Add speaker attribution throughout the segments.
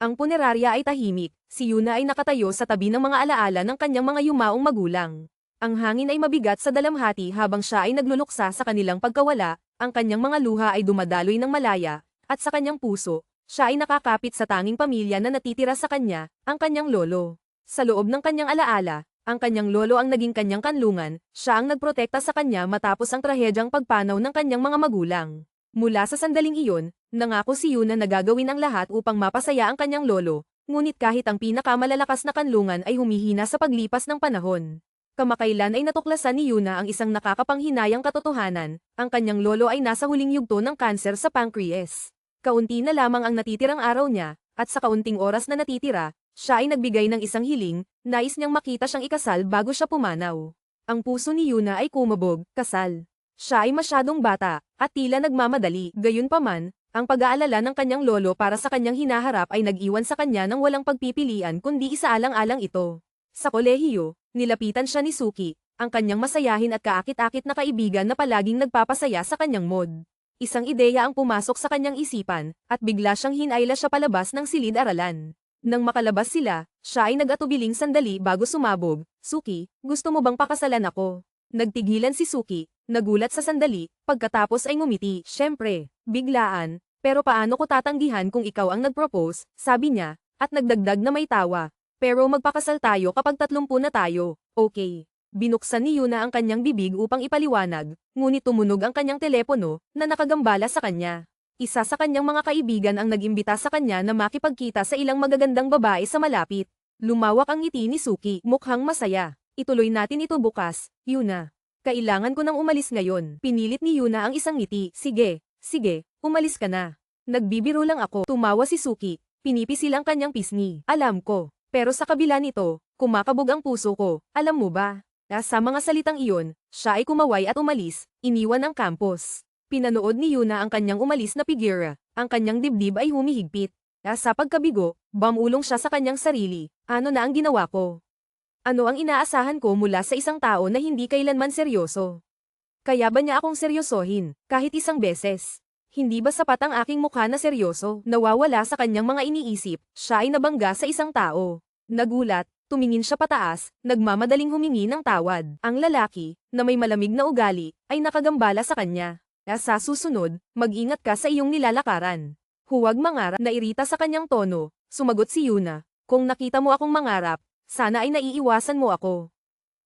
Speaker 1: Ang punerarya ay tahimik, si Yuna ay nakatayo sa tabi ng mga alaala ng kanyang mga yumaong magulang. Ang hangin ay mabigat sa dalamhati habang siya ay nagluluksa sa kanilang pagkawala, ang kanyang mga luha ay dumadaloy ng malaya, at sa kanyang puso, siya ay nakakapit sa tanging pamilya na natitira sa kanya, ang kanyang lolo. Sa loob ng kanyang alaala, ang kanyang lolo ang naging kanyang kanlungan, siya ang nagprotekta sa kanya matapos ang trahedyang pagpanaw ng kanyang mga magulang. Mula sa sandaling iyon, nangako si Yuna na gagawin ang lahat upang mapasaya ang kanyang lolo, ngunit kahit ang pinakamalalakas na kanlungan ay humihina sa paglipas ng panahon. Kamakailan ay natuklasan ni Yuna ang isang nakakapanghinayang katotohanan, ang kanyang lolo ay nasa huling yugto ng kanser sa pancreas. Kaunti na lamang ang natitirang araw niya, at sa kaunting oras na natitira, siya ay nagbigay ng isang hiling, nais niyang makita siyang ikasal bago siya pumanaw. Ang puso ni Yuna ay kumabog, kasal. Siya ay masyadong bata, at tila nagmamadali. Gayunpaman, ang pag-aalala ng kanyang lolo para sa kanyang hinaharap ay nag-iwan sa kanya ng walang pagpipilian kundi isaalang-alang ito. Sa kolehiyo, nilapitan siya ni Suki, ang kanyang masayahin at kaakit-akit na kaibigan na palaging nagpapasaya sa kanyang mod. Isang ideya ang pumasok sa kanyang isipan, at bigla siyang hinayla siya palabas ng silid-aralan. Nang makalabas sila, siya ay nag-atubiling sandali bago sumabog. Suki, gusto mo bang pakasalan ako? Nagtigilan si Suki, nagulat sa sandali, pagkatapos ay ngumiti. Siyempre, biglaan, pero paano ko tatanggihan kung ikaw ang nag-propose, sabi niya, at nagdagdag na may tawa. Pero magpakasal tayo kapag 30 na tayo, okay. Binuksan ni Yuna ang kanyang bibig upang ipaliwanag, ngunit tumunog ang kanyang telepono, na nakagambala sa kanya. Isa sa kanyang mga kaibigan ang nag-imbita sa kanya na makipagkita sa ilang magagandang babae sa malapit. Lumawak ang ngiti ni Suki, mukhang masaya. Ituloy natin ito bukas, Yuna. Kailangan ko nang umalis ngayon. Pinilit ni Yuna ang isang ngiti. Sige, umalis ka na. Nagbibiro lang ako. Tumawa si Suki, pinipisil ang kanyang pisngi. Alam ko, pero sa kabila nito, kumakabog ang puso ko, alam mo ba? Sa mga salitang iyon, siya ay kumaway at umalis, iniwan ang campus. Pinanood ni Yuna ang kanyang umalis na figura, ang kanyang dibdib ay humihigpit. Sa pagkabigo, bumulong siya sa kanyang sarili, ano na ang ginawa ko? Ano ang inaasahan ko mula sa isang tao na hindi kailanman seryoso? Kaya ba niya akong seryosohin, kahit isang beses? Hindi ba sapat ang aking mukha na seryoso? Nawawala sa kanyang mga iniisip, siya ay nabangga sa isang tao. Nagulat, tumingin siya pataas, nagmamadaling humingi ng tawad. Ang lalaki, na may malamig na ugali, ay nakagambala sa kanya. Sa susunod, mag-ingat ka sa iyong nilalakaran. Huwag mangarap. Nairita sa kanyang tono, sumagot si Yuna. Kung nakita mo akong mangarap, sana ay naiiwasan mo ako.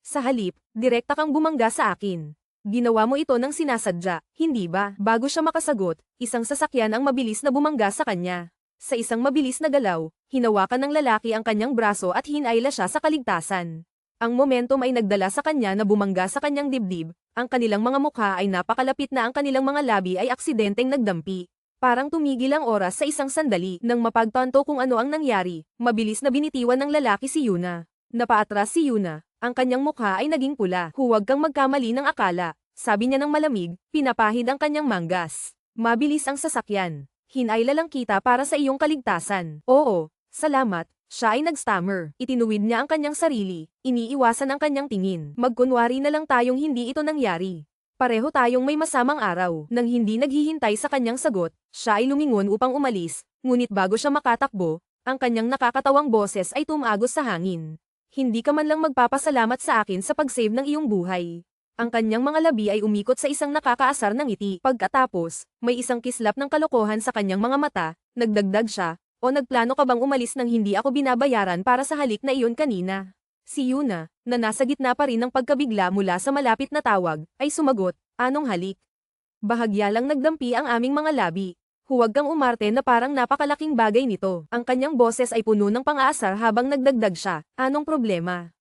Speaker 1: Sa halip, direkta kang bumangga sa akin. Ginawa mo ito ng sinasadya, hindi ba? Bago siya makasagot, isang sasakyan ang mabilis na bumangga sa kanya. Sa isang mabilis na galaw, hinawakan ng lalaki ang kanyang braso at hinayla siya sa kaligtasan. Ang momentum ay nagdala sa kanya na bumangga sa kanyang dibdib, ang kanilang mga mukha ay napakalapit na ang kanilang mga labi ay aksidenteng nagdampi. Parang tumigil ang oras sa isang sandali nang mapagtanto kung ano ang nangyari, mabilis na binitiwan ng lalaki si Yuna. Napaatras si Yuna, ang kanyang mukha ay naging pula. Huwag kang magkamali ng akala, sabi niya ng malamig, pinapahid ang kanyang manggas. Mabilis ang sasakyan. Hinayla lang kita para sa iyong kaligtasan. Oo, salamat. Siya ay nag-stammer. Itinuwid niya ang kanyang sarili, iniiwasan ang kanyang tingin. Magkunwari na lang tayong hindi ito nangyari. Pareho tayong may masamang araw. Nang hindi naghihintay sa kanyang sagot, siya ay lumingon upang umalis, ngunit bago siya makatakbo, ang kanyang nakakatawang boses ay tumagos sa hangin. Hindi ka man lang magpapasalamat sa akin sa pag-save ng iyong buhay. Ang kanyang mga labi ay umikot sa isang nakakaasar na ngiti. Pagkatapos, may isang kislap ng kalokohan sa kanyang mga mata, nagdagdag siya, o nagplano ka bang umalis nang hindi ako binabayaran para sa halik na iyon kanina? Si Yuna, na nasa gitna pa rin ng pagkabigla mula sa malapit na tawag, ay sumagot, anong halik? Bahagya lang nagdampi ang aming mga labi. Huwag kang umarte na parang napakalaking bagay nito. Ang kanyang boses ay puno ng pang-aasar habang nagdagdag siya, anong problema?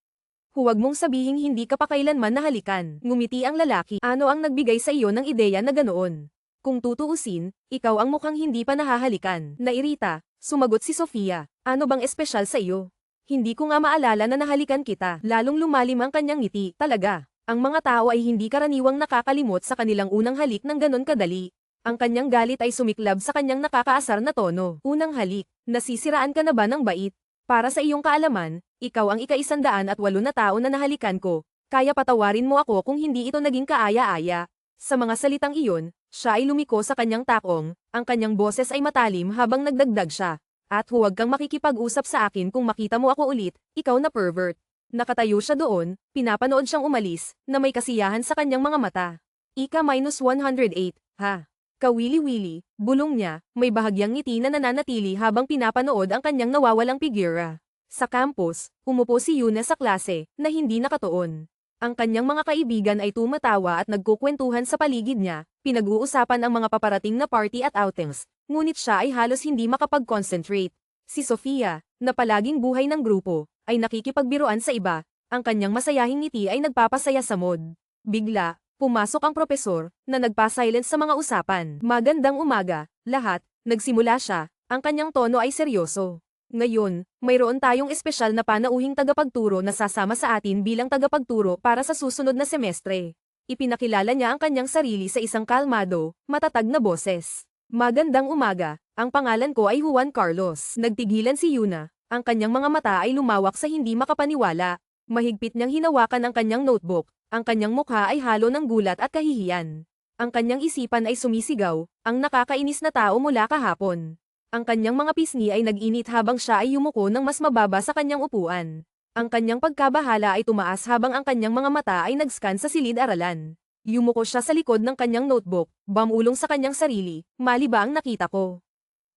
Speaker 1: Huwag mong sabihing hindi ka pa kailanman nahalikan. Ngumiti ang lalaki, ano ang nagbigay sa iyo ng ideya na ganoon? Kung tutuusin, ikaw ang mukhang hindi pa nahahalikan. Nairita, sumagot si Sofia, ano bang espesyal sa iyo? Hindi ko nga maalala na nahalikan kita. Lalong lumalim ang kanyang ngiti. Talaga, ang mga tao ay hindi karaniwang nakakalimot sa kanilang unang halik ng ganon kadali. Ang kanyang galit ay sumiklab sa kanyang nakakaasar na tono. Unang halik, nasisiraan ka na ba ng bait? Para sa iyong kaalaman, ikaw ang ika-108 na tao na nahalikan ko. Kaya patawarin mo ako kung hindi ito naging kaaya-aya. Sa mga salitang iyon, siya ay lumiko sa kanyang takong, ang kanyang boses ay matalim habang nagdagdag siya. At huwag kang makikipag-usap sa akin kung makita mo ako ulit, ikaw na pervert. Nakatayo siya doon, pinapanood siyang umalis, na may kasiyahan sa kanyang mga mata. Ika-108, ha? Kawili-wili, bulong niya, may bahagyang ngiti na nananatili habang pinapanood ang kanyang nawawalang figura. Sa campus, umupo si Yuna sa klase, na hindi nakatuon. Ang kanyang mga kaibigan ay tumatawa at nagkukwentuhan sa paligid niya, pinag-uusapan ang mga paparating na party at outings, ngunit siya ay halos hindi makapag-concentrate. Si Sofia, na palaging buhay ng grupo, ay nakikipagbiruan sa iba, ang kanyang masayahing ngiti ay nagpapasaya sa mood. Bigla, pumasok ang propesor, na nagpa-silence sa mga usapan. Magandang umaga, lahat, nagsimula siya, ang kanyang tono ay seryoso. Ngayon, mayroon tayong espesyal na panauhing tagapagturo na sasama sa atin bilang tagapagturo para sa susunod na semestre. Ipinakilala niya ang kanyang sarili sa isang kalmado, matatag na boses. Magandang umaga, ang pangalan ko ay Juan Carlos. Nagtigilan si Yuna, ang kanyang mga mata ay lumawak sa hindi makapaniwala. Mahigpit niyang hinawakan ang kanyang notebook, ang kanyang mukha ay halo ng gulat at kahihiyan. Ang kanyang isipan ay sumisigaw, ang nakakainis na tao mula kahapon. Ang kanyang mga pisngi ay nag-init habang siya ay yumuko ng mas mababa sa kanyang upuan. Ang kanyang pagkabahala ay tumaas habang ang kanyang mga mata ay nag-scan sa silid-aralan. Yumuko siya sa likod ng kanyang notebook, bumulong sa kanyang sarili, mali ba ang nakita ko?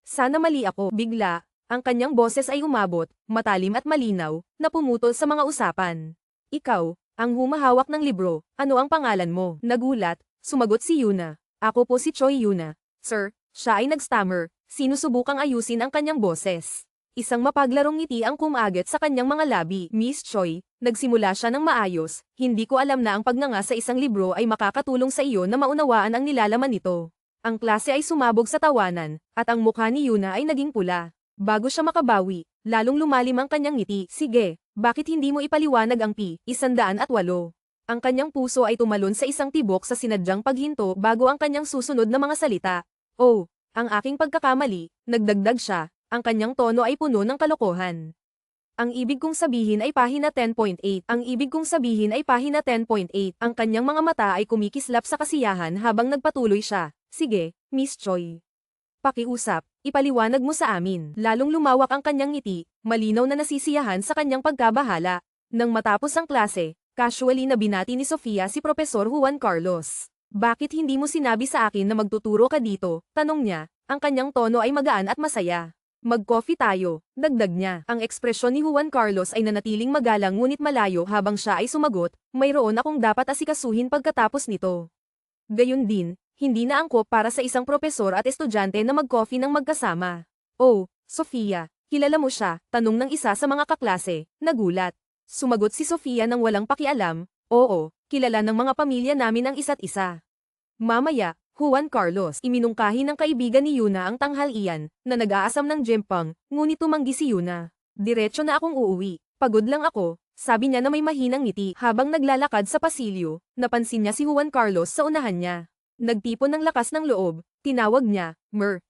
Speaker 1: Sana mali ako. Bigla, ang kanyang boses ay umabot, matalim at malinaw, na pumutol sa mga usapan. Ikaw, ang humahawak ng libro, ano ang pangalan mo? Nagulat, sumagot si Yuna. Ako po si Choi Yuna. Sir, siya ay nag-stammer. Sinusubukang ayusin ang kanyang boses. Isang mapaglarong ngiti ang kumagat sa kanyang mga labi. Miss Choi, nagsimula siya ng maayos, hindi ko alam na ang pagnanga sa isang libro ay makakatulong sa iyo na maunawaan ang nilalaman nito. Ang klase ay sumabog sa tawanan, at ang mukha ni Yuna ay naging pula. Bago siya makabawi, lalong lumalim ang kanyang ngiti. Sige, bakit hindi mo ipaliwanag ang P108? Ang kanyang puso ay tumalon sa isang tibok sa sinadyang paghinto bago ang kanyang susunod na mga salita. Oh, ang aking pagkakamali, nagdagdag siya, ang kanyang tono ay puno ng kalokohan. Ang ibig kong sabihin ay pahina 10.8. Ang ibig kong sabihin ay pahina 10.8. Ang kanyang mga mata ay kumikislap sa kasiyahan habang nagpatuloy siya. Sige, Miss Choi. Pakiusap, ipaliwanag mo sa amin. Lalong lumawak ang kanyang ngiti, malinaw na nasisiyahan sa kanyang pagkabahala. Nang matapos ang klase, casually na binati ni Sofia si Profesor Juan Carlos. Bakit hindi mo sinabi sa akin na magtuturo ka dito? Tanong niya, ang kanyang tono ay magaan at masaya. Mag-coffee tayo, dagdag niya. Ang ekspresyon ni Juan Carlos ay nanatiling magalang ngunit malayo habang siya ay sumagot, mayroon akong dapat asikasuhin pagkatapos nito. Gayun din, hindi na angkop para sa isang propesor at estudyante na mag-coffee ng magkasama. Oh, Sofia, kilala mo siya? Tanong ng isa sa mga kaklase, nagulat. Sumagot si Sofia nang walang pakialam, oo, kilala ng mga pamilya namin ang isa't isa. Mamaya, Juan Carlos, iminungkahi ng kaibigan ni Yuna ang tanghalian, na nag-aasam ng jempang, ngunit tumanggi si Yuna. Diretso na akong uuwi, pagod lang ako, sabi niya na may mahinang ngiti. Habang naglalakad sa pasilyo, napansin niya si Juan Carlos sa unahan niya. Nagtipon ng lakas ng loob, tinawag niya,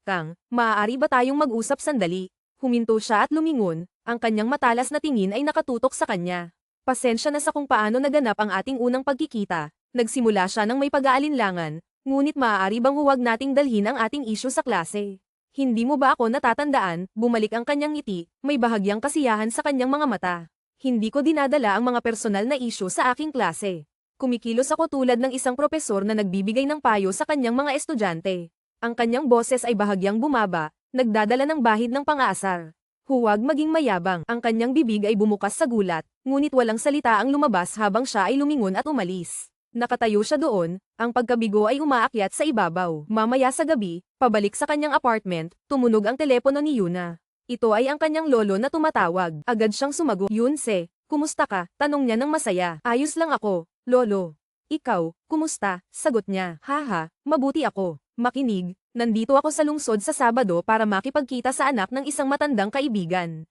Speaker 1: Kang, maaari ba tayong mag-usap sandali? Huminto siya at lumingon, ang kanyang matalas na tingin ay nakatutok sa kanya. Pasensya na sa kung paano naganap ang ating unang pagkikita, nagsimula siya ng may pag-aalinlangan, ngunit maaari bang huwag nating dalhin ang ating issue sa klase? Hindi mo ba ako natatandaan? Bumalik ang kanyang ngiti, may bahagyang kasiyahan sa kanyang mga mata. Hindi ko dinadala ang mga personal na issue sa aking klase. Kumikilos ako tulad ng isang propesor na nagbibigay ng payo sa kanyang mga estudyante. Ang kanyang boses ay bahagyang bumaba, nagdadala ng bahid ng pang-aasar. Huwag maging mayabang. Ang kanyang bibig ay bumukas sa gulat, ngunit walang salita ang lumabas habang siya ay lumingon at umalis. Nakatayo siya doon, ang pagkabigo ay umaakyat sa ibabaw. Mamaya sa gabi, pabalik sa kanyang apartment, tumunog ang telepono ni Yuna. Ito ay ang kanyang lolo na tumatawag. Agad siyang sumagot. Yunse, kumusta ka? Tanong niya ng masaya. Ayos lang ako, lolo. Ikaw, kumusta? Sagot niya. Haha, mabuti ako. Makinig, nandito ako sa lungsod sa Sabado para makipagkita sa anak ng isang matandang kaibigan.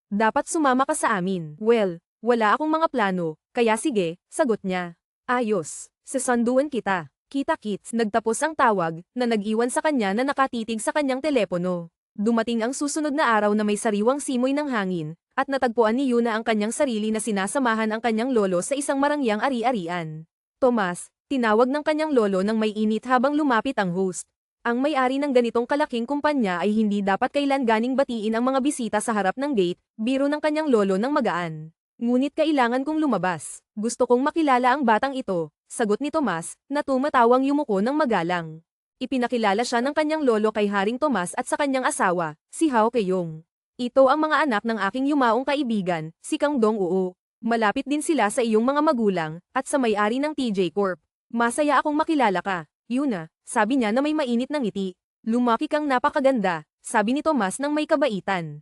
Speaker 1: Dapat sumama ka sa amin. Well, wala akong mga plano, kaya sige, sagot niya. Ayos, sasanduan kita. Kita-kits, nagtapos ang tawag, na nag-iwan sa kanya na nakatitig sa kanyang telepono. Dumating ang susunod na araw na may sariwang simoy ng hangin, at natagpuan ni Yuna ang kanyang sarili na sinasamahan ang kanyang lolo sa isang marangyang ari-arian. Tomas, tinawag ng kanyang lolo nang may init habang lumapit ang host. Ang may-ari ng ganitong kalaking kumpanya ay hindi dapat kailan ganing batiin ang mga bisita sa harap ng gate, biro ng kanyang lolo ng magaan. Ngunit kailangan kong lumabas. Gusto kong makilala ang batang ito, sagot ni Tomas, na tumatawang yumuko ng magalang. Ipinakilala siya ng kanyang lolo kay Haring Tomas at sa kanyang asawa, si Hao Keong. Ito ang mga anak ng aking yumaong kaibigan, si Kang Dong-oo. Malapit din sila sa iyong mga magulang, at sa may-ari ng TJ Corp. Masaya akong makilala ka, Yuna, sabi niya na may mainit ng ngiti. Lumaki kang napakaganda, sabi ni Tomas nang may kabaitan.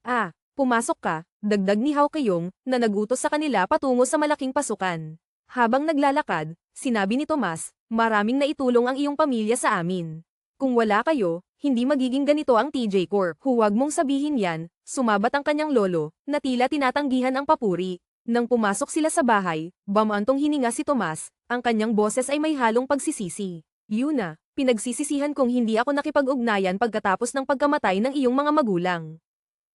Speaker 1: Pumasok ka, dagdag ni Hao Keong, na nagutos sa kanila patungo sa malaking pasukan. Habang naglalakad, sinabi ni Tomas, maraming naitulong ang iyong pamilya sa amin. Kung wala kayo, hindi magiging ganito ang TJ Corp. Huwag mong sabihin yan, sumabat ang kanyang lolo, na tila tinatanggihan ang papuri. Nang pumasok sila sa bahay, bamantong hininga si Tomas, ang kanyang boses ay may halong pagsisisi. Yuna, pinagsisisihan kong hindi ako nakipag-ugnayan pagkatapos ng pagkamatay ng iyong mga magulang.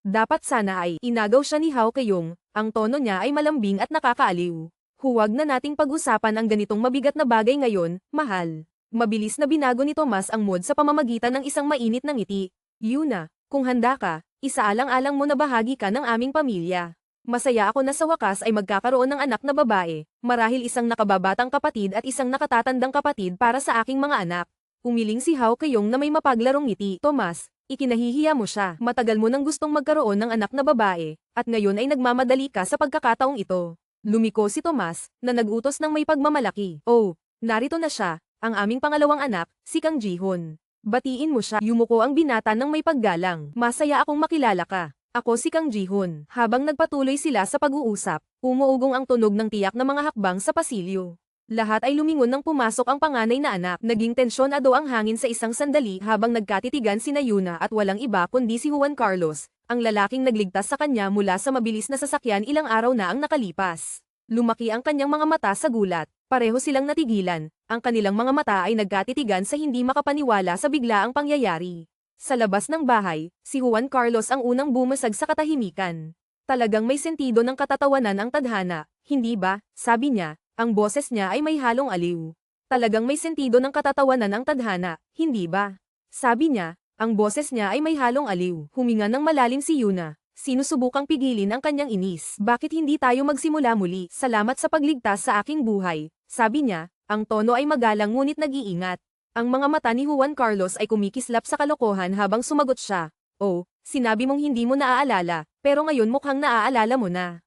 Speaker 1: Dapat sana ay inagaw siya ni Hao Keong, ang tono niya ay malambing at nakakaaliw. Huwag na nating pag-usapan ang ganitong mabigat na bagay ngayon, mahal. Mabilis na binago ni Tomas ang mood sa pamamagitan ng isang mainit na ngiti. Yuna, kung handa ka, isaalang-alang mo na bahagi ka ng aming pamilya. Masaya ako na sa wakas ay magkakaroon ng anak na babae, marahil isang nakababatang kapatid at isang nakatatandang kapatid para sa aking mga anak. Umiling si Hao Keong na may mapaglarong ngiti. Tomas, ikinahihiya mo siya. Matagal mo nang gustong magkaroon ng anak na babae, at ngayon ay nagmamadali ka sa pagkakataong ito. Lumiko si Tomas, na nagutos ng may pagmamalaki. Oh, narito na siya, ang aming pangalawang anak, si Kang Ji-hoon. Batiin mo siya. Yumuko ang binata ng may paggalang. Masaya akong makilala ka. Ako si Kang Ji-hoon. Habang nagpatuloy sila sa pag-uusap, umuugong ang tunog ng tiyak na mga hakbang sa pasilyo. Lahat ay lumingon nang pumasok ang panganay na anak. Naging tensyonado ang hangin sa isang sandali habang nagkatitigan sina Yuna at walang iba kundi si Juan Carlos, ang lalaking nagligtas sa kanya mula sa mabilis na sasakyan ilang araw na ang nakalipas. Lumaki ang kanyang mga mata sa gulat. Pareho silang natigilan. Ang kanilang mga mata ay nagkatitigan sa hindi makapaniwala sa biglaang pangyayari. Sa labas ng bahay, si Juan Carlos ang unang bumasag sa katahimikan. Talagang may sentido ng katatawanan ang tadhana, hindi ba? Sabi niya, ang boses niya ay may halong aliw. Talagang may sentido ng katatawanan ang tadhana, hindi ba? Sabi niya, ang boses niya ay may halong aliw. Huminga ng malalim si Yuna. Sinusubukang pigilin ang kanyang inis. Bakit hindi tayo magsimula muli? Salamat sa pagligtas sa aking buhay, sabi niya, ang tono ay magalang ngunit nag-iingat. Ang mga mata ni Juan Carlos ay kumikislap sa kalokohan habang sumagot siya. Oh, sinabi mong hindi mo naaalala, pero ngayon mukhang naaalala mo na.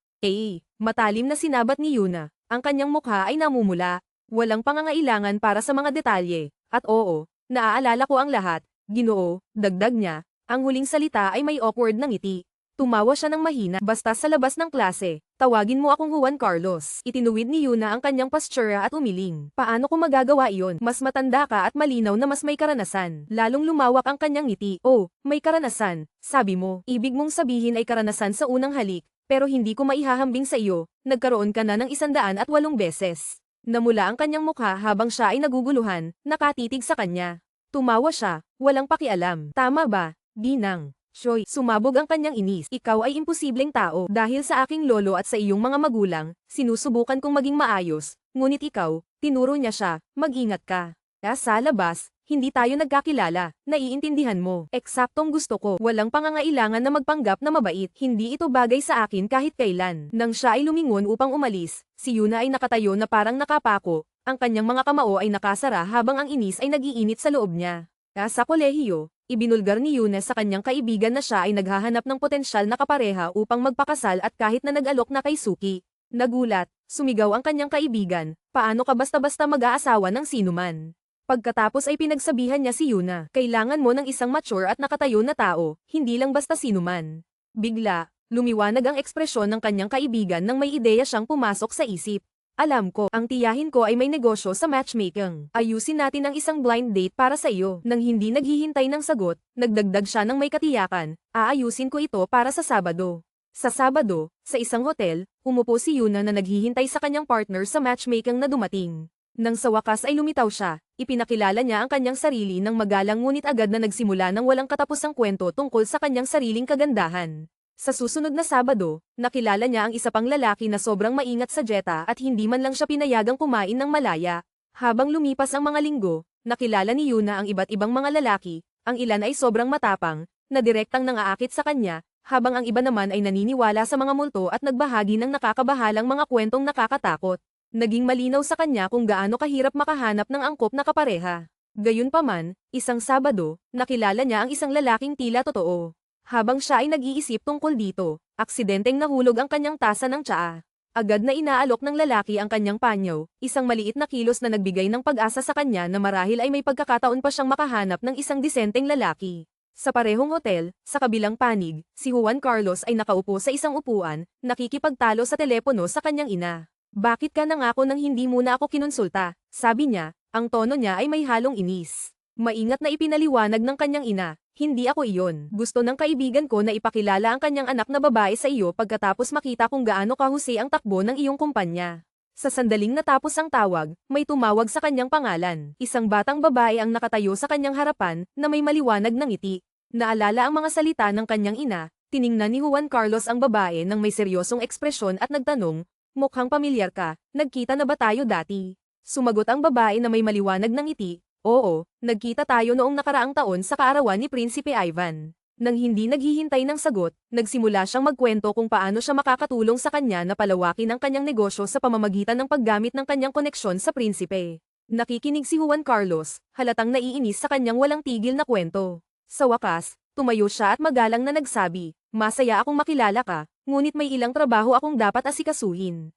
Speaker 1: Matalim na sinabat ni Yuna. Ang kanyang mukha ay namumula. Walang pangangailangan para sa mga detalye. At oo, naaalala ko ang lahat. Ginoo, dagdag niya. Ang huling salita ay may awkward na ngiti. Tumawa siya ng mahina. Basta sa labas ng klase, tawagin mo akong Juan Carlos. Itinuwid ni Yuna ang kanyang postura at umiling. Paano ko magagawa iyon? Mas matanda ka at malinaw na mas may karanasan. Lalong lumawak ang kanyang ngiti. Oh, may karanasan, sabi mo. Ibig mong sabihin ay karanasan sa unang halik, pero hindi ko maihahambing sa iyo. Nagkaroon ka na ng 108 beses. Namula ang kanyang mukha habang siya ay naguguluhan, nakatitig sa kanya. Tumawa siya, walang pakialam. Tama ba, Ginang? Shoy, sumabog ang kanyang inis. Ikaw ay imposibleng tao. Dahil sa aking lolo at sa iyong mga magulang, sinusubukan kong maging maayos. Ngunit ikaw, tinuro niya siya, mag-ingat ka. Sa labas, hindi tayo nagkakilala. Naiintindihan mo. Eksaktong gusto ko. Walang pangangailangan na magpanggap na mabait. Hindi ito bagay sa akin kahit kailan. Nang siya ay lumingon upang umalis, si Yuna ay nakatayo na parang nakapako. Ang kanyang mga kamao ay nakasara habang ang inis ay nag-iinit sa loob niya. Sa kolehiyo, ibinulgar ni Yuna sa kanyang kaibigan na siya ay naghahanap ng potensyal na kapareha upang magpakasal at kahit na nag-alok na kay Suki. Nagulat, sumigaw ang kanyang kaibigan, paano ka basta-basta mag-aasawa ng sinuman? Pagkatapos ay pinagsabihan niya si Yuna, kailangan mo ng isang mature at nakatayo na tao, hindi lang basta sinuman. Bigla, lumiwanag ang ekspresyon ng kanyang kaibigan nang may ideya siyang pumasok sa isip. Alam ko, ang tiyahin ko ay may negosyo sa matchmaking. Ayusin natin ang isang blind date para sa iyo. Nang hindi naghihintay ng sagot, nagdagdag siya ng may katiyakan, aayusin ko ito para sa Sabado. Sa Sabado, sa isang hotel, umupo si Yuna na naghihintay sa kanyang partner sa matchmaking na dumating. Nang sa wakas ay lumitaw siya, ipinakilala niya ang kanyang sarili ng magalang ngunit agad na nagsimula ng walang katapusang kwento tungkol sa kanyang sariling kagandahan. Sa susunod na Sabado, nakilala niya ang isa pang lalaki na sobrang maingat sa dieta at hindi man lang siya pinayagang kumain ng malaya. Habang lumipas ang mga linggo, nakilala ni Yuna ang iba't ibang mga lalaki, Ang ilan ay sobrang matapang, na direktang nangaakit sa kanya, habang ang iba naman ay naniniwala sa mga multo at nagbahagi ng nakakabahalang mga kwentong nakakatakot. Naging malinaw sa kanya kung gaano kahirap makahanap ng angkop na kapareha. Gayunpaman, isang Sabado, nakilala niya ang isang lalaking tila totoo. Habang siya ay nag-iisip tungkol dito, aksidenteng nahulog ang kanyang tasa ng tsaa. Agad na inaalok ng lalaki ang kanyang panyo, isang maliit na kilos na nagbigay ng pag-asa sa kanya na marahil ay may pagkakataon pa siyang makahanap ng isang disenteng lalaki. Sa parehong hotel, sa kabilang panig, si Juan Carlos ay nakaupo sa isang upuan, nakikipagtalo sa telepono sa kanyang ina. Bakit ka nangako nang hindi muna ako kinonsulta? Sabi niya, ang tono niya ay may halong inis. Maingat na ipinaliwanag ng kanyang ina, hindi ako iyon. Gusto ng kaibigan ko na ipakilala ang kanyang anak na babae sa iyo pagkatapos makita kung gaano kahusay ang takbo ng iyong kumpanya. Sa sandaling natapos ang tawag, may tumawag sa kanyang pangalan. Isang batang babae ang nakatayo sa kanyang harapan, na may maliwanag na ngiti. Naalala ang mga salita ng kanyang ina, tiningnan ni Juan Carlos ang babae nang may seryosong ekspresyon at nagtanong, mukhang pamilyar ka, nagkita na ba tayo dati? Sumagot ang babae na may maliwanag na ngiti, oo, nagkita tayo noong nakaraang taon sa kaarawan ni Prinsipe Ivan. Nang hindi naghihintay ng sagot, nagsimula siyang magkwento kung paano siya makakatulong sa kanya na palawakin ang kanyang negosyo sa pamamagitan ng paggamit ng kanyang koneksyon sa prinsipe. Nakikinig si Juan Carlos, halatang naiinis sa kanyang walang tigil na kwento. Sa wakas, tumayo siya at magalang na nagsabi, masaya akong makilala ka, ngunit may ilang trabaho akong dapat asikasuhin.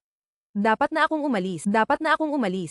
Speaker 1: Dapat na akong umalis.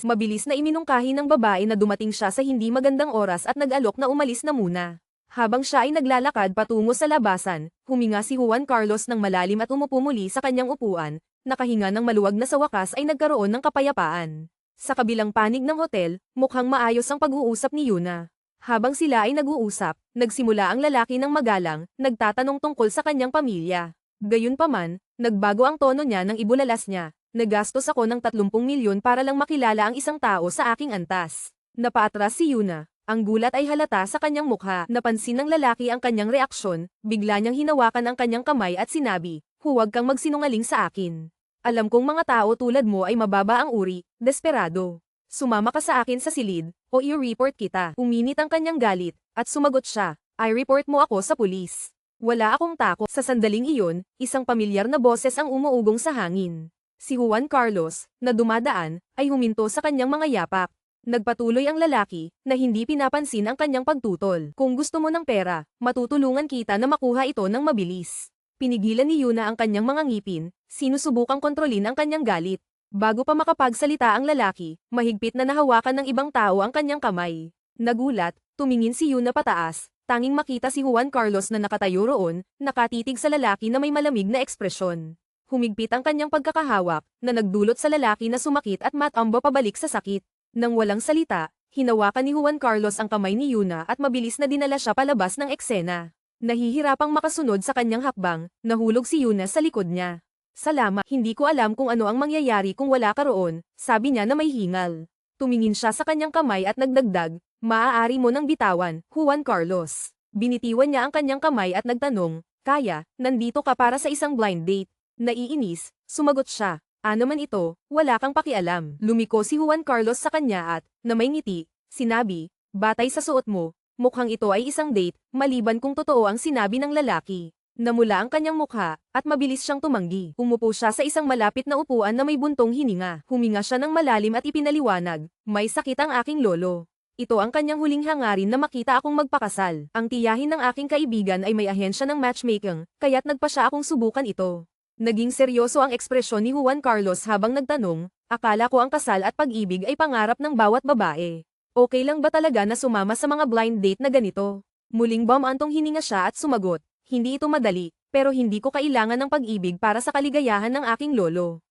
Speaker 1: Mabilis na iminungkahi ng babae na dumating siya sa hindi magandang oras at nag-alok na umalis na muna. Habang siya ay naglalakad patungo sa labasan, huminga si Juan Carlos ng malalim at umupo muli sa kanyang upuan, nakahinga ng maluwag na sa wakas ay nagkaroon ng kapayapaan. Sa kabilang panig ng hotel, mukhang maayos ang pag-uusap ni Yuna. Habang sila ay nag-uusap, nagsimula ang lalaki ng magalang, nagtatanong tungkol sa kanyang pamilya. Gayunpaman, nagbago ang tono niya nang ibulalas niya. Nagastos ako ng 30 milyon para lang makilala ang isang tao sa aking antas. Napaatras si Yuna. Ang gulat ay halata sa kanyang mukha. Napansin ng lalaki ang kanyang reaksyon, bigla niyang hinawakan ang kanyang kamay at sinabi, huwag kang magsinungaling sa akin. Alam kong mga tao tulad mo ay mababa ang uri, desperado. Sumama ka sa akin sa silid, o i-report kita. Uminit ang kanyang galit, at sumagot siya, i-report mo ako sa pulis. Wala akong takot. Sa sandaling iyon, isang pamilyar na boses ang umuugong sa hangin. Si Juan Carlos, na dumadaan, ay huminto sa kanyang mga yapak. Nagpatuloy ang lalaki, na hindi pinapansin ang kanyang pagtutol. Kung gusto mo ng pera, matutulungan kita na makuha ito ng mabilis. Pinigilan ni Yuna ang kanyang mga ngipin, sinusubukang kontrolin ang kanyang galit. Bago pa makapagsalita ang lalaki, mahigpit na nahawakan ng ibang tao ang kanyang kamay. Nagulat, tumingin si Yuna pataas, tanging makita si Juan Carlos na nakatayo roon, nakatitig sa lalaki na may malamig na ekspresyon. Humigpit ang kanyang pagkakahawak, na nagdulot sa lalaki na sumakit at matambo pabalik sa sakit. Nang walang salita, hinawakan ni Juan Carlos ang kamay ni Yuna at mabilis na dinala siya palabas ng eksena. Nahihirapang makasunod sa kanyang hakbang, nahulog si Yuna sa likod niya. Salamat, hindi ko alam kung ano ang mangyayari kung wala ka roon, sabi niya na may hingal. Tumingin siya sa kanyang kamay at nagdagdag, maaari mo nang bitawan, Juan Carlos. Binitiwan niya ang kanyang kamay at nagtanong, kaya, nandito ka para sa isang blind date. Naiinis, sumagot siya. Ano man ito, wala kang pakialam. Lumiko si Juan Carlos sa kanya at, na may ngiti, sinabi, batay sa suot mo, mukhang ito ay isang date, maliban kung totoo ang sinabi ng lalaki. Namula ang kanyang mukha, at mabilis siyang tumanggi. Umupo siya sa isang malapit na upuan na may buntong hininga. Huminga siya ng malalim at ipinaliwanag, may sakit ang aking lolo. Ito ang kanyang huling hangarin na makita akong magpakasal. Ang tiyahin ng aking kaibigan ay may ahensya ng matchmaking, kaya't nagpa siya akong subukan ito. Naging seryoso ang ekspresyon ni Juan Carlos habang nagtanong, akala ko ang kasal at pag-ibig ay pangarap ng bawat babae. Okay lang ba talaga na sumama sa mga blind date na ganito? Muling bumantong hininga siya at sumagot, hindi ito madali, pero hindi ko kailangan ng pag-ibig para sa kaligayahan ng aking lolo.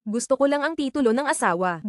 Speaker 1: Gusto ko lang ang titulo ng asawa.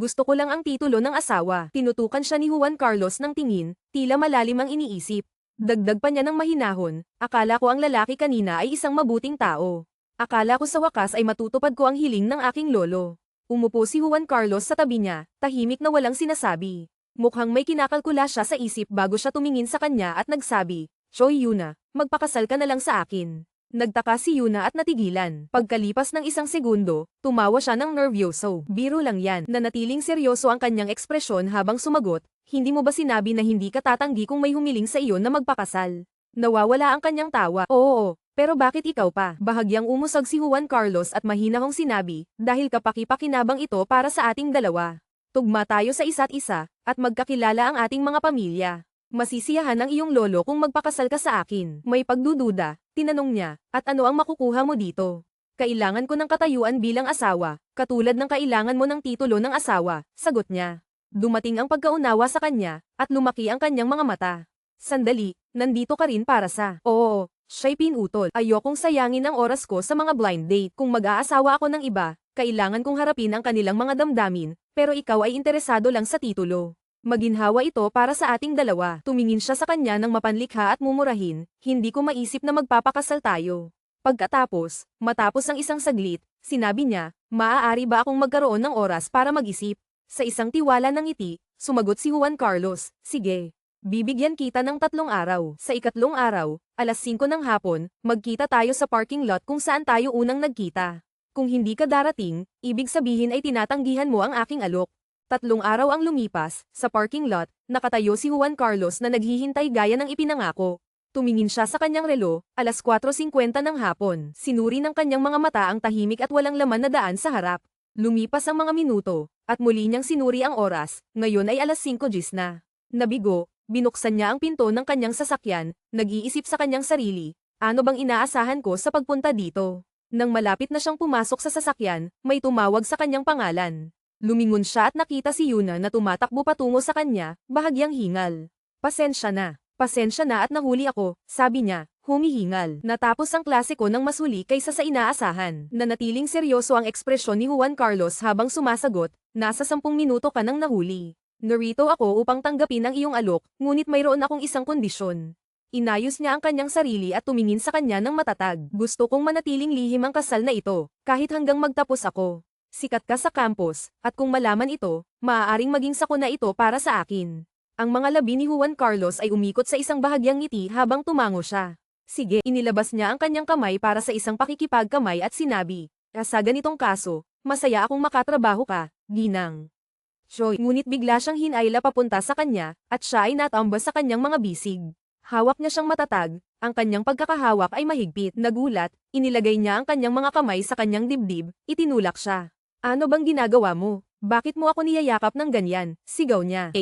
Speaker 1: Tinutukan siya ni Juan Carlos ng tingin, tila malalim ang iniisip. Dagdag pa niya ng mahinahon, akala ko ang lalaki kanina ay isang mabuting tao. Akala ko sa wakas ay matutupad ko ang hiling ng aking lolo. Umupo si Juan Carlos sa tabi niya, tahimik na walang sinasabi. Mukhang may kinakalkula siya sa isip bago siya tumingin sa kanya at nagsabi, Choi Yuna, magpakasal ka na lang sa akin. Nagtaka si Yuna at natigilan. Pagkalipas ng isang segundo, tumawa siya ng nervyoso. Biro lang yan. Nanatiling seryoso ang kanyang ekspresyon habang sumagot, hindi mo ba sinabi na hindi ka tatanggi kung may humiling sa iyo na magpakasal? Nawawala ang kanyang tawa. Oo, pero bakit ikaw pa? Bahagyang umusag si Juan Carlos at mahinahong sinabi, dahil kapaki-pakinabang ito para sa ating dalawa. Tugma tayo sa isa't isa, at magkakilala ang ating mga pamilya. Masisiyahan ng iyong lolo kung magpakasal ka sa akin. May pagdududa, tinanong niya, at ano ang makukuha mo dito? Kailangan ko ng katayuan bilang asawa, katulad ng kailangan mo ng titulo ng asawa, sagot niya. Dumating ang pagkaunawa sa kanya, at lumaki ang kanyang mga mata. Sandali, nandito ka rin para sa... Oo, siya'y pinutol. Ayokong sayangin ang oras ko sa mga blind date. Kung mag-aasawa ako ng iba, kailangan kong harapin ang kanilang mga damdamin, pero ikaw ay interesado lang sa titulo. Maginhawa ito para sa ating dalawa. Tumingin siya sa kanya ng mapanlikha at mumurahin, hindi ko maisip na magpapakasal tayo. Pagkatapos, matapos ang isang saglit, sinabi niya, maaari ba akong magkaroon ng oras para mag-isip? Sa isang tiwala ng ngiti, sumagot si Juan Carlos, sige. Bibigyan kita ng 3 araw. Sa ikatlong araw, alas 5 ng hapon, magkita tayo sa parking lot kung saan tayo unang nagkita. Kung hindi ka darating, ibig sabihin ay tinatanggihan mo ang aking alok. 3 araw ang lumipas, sa parking lot, nakatayo si Juan Carlos na naghihintay gaya ng ipinangako. Tumingin siya sa kanyang relo, alas 4:50 ng hapon. Sinuri ng kanyang mga mata ang tahimik at walang laman na daan sa harap. Lumipas ang mga minuto, at muli niyang sinuri ang oras, ngayon ay alas 5:00 na. Nabigo, binuksan niya ang pinto ng kanyang sasakyan, nag-iisip sa kanyang sarili, ano bang inaasahan ko sa pagpunta dito? Nang malapit na siyang pumasok sa sasakyan, may tumawag sa kanyang pangalan. Lumingon siya at nakita si Yuna na tumatakbo patungo sa kanya, bahagyang hingal. Pasensya na at nahuli ako, sabi niya, humihingal. Natapos ang klase ko ng mas huli kaysa sa inaasahan. Nanatiling seryoso ang ekspresyon ni Juan Carlos habang sumasagot, nasa 10 minuto ka nang nahuli. Narito ako upang tanggapin ang iyong alok, ngunit mayroon akong isang kondisyon. Inayos niya ang kanyang sarili at tumingin sa kanya ng matatag. Gusto kong manatiling lihim ang kasal na ito, kahit hanggang magtapos ako. Sikat ka sa campus, at kung malaman ito, maaaring maging sakuna ito para sa akin. Ang mga labi ni Juan Carlos ay umikot sa isang bahagyang ngiti habang tumango siya. Sige, inilabas niya ang kanyang kamay para sa isang pakikipagkamay at sinabi, sa ganitong kaso, masaya akong makatrabaho ka, Ginang. Joy, ngunit bigla siyang hinayla papunta sa kanya, at siya ay natamba sa kanyang mga bisig. Hawak niya siyang matatag, ang kanyang pagkakahawak ay mahigpit. Nagulat, inilagay niya ang kanyang mga kamay sa kanyang dibdib, itinulak siya. Ano bang ginagawa mo? Bakit mo ako niyayakap ng ganyan? Sigaw niya.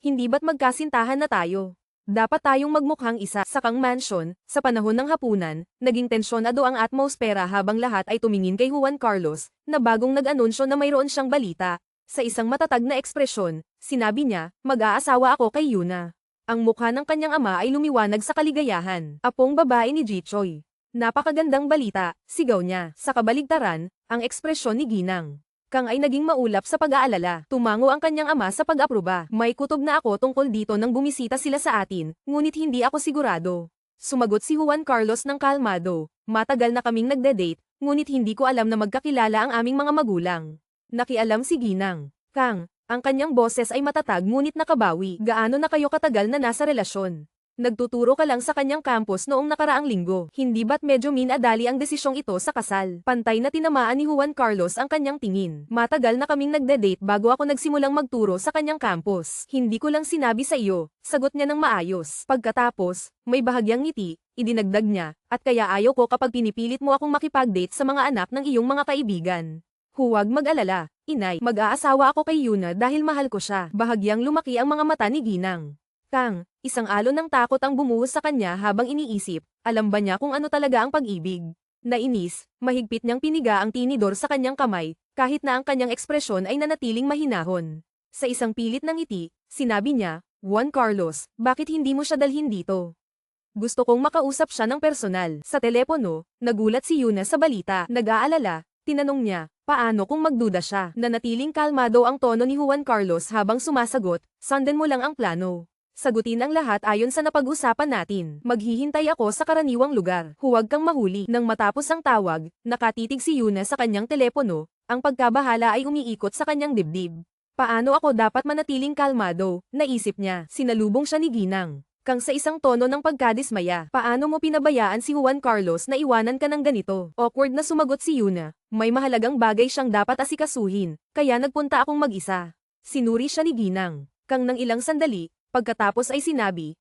Speaker 1: Hindi ba't magkasintahan na tayo? Dapat tayong magmukhang isa. Sa kang mansion, sa panahon ng hapunan, naging tensyonado ang atmosfera habang lahat ay tumingin kay Juan Carlos, na bagong nag-anunsyo na mayroon siyang balita. Sa isang matatag na ekspresyon, sinabi niya, mag-aasawa ako kay Yuna. Ang mukha ng kanyang ama ay lumiwanag sa kaligayahan. Apong babae ni Jichoy. Napakagandang balita, sigaw niya. Sa kabaligtaran, ang ekspresyon ni Ginang Kang ay naging maulap sa pag-aalala. Tumango ang kanyang ama sa pag-aproba. May kutob na ako tungkol dito nang bumisita sila sa atin, ngunit hindi ako sigurado. Sumagot si Juan Carlos ng kalmado. Matagal na kaming nagde-date, ngunit hindi ko alam na magkakilala ang aming mga magulang. Nakialam si Ginang Kang, ang kanyang boses ay matatag ngunit nakabawi. Gaano na kayo katagal na nasa relasyon? Nagtuturo ka lang sa kanyang campus noong nakaraang linggo. Hindi ba't medyo minadali ang desisyong ito sa kasal? Pantay na tinamaan ni Juan Carlos ang kanyang tingin. Matagal na kaming nagde-date bago ako nagsimulang magturo sa kanyang campus. Hindi ko lang sinabi sa iyo, sagot niya ng maayos. Pagkatapos, may bahagyang ngiti, idinagdag niya, at kaya ayaw ko kapag pinipilit mo akong makipag-date sa mga anak ng iyong mga kaibigan. Huwag mag-alala, inay, mag-aasawa ako kay Yuna dahil mahal ko siya. Bahagyang lumaki ang mga mata ni Ginang Kang, isang alon ng takot ang bumuhos sa kanya habang iniisip, alam ba niya kung ano talaga ang pag-ibig? Nainis, mahigpit niyang piniga ang tinidor sa kanyang kamay, kahit na ang kanyang ekspresyon ay nanatiling mahinahon. Sa isang pilit ng ngiti, sinabi niya, Juan Carlos, bakit hindi mo siya dalhin dito? Gusto kong makausap siya ng personal. Sa telepono, nagulat si Yuna sa balita. Nag-aalala, tinanong niya, paano kung magduda siya? Nanatiling kalmado ang tono ni Juan Carlos habang sumasagot, sundan mo lang ang plano. Sagutin ang lahat ayon sa napag-usapan natin. Maghihintay ako sa karaniwang lugar. Huwag kang mahuli. Nang matapos ang tawag, nakatitig si Yuna sa kanyang telepono, ang pagkabahala ay umiikot sa kanyang dibdib. Paano ako dapat manatiling kalmado? Naisip niya. Sinalubong siya ni Ginang Kang sa isang tono ng pagkadismaya. Paano mo pinabayaan si Juan Carlos na iwanan ka ng ganito? Awkward na sumagot si Yuna. May mahalagang bagay siyang dapat asikasuhin, kaya nagpunta akong mag-isa. Sinuri siya ni Ginang. Kang ng ilang sandali, pagkatapos ay sinabi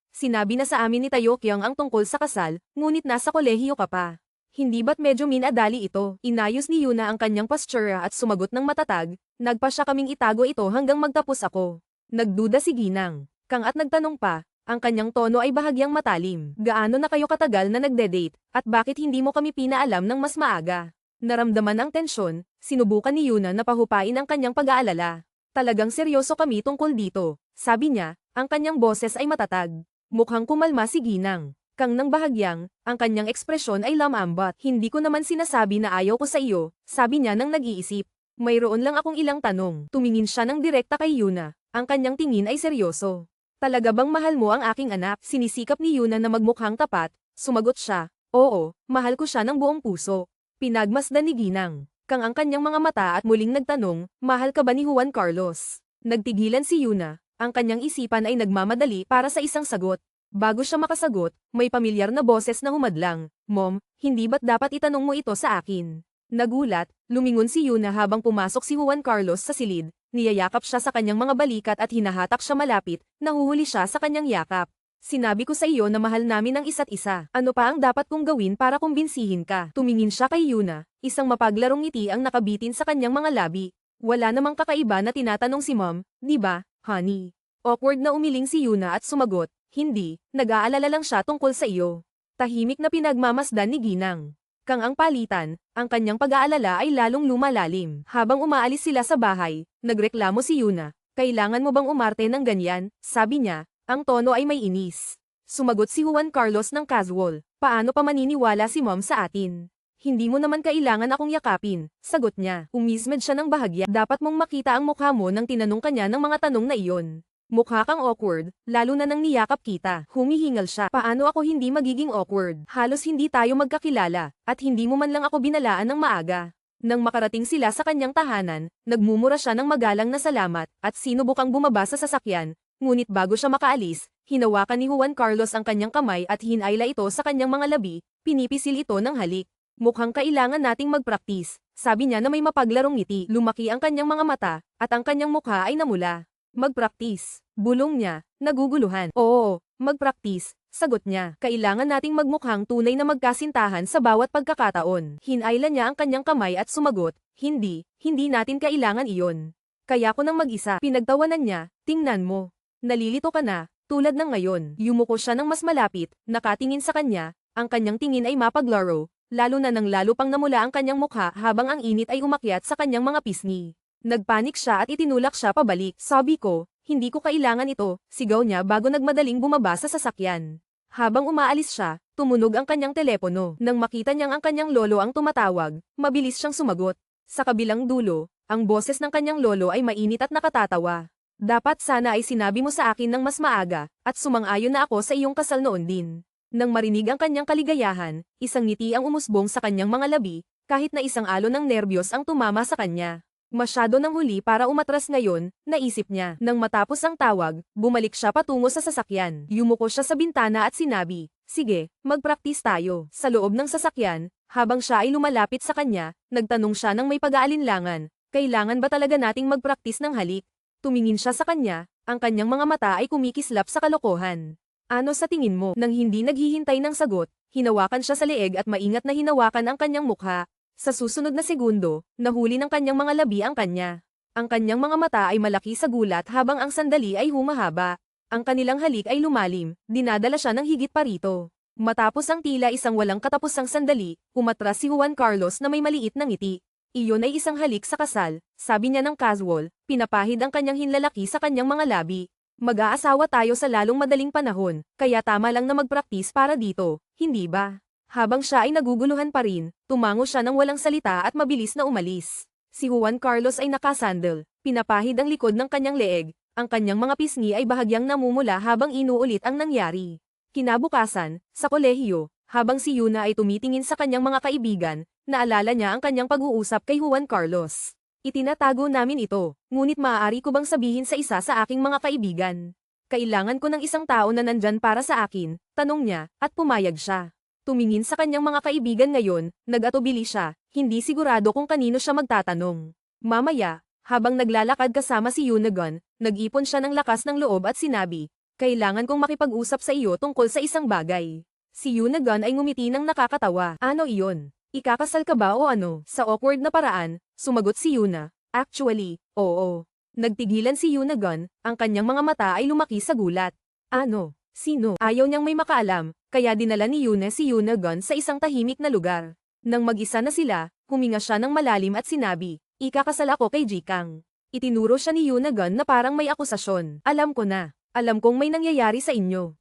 Speaker 1: na sa amin ni Taekyung ang tungkol sa kasal, ngunit nasa kolehiyo ka pa. Hindi ba't medyo minadali ito? Inayos ni Yuna ang kanyang postura at sumagot ng matatag, nagpa siya kaming itago ito hanggang magtapos ako. Nagduda si Ginang. Kang at nagtanong pa, ang kanyang tono ay bahagyang matalim. Gaano na kayo katagal na nagde-date, at bakit hindi mo kami pinaalam ng mas maaga? Naramdaman ang tensyon, sinubukan ni Yuna na pahupain ang kanyang pag-aalala. Talagang seryoso kami tungkol dito, sabi niya, ang kanyang boses ay matatag. Mukhang kumalma si Ginang. Kang nang bahagyang, ang kanyang ekspresyon ay lamambat. Hindi ko naman sinasabi na ayaw ko sa iyo, sabi niya nang nag-iisip. Mayroon lang akong ilang tanong. Tumingin siya ng direkta kay Yuna. Ang kanyang tingin ay seryoso. Talaga bang mahal mo ang aking anak? Sinisikap ni Yuna na magmukhang tapat. Sumagot siya, oo, mahal ko siya ng buong puso. Pinagmasdan ni Ginang. Kang ang kanyang mga mata at muling nagtanong, mahal ka ba ni Juan Carlos? Nagtigilan si Yuna. Ang kanyang isipan ay nagmamadali para sa isang sagot. Bago siya makasagot, may pamilyar na boses na humadlang, Mom, hindi ba't dapat itanong mo ito sa akin? Nagulat, lumingon si Yuna habang pumasok si Juan Carlos sa silid. Niyayakap siya sa kanyang mga balikat at hinahatak siya malapit, nahuhuli siya sa kanyang yakap. Sinabi ko sa iyo na mahal namin ang isa't isa. Ano pa ang dapat kong gawin para kumbinsihin ka? Tumingin siya kay Yuna, isang mapaglarong ngiti ang nakabitin sa kanyang mga labi. Wala namang kakaiba na tinatanong si Mom, di ba, honey? Awkward na umiling si Yuna at sumagot, hindi, nag-aalala lang siya tungkol sa iyo. Tahimik na pinagmamasdan ni Ginang. Kang ang palitan, ang kanyang pag-aalala ay lalong lumalalim. Habang umaalis sila sa bahay, nagreklamo si Yuna, kailangan mo bang umarte ng ganyan? Sabi niya, ang tono ay may inis. Sumagot si Juan Carlos ng casual, paano pa maniniwala si Mom sa atin? Hindi mo naman kailangan akong yakapin, sagot niya. Umismed siya ng bahagya, dapat mong makita ang mukha mo nang tinanong kanya ng mga tanong na iyon. Mukha kang awkward, lalo na nang niyakap kita. Humihingal siya. Paano ako hindi magiging awkward? Halos hindi tayo magkakilala, at hindi mo man lang ako binalaan ng maaga. Nang makarating sila sa kanyang tahanan, nagmumura siya ng magalang na salamat, at sinubukang bumaba sa sasakyan. Ngunit bago siya makaalis, hinawakan ni Juan Carlos ang kanyang kamay at hinayla ito sa kanyang mga labi, pinipisil ito ng halik. Mukhang kailangan nating magpraktis, sabi niya na may mapaglarong ngiti. Lumaki ang kanyang mga mata, at ang kanyang mukha ay namula. Magpraktis, bulong niya, naguguluhan. Oo, magpraktis, sagot niya. Kailangan nating magmukhang tunay na magkasintahan sa bawat pagkakataon. Hinayla niya ang kanyang kamay at sumagot, hindi natin kailangan iyon. Kaya ko nang mag-isa. Pinagtawanan niya, tingnan mo. Nalilito ka na, tulad ng ngayon. Yumuko siya ng mas malapit, nakatingin sa kanya, ang kanyang tingin ay mapaglaro, lalo na nang lalo pang namula ang kanyang mukha habang ang init ay umakyat sa kanyang mga pisngi. Nagpanik siya at itinulak siya pabalik. Sabi ko, hindi ko kailangan ito, sigaw niya bago nagmadaling bumaba sa sasakyan. Habang umaalis siya, tumunog ang kanyang telepono. Nang makita niyang ang kanyang lolo ang tumatawag, mabilis siyang sumagot. Sa kabilang dulo, ang boses ng kanyang lolo ay mainit at nakatatawa. Dapat sana ay sinabi mo sa akin ng mas maaga, at sumang-ayon na ako sa iyong kasal noon din. Nang marinig ang kanyang kaligayahan, isang ngiti ang umusbong sa kanyang mga labi, kahit na isang alon ng nerbiyos ang tumama sa kanya. Masyado nang huli para umatras ngayon, naisip niya. Nang matapos ang tawag, bumalik siya patungo sa sasakyan. Yumuko siya sa bintana at sinabi, sige, magpraktis tayo. Sa loob ng sasakyan, habang siya ay lumalapit sa kanya, nagtanong siya ng may pag-aalinlangan, kailangan ba talaga nating magpraktis ng halik? Tumingin siya sa kanya, ang kanyang mga mata ay kumikislap sa kalokohan. Ano sa tingin mo? Nang hindi naghihintay ng sagot, hinawakan siya sa leeg at maingat na hinawakan ang kanyang mukha. Sa susunod na segundo, nahuli ng kanyang mga labi ang kanya. Ang kanyang mga mata ay malaki sa gulat habang ang sandali ay humahaba. Ang kanilang halik ay lumalim, dinadala siya ng higit pa rito. Matapos ang tila isang walang katapusang sandali, umatras si Juan Carlos na may maliit na ngiti. Iyon ay isang halik sa kasal, sabi niya ng casual, pinapahid ang kanyang hinlalaki sa kanyang mga labi. Mag-aasawa tayo sa lalong madaling panahon, kaya tama lang na magpraktis para dito, hindi ba? Habang siya ay naguguluhan pa rin, tumango siya ng walang salita at mabilis na umalis. Si Juan Carlos ay nakasandal, pinapahid ang likod ng kanyang leeg, ang kanyang mga pisngi ay bahagyang namumula habang inuulit ang nangyari. Kinabukasan, sa kolehiyo, habang si Yuna ay tumitingin sa kanyang mga kaibigan, naalala niya ang kanyang pag-uusap kay Juan Carlos. Itinatago namin ito, ngunit maaari ko bang sabihin sa isa sa aking mga kaibigan? Kailangan ko ng isang tao na nandyan para sa akin, tanong niya, at pumayag siya. Tumingin sa kanyang mga kaibigan ngayon, nag-atubili siya, hindi sigurado kung kanino siya magtatanong. Mamaya, habang naglalakad kasama si Yunagon, nag-ipon siya ng lakas ng loob at sinabi, kailangan kong makipag-usap sa iyo tungkol sa isang bagay. Si Yunagon ay ngumiti ng nakakatawa. Ano iyon? Ikakasal ka ba o ano? Sa awkward na paraan, sumagot si Yuna. Actually, oo. Nagtigilan si Yunagon, ang kanyang mga mata ay lumaki sa gulat. Ano? Sino? Ayaw niyang may makaalam, kaya dinala ni Yuna si Yunagon sa isang tahimik na lugar. Nang mag-isa na sila, huminga siya ng malalim at sinabi, ikakasal ako kay Jikang. Itinuro siya ni Yunagon na parang may akusasyon. Alam ko na. Alam kong may nangyayari sa inyo.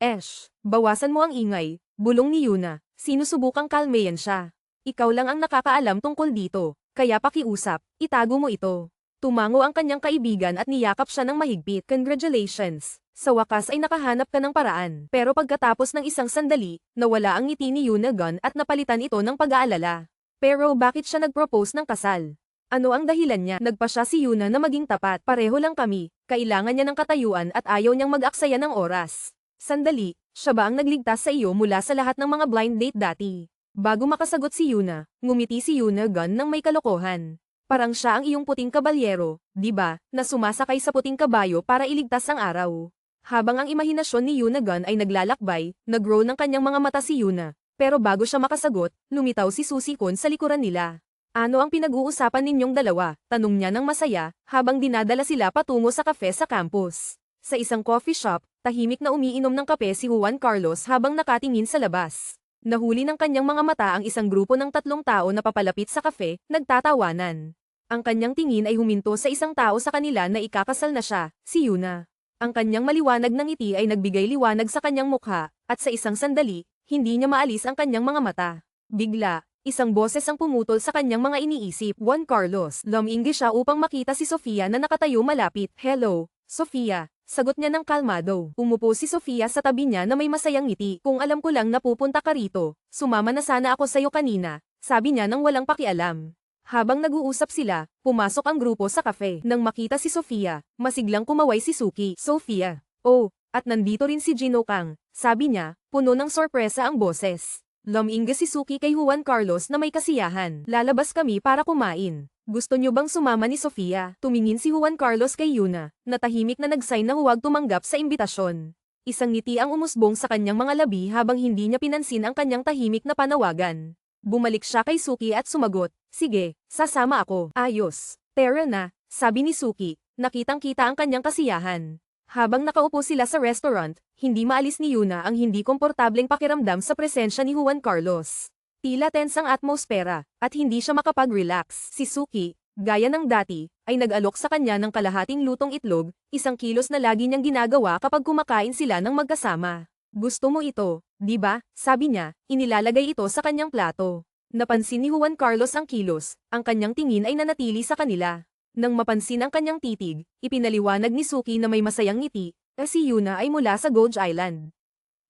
Speaker 1: Bawasan mo ang ingay, bulong ni Yuna. Sinusubukang kalmayan siya. Ikaw lang ang nakakaalam tungkol dito, kaya pakiusap, itago mo ito. Tumango ang kanyang kaibigan at niyakap siya ng mahigpit. Congratulations! Sa wakas ay nakahanap ka ng paraan. Pero pagkatapos ng isang sandali, nawala ang ngiti ni Yunagon at napalitan ito ng pag-aalala. Pero bakit siya nag-propose ng kasal? Ano ang dahilan niya? Nagpa siya si Yuna na maging tapat. Pareho lang kami. Kailangan niya ng katayuan at ayaw niyang mag-aksaya ng oras. Sandali, siya ba ang nagligtas sa iyo mula sa lahat ng mga blind date dati? Bago makasagot si Yuna, ngumiti si Yunagon ng may kalokohan. Parang siya ang iyong puting kabalyero, di ba, na sumasakay sa puting kabayo para iligtas ang araw. Habang ang imahinasyon ni Yunagon ay naglalakbay, nag-roll ng kanyang mga mata si Yuna. Pero bago siya makasagot, lumitaw si Susie-kun sa likuran nila. Ano ang pinag-uusapan ninyong dalawa? Tanong niya ng masaya, habang dinadala sila patungo sa kafe sa campus. Sa isang coffee shop, tahimik na umiinom ng kape si Juan Carlos habang nakatingin sa labas. Nahuli ng kanyang mga mata ang isang grupo ng 3 tao na papalapit sa kafe, nagtatawanan. Ang kanyang tingin ay huminto sa isang tao sa kanila na ikakasal na siya, si Yuna. Ang kanyang maliwanag na ngiti ay nagbigay liwanag sa kanyang mukha, at sa isang sandali, hindi niya maalis ang kanyang mga mata. Bigla, isang boses ang pumutol sa kanyang mga iniisip. Juan Carlos. Luminggi siya upang makita si Sofia na nakatayo malapit. Hello, Sofia. Sagot niya ng kalmado. Umupo si Sofia sa tabi niya na may masayang ngiti. Kung alam ko lang na pupunta ka rito, sumama na sana ako sa'yo kanina, sabi niya nang walang pakialam. Habang nag-uusap sila, pumasok ang grupo sa kafe. Nang makita si Sofia, masiglang kumaway si Suki. Sofia. Oh, at nandito rin si Gino Kang, sabi niya, puno ng sorpresa ang boses. Lumingga si Suki kay Juan Carlos na may kasiyahan. Lalabas kami para kumain. Gusto niyo bang sumama ni Sofia? Tumingin si Juan Carlos kay Yuna, na tahimik na nag-sign na huwag tumanggap sa imbitasyon. Isang ngiti ang umusbong sa kanyang mga labi habang hindi niya pinansin ang kanyang tahimik na panawagan. Bumalik siya kay Suki at sumagot, sige, sasama ako. Ayos. Tara na, sabi ni Suki, nakitang-kita ang kanyang kasiyahan. Habang nakaupo sila sa restaurant, hindi maalis ni Yuna ang hindi komportableng pakiramdam sa presensya ni Juan Carlos. Tila tense ang atmosfera, at hindi siya makapag-relax. Si Suki, gaya ng dati, ay nag-alok sa kanya ng kalahating lutong itlog, isang kilos na lagi niyang ginagawa kapag kumakain sila ng magkasama. Gusto mo ito, di ba? Sabi niya, inilalagay ito sa kanyang plato. Napansin ni Juan Carlos ang kilos, ang kanyang tingin ay nanatili sa kanila. Nang mapansin ang kanyang titig, ipinaliwanag ni Suki na may masayang ngiti, si Yuna ay mula sa Gold Island.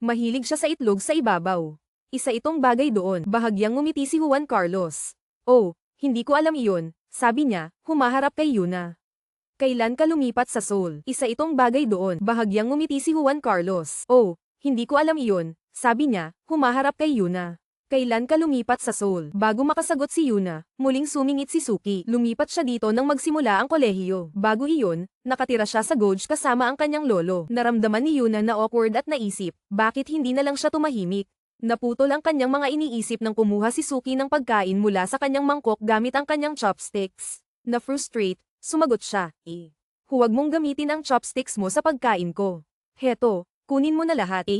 Speaker 1: Mahilig siya sa itlog sa ibabaw. Isa itong bagay doon. Bahagyang ngumiti si Juan Carlos. Oh, hindi ko alam iyon, sabi niya, humaharap kay Yuna. Kailan ka lumipat sa Seoul? Isa itong bagay doon. Bahagyang ngumiti si Juan Carlos. Oh, hindi ko alam iyon, sabi niya, humaharap kay Yuna. Kailan ka lumipat sa Seoul? Bago makasagot si Yuna, muling sumingit si Suki. Lumipat siya dito nang magsimula ang kolehiyo. Bago iyon, nakatira siya sa Goj kasama ang kanyang lolo. Naramdaman ni Yuna na awkward at naisip, bakit hindi na lang siya tumahimik? Naputol ang kanyang mga iniisip nang kumuha si Suki ng pagkain mula sa kanyang mangkok gamit ang kanyang chopsticks. Na-frustrate, sumagot siya, huwag mong gamitin ang chopsticks mo sa pagkain ko. Heto, kunin mo na lahat.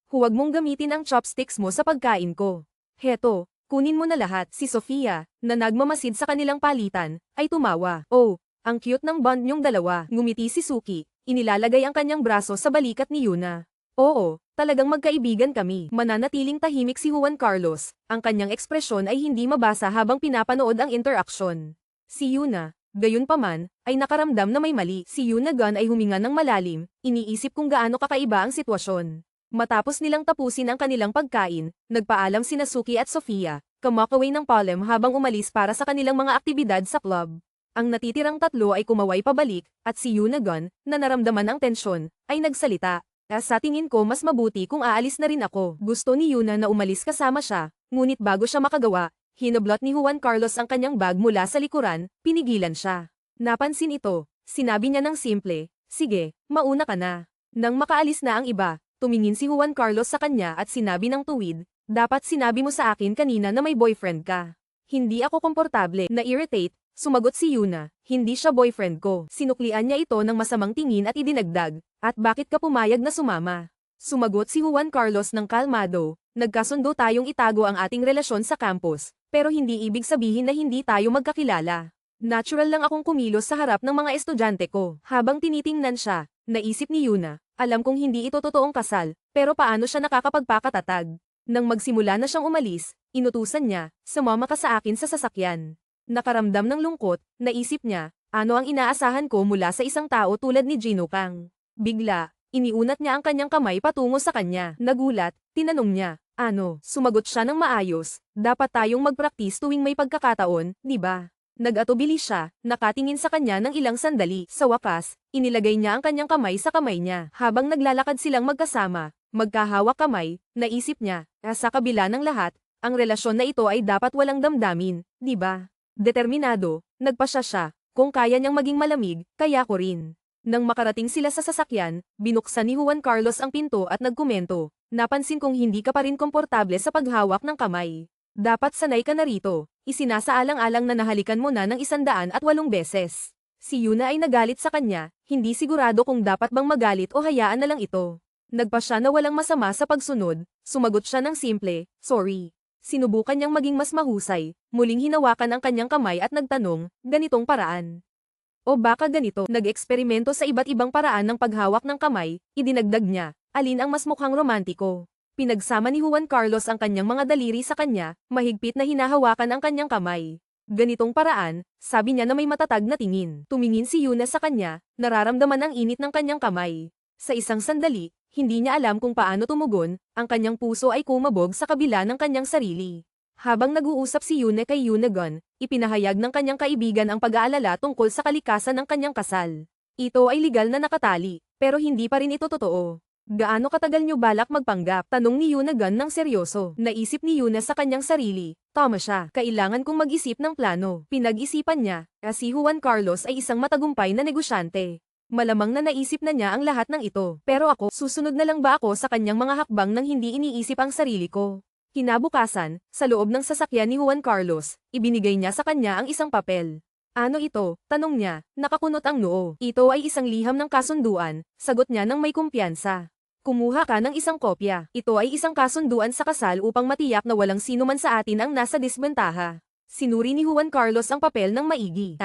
Speaker 1: Huwag mong gamitin ang chopsticks mo sa pagkain ko. Heto, kunin mo na lahat. Si Sofia, na nagmamasid sa kanilang palitan, ay tumawa. Oh, ang cute ng bond niyong dalawa. Ngumiti si Suki, inilalagay ang kanyang braso sa balikat ni Yuna. Oo, talagang magkaibigan kami. Mananatiling tahimik si Juan Carlos, ang kanyang ekspresyon ay hindi mabasa habang pinapanood ang interaksyon. Si Yuna, gayunpaman, ay nakaramdam na may mali. Si Yunagon ay huminga ng malalim, iniisip kung gaano kakaiba ang sitwasyon. Matapos nilang tapusin ang kanilang pagkain, nagpaalam sina Suki at Sofia, kamakaway ng palem habang umalis para sa kanilang mga aktibidad sa club. Ang natitirang tatlo ay kumaway pabalik, at si Yunagon, na naramdaman ang tensyon, ay nagsalita. Sa tingin ko mas mabuti kung aalis na rin ako. Gusto ni Yuna na umalis kasama siya, ngunit bago siya makagawa, hinoblot ni Juan Carlos ang kanyang bag mula sa likuran, pinigilan siya. Napansin ito, sinabi niya ng simple, sige, mauna ka na. Nang makaalis na ang iba, tumingin si Juan Carlos sa kanya at sinabi ng tuwid, dapat sinabi mo sa akin kanina na may boyfriend ka. Hindi ako komportable, na-irritate, sumagot si Yuna, hindi siya boyfriend ko. Sinuklian niya ito ng masamang tingin at idinagdag, at bakit ka pumayag na sumama? Sumagot si Juan Carlos ng kalmado, nagkasundo tayong itago ang ating relasyon sa campus, pero hindi ibig sabihin na hindi tayo magkakilala. Natural lang akong kumilos sa harap ng mga estudyante ko. Habang tinitingnan siya, naisip ni Yuna, alam kong hindi ito totoong kasal, pero paano siya nakakapagpakatatag? Nang magsimula na siyang umalis, inutusan niya, sumama ka sa akin sa sasakyan. Nakaramdam ng lungkot, naisip niya, ano ang inaasahan ko mula sa isang tao tulad ni Gino Kang? Bigla, iniunat niya ang kanyang kamay patungo sa kanya. Nagulat, tinanong niya, ano? Sumagot siya ng maayos, dapat tayong magpraktis tuwing may pagkakataon, di ba? Nag-atubili siya, nakatingin sa kanya ng ilang sandali. Sa wakas, inilagay niya ang kanyang kamay sa kamay niya. Habang naglalakad silang magkasama, magkahawak kamay, naisip niya, sa kabila ng lahat, ang relasyon na ito ay dapat walang damdamin, di ba? Determinado, nagpasya siya, kung kaya niyang maging malamig, kaya ko rin. Nang makarating sila sa sasakyan, binuksan ni Juan Carlos ang pinto at nagkomento, napansin kong hindi ka pa rin komportable sa paghawak ng kamay. Dapat sanay ka na rito, isinasaalang-alang na nahalikan mo na ng 108 beses. Si Yuna ay nagalit sa kanya, hindi sigurado kung dapat bang magalit o hayaan na lang ito. Nagpa siya na walang masama sa pagsunod, sumagot siya ng simple, sorry. Sinubukan niyang maging mas mahusay, muling hinawakan ang kanyang kamay at nagtanong, ganitong paraan. O baka ganito, nag-eksperimento sa iba't ibang paraan ng paghawak ng kamay, idinagdag niya, alin ang mas mukhang romantiko. Pinagsama ni Juan Carlos ang kanyang mga daliri sa kanya, mahigpit na hinahawakan ang kanyang kamay. Ganitong paraan, sabi niya na may matatag na tingin. Tumingin si Yuna sa kanya, nararamdaman ang init ng kanyang kamay. Sa isang sandali, hindi niya alam kung paano tumugon, ang kanyang puso ay kumabog sa kabila ng kanyang sarili. Habang nag-uusap si Yuna kay Yunagon, ipinahayag ng kanyang kaibigan ang pag-aalala tungkol sa kalikasan ng kanyang kasal. Ito ay legal na nakatali, pero hindi pa rin ito totoo. Gaano katagal niyo balak magpanggap? Tanong ni Yunagon ng seryoso. Naisip ni Yuna sa kanyang sarili, tama siya, kailangan kong mag-isip ng plano. Pinag-isipan niya, si Juan Carlos ay isang matagumpay na negosyante. Malamang na naisip na niya ang lahat ng ito. Pero ako, susunod na lang ba ako sa kanyang mga hakbang nang hindi iniisip ang sarili ko? Kinabukasan, sa loob ng sasakyan ni Juan Carlos, ibinigay niya sa kanya ang isang papel. Ano ito? Tanong niya, nakakunot ang noo. Ito ay isang liham ng kasunduan, sagot niya ng may kumpiyansa. Kumuha ka ng isang kopya. Ito ay isang kasunduan sa kasal upang matiyak na walang sino man sa atin ang nasa disbentaha. Sinuri ni Juan Carlos ang papel ng maigi.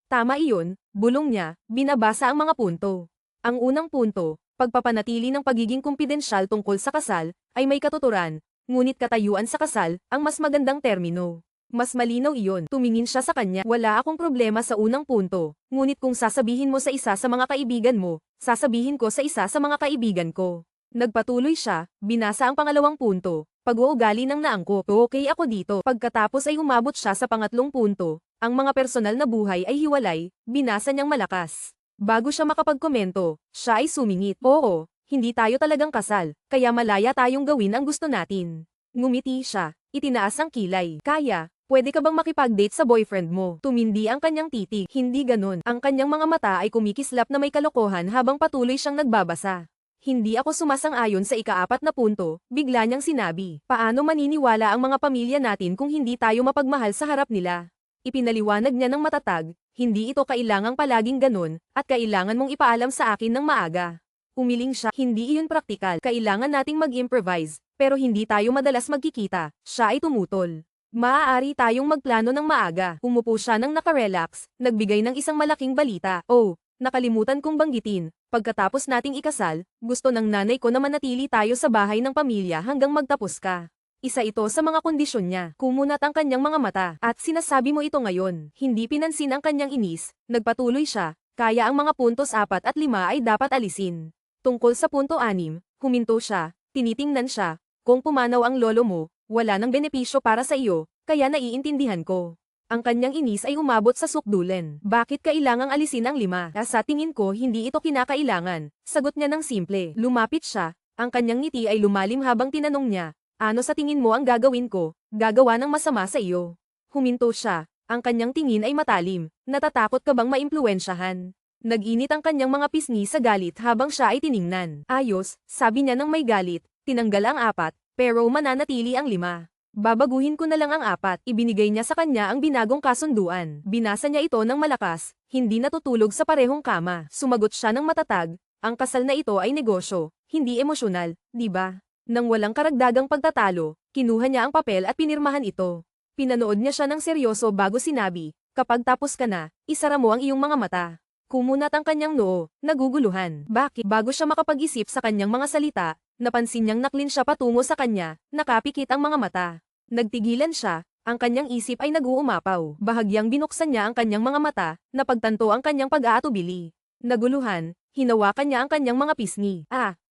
Speaker 1: Tama iyon, bulong niya, binabasa ang mga punto. Ang unang punto, pagpapanatili ng pagiging kumpidensyal tungkol sa kasal, ay may katuturan, ngunit katayuan sa kasal, ang mas magandang termino. Mas malinaw iyon. Tumingin siya sa kanya. Wala akong problema sa unang punto, ngunit kung sasabihin mo sa isa sa mga kaibigan mo, sasabihin ko sa isa sa mga kaibigan ko. Nagpatuloy siya, binasa ang pangalawang punto, pag-uugali ng naangkop. Okay ako dito. Pagkatapos ay umabot siya sa pangatlong punto, ang mga personal na buhay ay hiwalay, binasa niyang malakas. Bago siya makapagkomento, siya ay sumingit. Oo, hindi tayo talagang kasal, kaya malaya tayong gawin ang gusto natin. Ngumiti siya, itinaas ang kilay. Kaya, pwede ka bang makipag-date sa boyfriend mo? Tumindi ang kanyang titig. Hindi ganon. Ang kanyang mga mata ay kumikislap na may kalokohan habang patuloy siyang nagbabasa. Hindi ako sumasang-ayon sa ika-4 na punto, bigla niyang sinabi. Paano maniniwala ang mga pamilya natin kung hindi tayo mapagmahal sa harap nila? Ipinaliwanag niya ng matatag, hindi ito kailangang palaging ganon, at kailangan mong ipaalam sa akin ng maaga. Umiling siya, hindi iyon praktikal. Kailangan nating mag-improvise, pero hindi tayo madalas magkikita. Siya ay tumutol. Maaari tayong magplano ng maaga. Umupo siya ng nakarelax, nagbigay ng isang malaking balita. Oh, nakalimutan kong banggitin. Pagkatapos nating ikasal, gusto ng nanay ko na manatili tayo sa bahay ng pamilya hanggang magtapos ka. Isa ito sa mga kondisyon niya. Kumunat ang kanyang mga mata. At sinasabi mo ito ngayon. Hindi pinansin ang kanyang inis. Nagpatuloy siya. Kaya ang mga puntos 4 at 5 ay dapat alisin. Tungkol sa punto 6, huminto siya, tinitingnan siya, kung pumanaw ang lolo mo, wala nang benepisyo para sa iyo, kaya naiintindihan ko. Ang kanyang inis ay umabot sa sukdulan. Bakit kailangang alisin ang 5? Sa tingin ko hindi ito kinakailangan. Sagot niya ng simple. Lumapit siya. Ang kanyang ngiti ay lumalim habang tinanong niya, ano sa tingin mo ang gagawin ko? Gagawa ng masama sa iyo. Huminto siya. Ang kanyang tingin ay matalim. Natatakot ka bang maimpluwensyahan? Nag-init ang kanyang mga pisngi sa galit habang siya ay tiningnan. Ayos, sabi niya ng may galit. Tinanggal ang 4, pero mananatili ang 5. Babaguhin ko na lang ang 4. Ibinigay niya sa kanya ang binagong kasunduan. Binasa niya ito ng malakas, hindi natutulog sa parehong kama. Sumagot siya ng matatag, ang kasal na ito ay negosyo, hindi emosyonal, di ba? Nang walang karagdagang pagtatalo, kinuha niya ang papel at pinirmahan ito. Pinanood niya siya ng seryoso bago sinabi, kapag tapos ka na, isara mo ang iyong mga mata. Kumunat ang kanyang noo, naguguluhan. Bakit? Bago siya makapag-isip sa kanyang mga salita, napansin niyang naklin siya patungo sa kanya, nakapikit ang mga mata. Nagtigilan siya, ang kanyang isip ay nag-uumapaw. Bahagyang binuksan niya ang kanyang mga mata, napagtanto ang kanyang pag-aatubili. Naguluhan, hinawakan niya ang kanyang mga pisngi.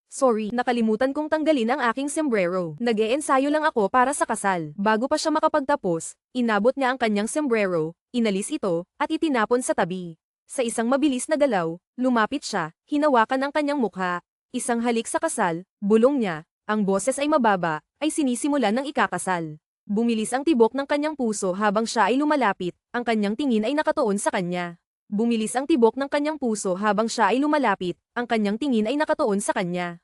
Speaker 1: Sorry, nakalimutan kong tanggalin ang aking sombrero. Nag-eensayo lang ako para sa kasal. Bago pa siya makapagtapos, inabot niya ang kanyang sombrero, inalis ito, at itinapon sa tabi. Sa isang mabilis na galaw, lumapit siya, hinawakan ang kanyang mukha. Isang halik sa kasal, bulong niya, ang boses ay mababa, ay sinisimulan ng ikakasal. Bumilis ang tibok ng kanyang puso habang siya ay lumalapit, ang kanyang tingin ay nakatuon sa kanya. Bumilis ang tibok ng kanyang puso habang siya ay lumalapit, ang kanyang tingin ay nakatuon sa kanya.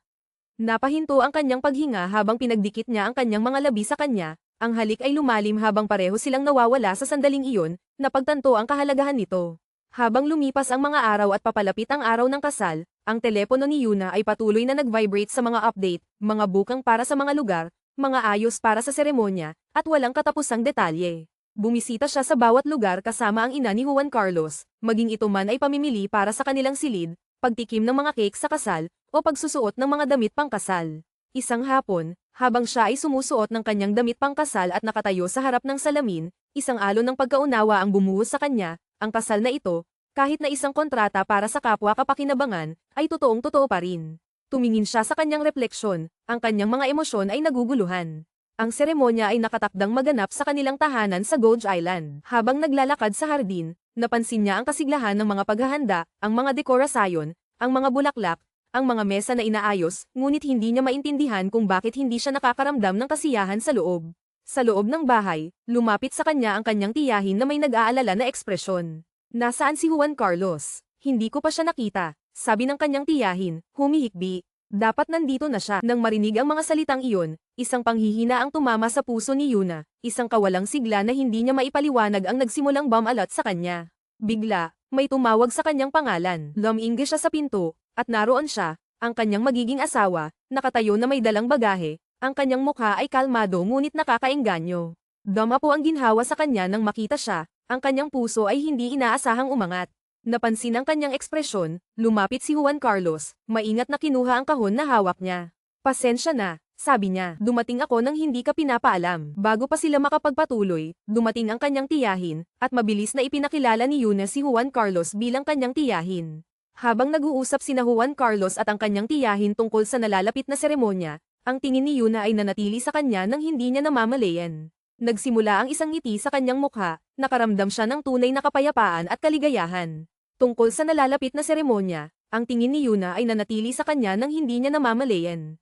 Speaker 1: Napahinto ang kanyang paghinga habang pinagdikit niya ang kanyang mga labi sa kanya, ang halik ay lumalim habang pareho silang nawawala sa sandaling iyon, napagtanto ang kahalagahan nito. Habang lumipas ang mga araw at papalapit ang araw ng kasal, ang telepono ni Yuna ay patuloy na nag-vibrate sa mga update, mga bukang para sa mga lugar, mga ayos para sa seremonya, at walang katapusang detalye. Bumisita siya sa bawat lugar kasama ang ina ni Juan Carlos, maging ito man ay pamimili para sa kanilang silid, pagtikim ng mga cake sa kasal, o pagsusuot ng mga damit pangkasal. Isang hapon, habang siya ay sumusuot ng kanyang damit pangkasal at nakatayo sa harap ng salamin, isang alon ng pagkaunawa ang bumuhos sa kanya, ang kasal na ito, kahit na isang kontrata para sa kapwa kapakinabangan, ay totoong-totoo pa rin. Tumingin siya sa kanyang refleksyon, ang kanyang mga emosyon ay naguguluhan. Ang seremonya ay nakatakdang maganap sa kanilang tahanan sa Gulf Island. Habang naglalakad sa hardin, napansin niya ang kasiglahan ng mga paghahanda, ang mga dekorasyon, ang mga bulaklak, ang mga mesa na inaayos, ngunit hindi niya maintindihan kung bakit hindi siya nakakaramdam ng kasiyahan sa loob. Sa loob ng bahay, lumapit sa kanya ang kanyang tiyahin na may nag-aalala na ekspresyon. Nasaan si Juan Carlos? Hindi ko pa siya nakita, sabi ng kanyang tiyahin, humihikbi. Dapat nandito na siya. Nang marinig ang mga salitang iyon, isang panghihina ang tumama sa puso ni Yuna, isang kawalang sigla na hindi niya maipaliwanag ang nagsimulang bumalot sa kanya. Bigla, may tumawag sa kanyang pangalan. Lumingge siya sa pinto, at naroon siya, ang kanyang magiging asawa, nakatayo na may dalang bagahe, ang kanyang mukha ay kalmado ngunit nakakaengganyo. Dama po ang ginhawa sa kanya nang makita siya, ang kanyang puso ay hindi inaasahang umangat. Napansin ang kanyang ekspresyon, lumapit si Juan Carlos, maingat na kinuha ang kahon na hawak niya. Pasensya na, sabi niya, dumating ako nang hindi ka pinapaalam. Bago pa sila makapagpatuloy, dumating ang kanyang tiyahin, at mabilis na ipinakilala ni Yuna si Juan Carlos bilang kanyang tiyahin. Habang nag-uusap sina Juan Carlos at ang kanyang tiyahin tungkol sa nalalapit na seremonya, ang tingin ni Yuna ay nanatili sa kanya nang hindi niya namamalayan. Nagsimula ang isang ngiti sa kanyang mukha, nakaramdam siya ng tunay na kapayapaan at kaligayahan. Tungkol sa nalalapit na seremonya, ang tingin ni Yuna ay nanatili sa kanya nang hindi niya namamalayan.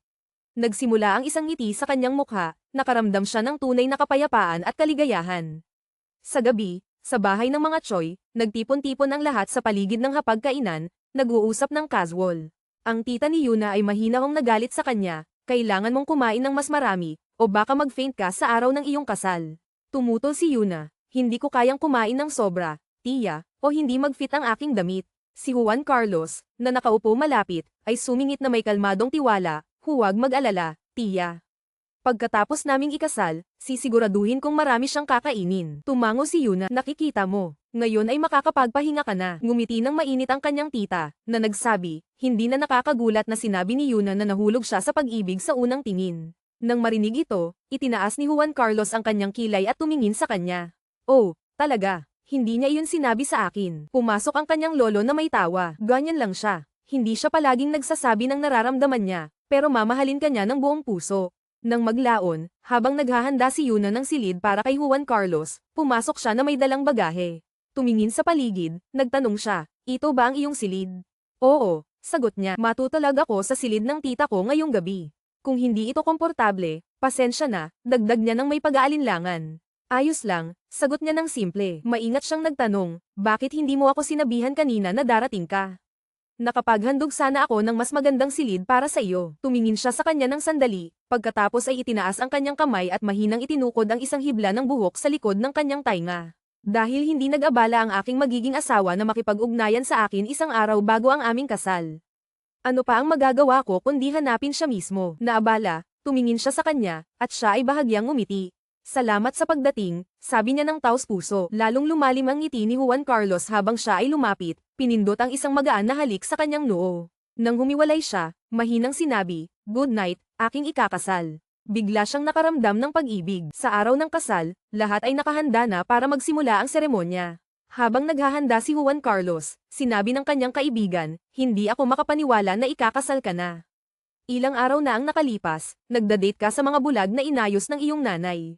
Speaker 1: Nagsimula ang isang ngiti sa kanyang mukha, nakaramdam siya ng tunay na kapayapaan at kaligayahan. Sa gabi, sa bahay ng mga Choi, nagtipon-tipon ang lahat sa paligid ng hapagkainan, nag-uusap ng casual. Ang tita ni Yuna ay mahinahong nagalit sa kanya, kailangan mong kumain ng mas marami, o baka mag-faint ka sa araw ng iyong kasal. Tumutol si Yuna, hindi ko kayang kumain ng sobra, tiya, o hindi mag-fit ang aking damit. Si Juan Carlos, na nakaupo malapit, ay sumingit na may kalmadong tiwala, huwag mag-alala, tiya. Pagkatapos naming ikasal, sisiguraduhin kong marami siyang kakainin. Tumango si Yuna, nakikita mo, ngayon ay makakapagpahinga ka na. Ngumiti ng mainit ang kanyang tita, na nagsabi, hindi na nakakagulat na sinabi ni Yuna na nahulog siya sa pag-ibig sa unang tingin. Nang marinig ito, itinaas ni Juan Carlos ang kanyang kilay at tumingin sa kanya. Oh, talaga. Hindi niya iyon sinabi sa akin. Pumasok ang kanyang lolo na may tawa. Ganyan lang siya. Hindi siya palaging nagsasabi ng nararamdaman niya, pero mamahalin ka niya ng buong puso. Nang maglaon, habang naghahanda si Yuna ng silid para kay Juan Carlos, pumasok siya na may dalang bagahe. Tumingin sa paligid, nagtanong siya, ito ba ang iyong silid? Oo, sagot niya, matutulag ako sa silid ng tita ko ngayong gabi. Kung hindi ito komportable, pasensya na, dagdag niya ng may pag-aalinlangan. Ayos lang, sagot niya ng simple. Maingat siyang nagtanong, bakit hindi mo ako sinabihan kanina na darating ka? Nakapaghandog sana ako ng mas magandang silid para sa iyo. Tumingin siya sa kanya ng sandali, pagkatapos ay itinaas ang kanyang kamay at mahinang itinukod ang isang hibla ng buhok sa likod ng kanyang tainga. Dahil hindi nag-abala ang aking magiging asawa na makipag-ugnayan sa akin isang araw bago ang aming kasal. Ano pa ang magagawa ko kundi hanapin siya mismo? Naabala, tumingin siya sa kanya, at siya ay bahagyang ngumiti. Salamat sa pagdating, sabi niya ng taos-puso. Lalong lumalim ang ngiti ni Juan Carlos habang siya ay lumapit, pinindot ang isang magaan na halik sa kanyang noo. Nang humiwalay siya, mahinang sinabi, "Good night, aking ikakasal." Bigla siyang nakaramdam ng pag-ibig. Sa araw ng kasal, lahat ay nakahanda na para magsimula ang seremonya. Habang naghahanda si Juan Carlos, sinabi ng kanyang kaibigan, "Hindi ako makapaniwala na ikakasal ka na. Ilang araw na ang nakalipas, nagda-date ka sa mga bulag na inayos ng iyong nanay.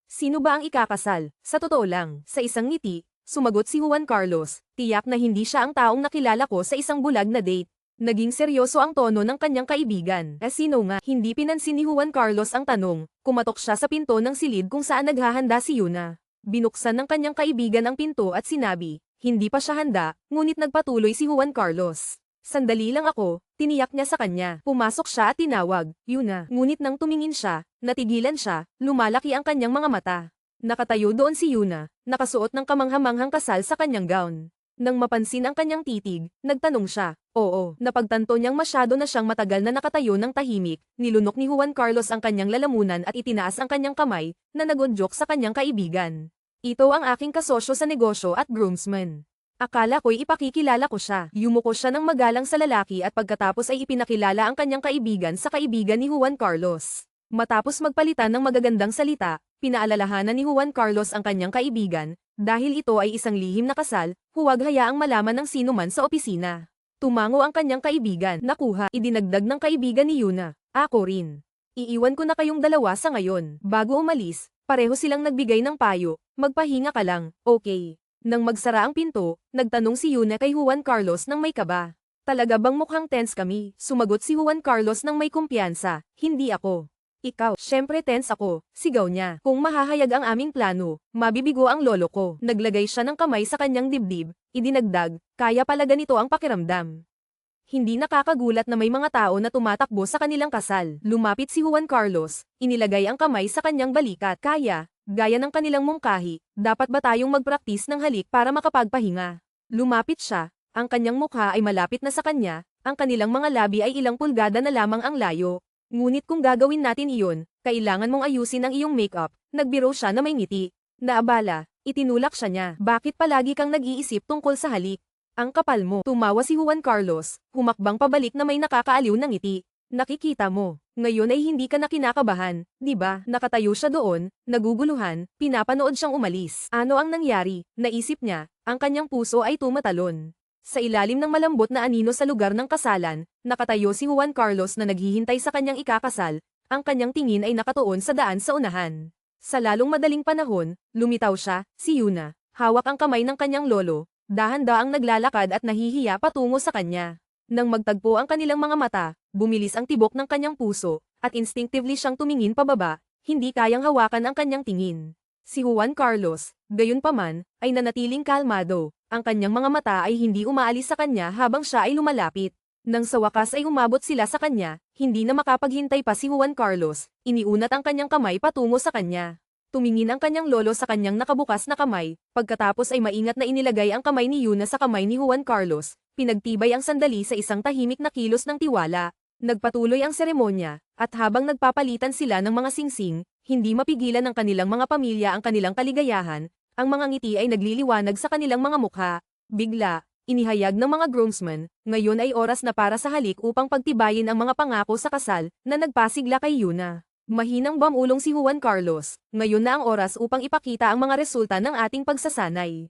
Speaker 1: Sino ba ang ikakasal?" Sa totoo lang, sa isang ngiti, sumagot si Juan Carlos, tiyak na hindi siya ang taong nakilala ko sa isang bulag na date. Naging seryoso ang tono ng kanyang kaibigan. Sino nga? Hindi pinansin ni Juan Carlos ang tanong, kumatok siya sa pinto ng silid kung saan naghahanda si Yuna. Binuksan ng kanyang kaibigan ang pinto at sinabi, hindi pa siya handa, ngunit nagpatuloy si Juan Carlos. Sandali lang ako, tiniyak niya sa kanya. Pumasok siya at tinawag, Yuna. Ngunit nang tumingin siya, natigilan siya, lumalaki ang kanyang mga mata. Nakatayo doon si Yuna, nakasuot ng kamanghamanghang kasal sa kanyang gown. Nang mapansin ang kanyang titig, nagtanong siya, oo. Napagtanto niyang masyado na siyang matagal na nakatayo ng tahimik, nilunok ni Juan Carlos ang kanyang lalamunan at itinaas ang kanyang kamay, na nagonjok sa kanyang kaibigan. Ito ang aking kasosyo sa negosyo at groomsman. Akala ko'y ipakikilala ko siya. Yumuko siya ng magalang sa lalaki at pagkatapos ay ipinakilala ang kanyang kaibigan sa kaibigan ni Juan Carlos. Matapos magpalitan ng magagandang salita, pinaalalahanan ni Juan Carlos ang kanyang kaibigan, dahil ito ay isang lihim na kasal, huwag hayaang malaman ng sino man sa opisina. Tumango ang kanyang kaibigan, nakuha, idinagdag ng kaibigan ni Yuna, ako rin. Iiwan ko na kayong dalawa sa ngayon. Bago umalis, pareho silang nagbigay ng payo, magpahinga ka lang, okay. Nang magsara ang pinto, nagtanong si Yuna kay Juan Carlos nang may kaba. Talaga bang mukhang tense kami? Sumagot si Juan Carlos nang may kumpiyansa, hindi ako. Ikaw, syempre tense ako, sigaw niya. Kung mahahayag ang aming plano, mabibigo ang lolo ko. Naglagay siya ng kamay sa kanyang dibdib, idinagdag, kaya pala ganito ang pakiramdam. Hindi nakakagulat na may mga tao na tumatakbo sa kanilang kasal. Lumapit si Juan Carlos, inilagay ang kamay sa kanyang balikat. Kaya, gaya ng kanilang mungkahi, dapat ba tayong magpraktis ng halik para makapagpahinga? Lumapit siya, ang kanyang mukha ay malapit na sa kanya, ang kanilang mga labi ay ilang pulgada na lamang ang layo. Ngunit kung gagawin natin iyon, kailangan mong ayusin ang iyong makeup. Nagbiro siya na may ngiti. Naabala, itinulak siya niya. Bakit palagi kang nag-iisip tungkol sa halik? Ang kapal mo. Tumawa si Juan Carlos, humakbang pabalik na may nakakaaliw na ngiti. Nakikita mo, ngayon ay hindi ka na kinakabahan, di ba? Nakatayo siya doon, naguguluhan, pinapanood siyang umalis. Ano ang nangyari? Naisip niya, ang kanyang puso ay tumatalon. Sa ilalim ng malambot na anino sa lugar ng kasalan, nakatayo si Juan Carlos na naghihintay sa kanyang ikakasal, ang kanyang tingin ay nakatuon sa daan sa unahan. Sa lalong madaling panahon, lumitaw siya, si Yuna, hawak ang kamay ng kanyang lolo, dahan-daang naglalakad at nahihiya patungo sa kanya. Nang magtagpo ang kanilang mga mata, bumilis ang tibok ng kanyang puso, at instinctively siyang tumingin pababa, hindi kayang hawakan ang kanyang tingin. Si Juan Carlos, gayunpaman, ay nanatiling kalmado, ang kanyang mga mata ay hindi umaalis sa kanya habang siya ay lumalapit. Nang sa wakas ay umabot sila sa kanya, hindi na makapaghintay pa si Juan Carlos, iniunat ang kanyang kamay patungo sa kanya. Tumingin ang kanyang lolo sa kanyang nakabukas na kamay, pagkatapos ay maingat na inilagay ang kamay ni Yuna sa kamay ni Juan Carlos, pinagtibay ang sandali sa isang tahimik na kilos ng tiwala. Nagpatuloy ang seremonya, at habang nagpapalitan sila ng mga singsing, hindi mapigilan ng kanilang mga pamilya ang kanilang kaligayahan, ang mga ngiti ay nagliliwanag sa kanilang mga mukha. Bigla, inihayag ng mga groomsmen, ngayon ay oras na para sa halik upang pagtibayin ang mga pangako sa kasal, na nagpasigla kay Yuna. Mahinang bumulong si Juan Carlos, ngayon na ang oras upang ipakita ang mga resulta ng ating pagsasanay.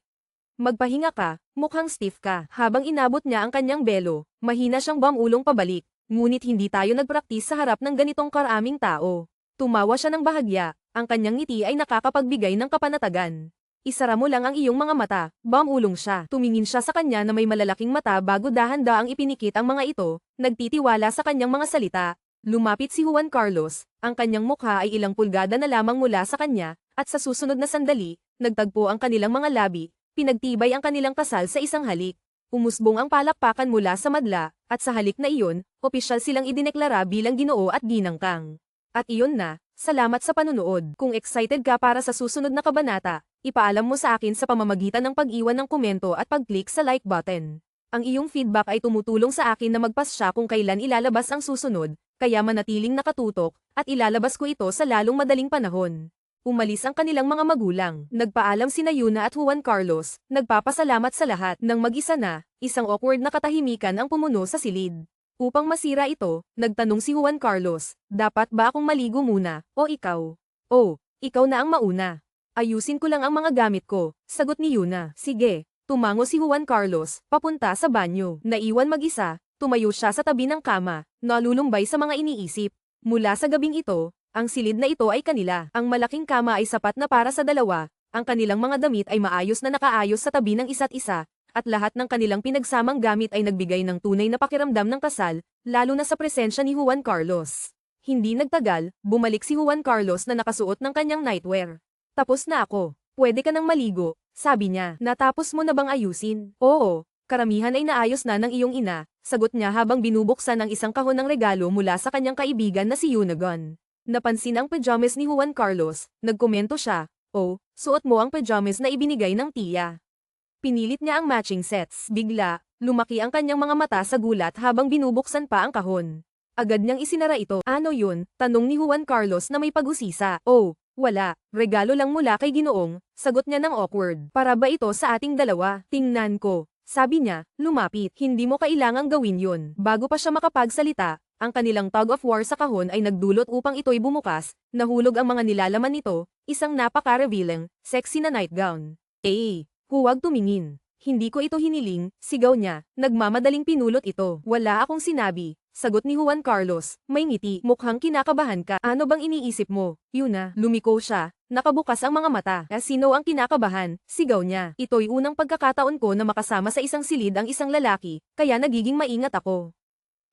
Speaker 1: Magpahinga ka, mukhang stiff ka. Habang inabot niya ang kanyang belo, mahina siyang bumulong pabalik, ngunit hindi tayo nagpraktis sa harap ng ganitong karaming tao. Tumawa siya ng bahagya, ang kanyang ngiti ay nakakapagbigay ng kapanatagan. Isara mo lang ang iyong mga mata, bumulong siya. Tumingin siya sa kanya na may malalaking mata bago dahan-daang ipinikit ang mga ito, nagtitiwala sa kanyang mga salita. Lumapit si Juan Carlos, ang kanyang mukha ay ilang pulgada na lamang mula sa kanya, at sa susunod na sandali, nagtagpo ang kanilang mga labi, pinagtibay ang kanilang kasal sa isang halik. Umusbong ang palakpakan mula sa madla, at sa halik na iyon, opisyal silang idineklara bilang Ginoo at Ginangkang. At iyon na, salamat sa panunood. Kung excited ka para sa susunod na kabanata, ipaalam mo sa akin sa pamamagitan ng pag-iwan ng komento at pag-click sa like button. Ang iyong feedback ay tumutulong sa akin na magpasya kung kailan ilalabas ang susunod, kaya manatiling nakatutok, at ilalabas ko ito sa lalong madaling panahon. Umalis ang kanilang mga magulang. Nagpaalam sina Yuna at Juan Carlos, nagpapasalamat sa lahat. Nang mag-isa na, isang awkward na katahimikan ang pumuno sa silid. Upang masira ito, nagtanong si Juan Carlos, dapat ba akong maligo muna, o ikaw? Oh, ikaw na ang mauna. Ayusin ko lang ang mga gamit ko, sagot ni Yuna. Sige. Tumango si Juan Carlos, papunta sa banyo. Naiwan mag-isa, tumayo siya sa tabi ng kama, nalulumbay sa mga iniisip. Mula sa gabing ito, ang silid na ito ay kanila. Ang malaking kama ay sapat na para sa dalawa, ang kanilang mga damit ay maayos na nakaayos sa tabi ng isa't isa, at lahat ng kanilang pinagsamang gamit ay nagbigay ng tunay na pakiramdam ng kasal, lalo na sa presensya ni Juan Carlos. Hindi nagtagal, bumalik si Juan Carlos na nakasuot ng kanyang nightwear. Tapos na ako. Pwede ka nang maligo, sabi niya. Natapos mo na bang ayusin? Oo, karamihan ay naayos na ng iyong ina, sagot niya habang binubuksan ang isang kahon ng regalo mula sa kanyang kaibigan na si Yunagon. Napansin ang pajamas ni Juan Carlos, nagkomento siya, oh, suot mo ang pajamas na ibinigay ng tiya. Pinilit niya ang matching sets. Bigla, lumaki ang kanyang mga mata sa gulat habang binubuksan pa ang kahon. Agad niyang isinara ito. Ano yun? Tanong ni Juan Carlos na may pag-usisa. Oh, wala. Regalo lang mula kay Ginoong, sagot niya ng awkward. Para ba ito sa ating dalawa? Tingnan ko. Sabi niya, lumapit. Hindi mo kailangang gawin yun. Bago pa siya makapagsalita, ang kanilang tug of war sa kahon ay nagdulot upang ito'y bumukas, nahulog ang mga nilalaman nito, isang napaka-revealing, sexy na nightgown. Huwag tumingin. Hindi ko ito hiniling, sigaw niya, nagmamadaling pinulot ito. Wala akong sinabi, sagot ni Juan Carlos, may ngiti, mukhang kinakabahan ka. Ano bang iniisip mo? Yuna, lumiko siya, nakabukas ang mga mata. Sino ang kinakabahan? Sigaw niya. Ito'y unang pagkakataon ko na makasama sa isang silid ang isang lalaki, kaya nagiging maingat ako.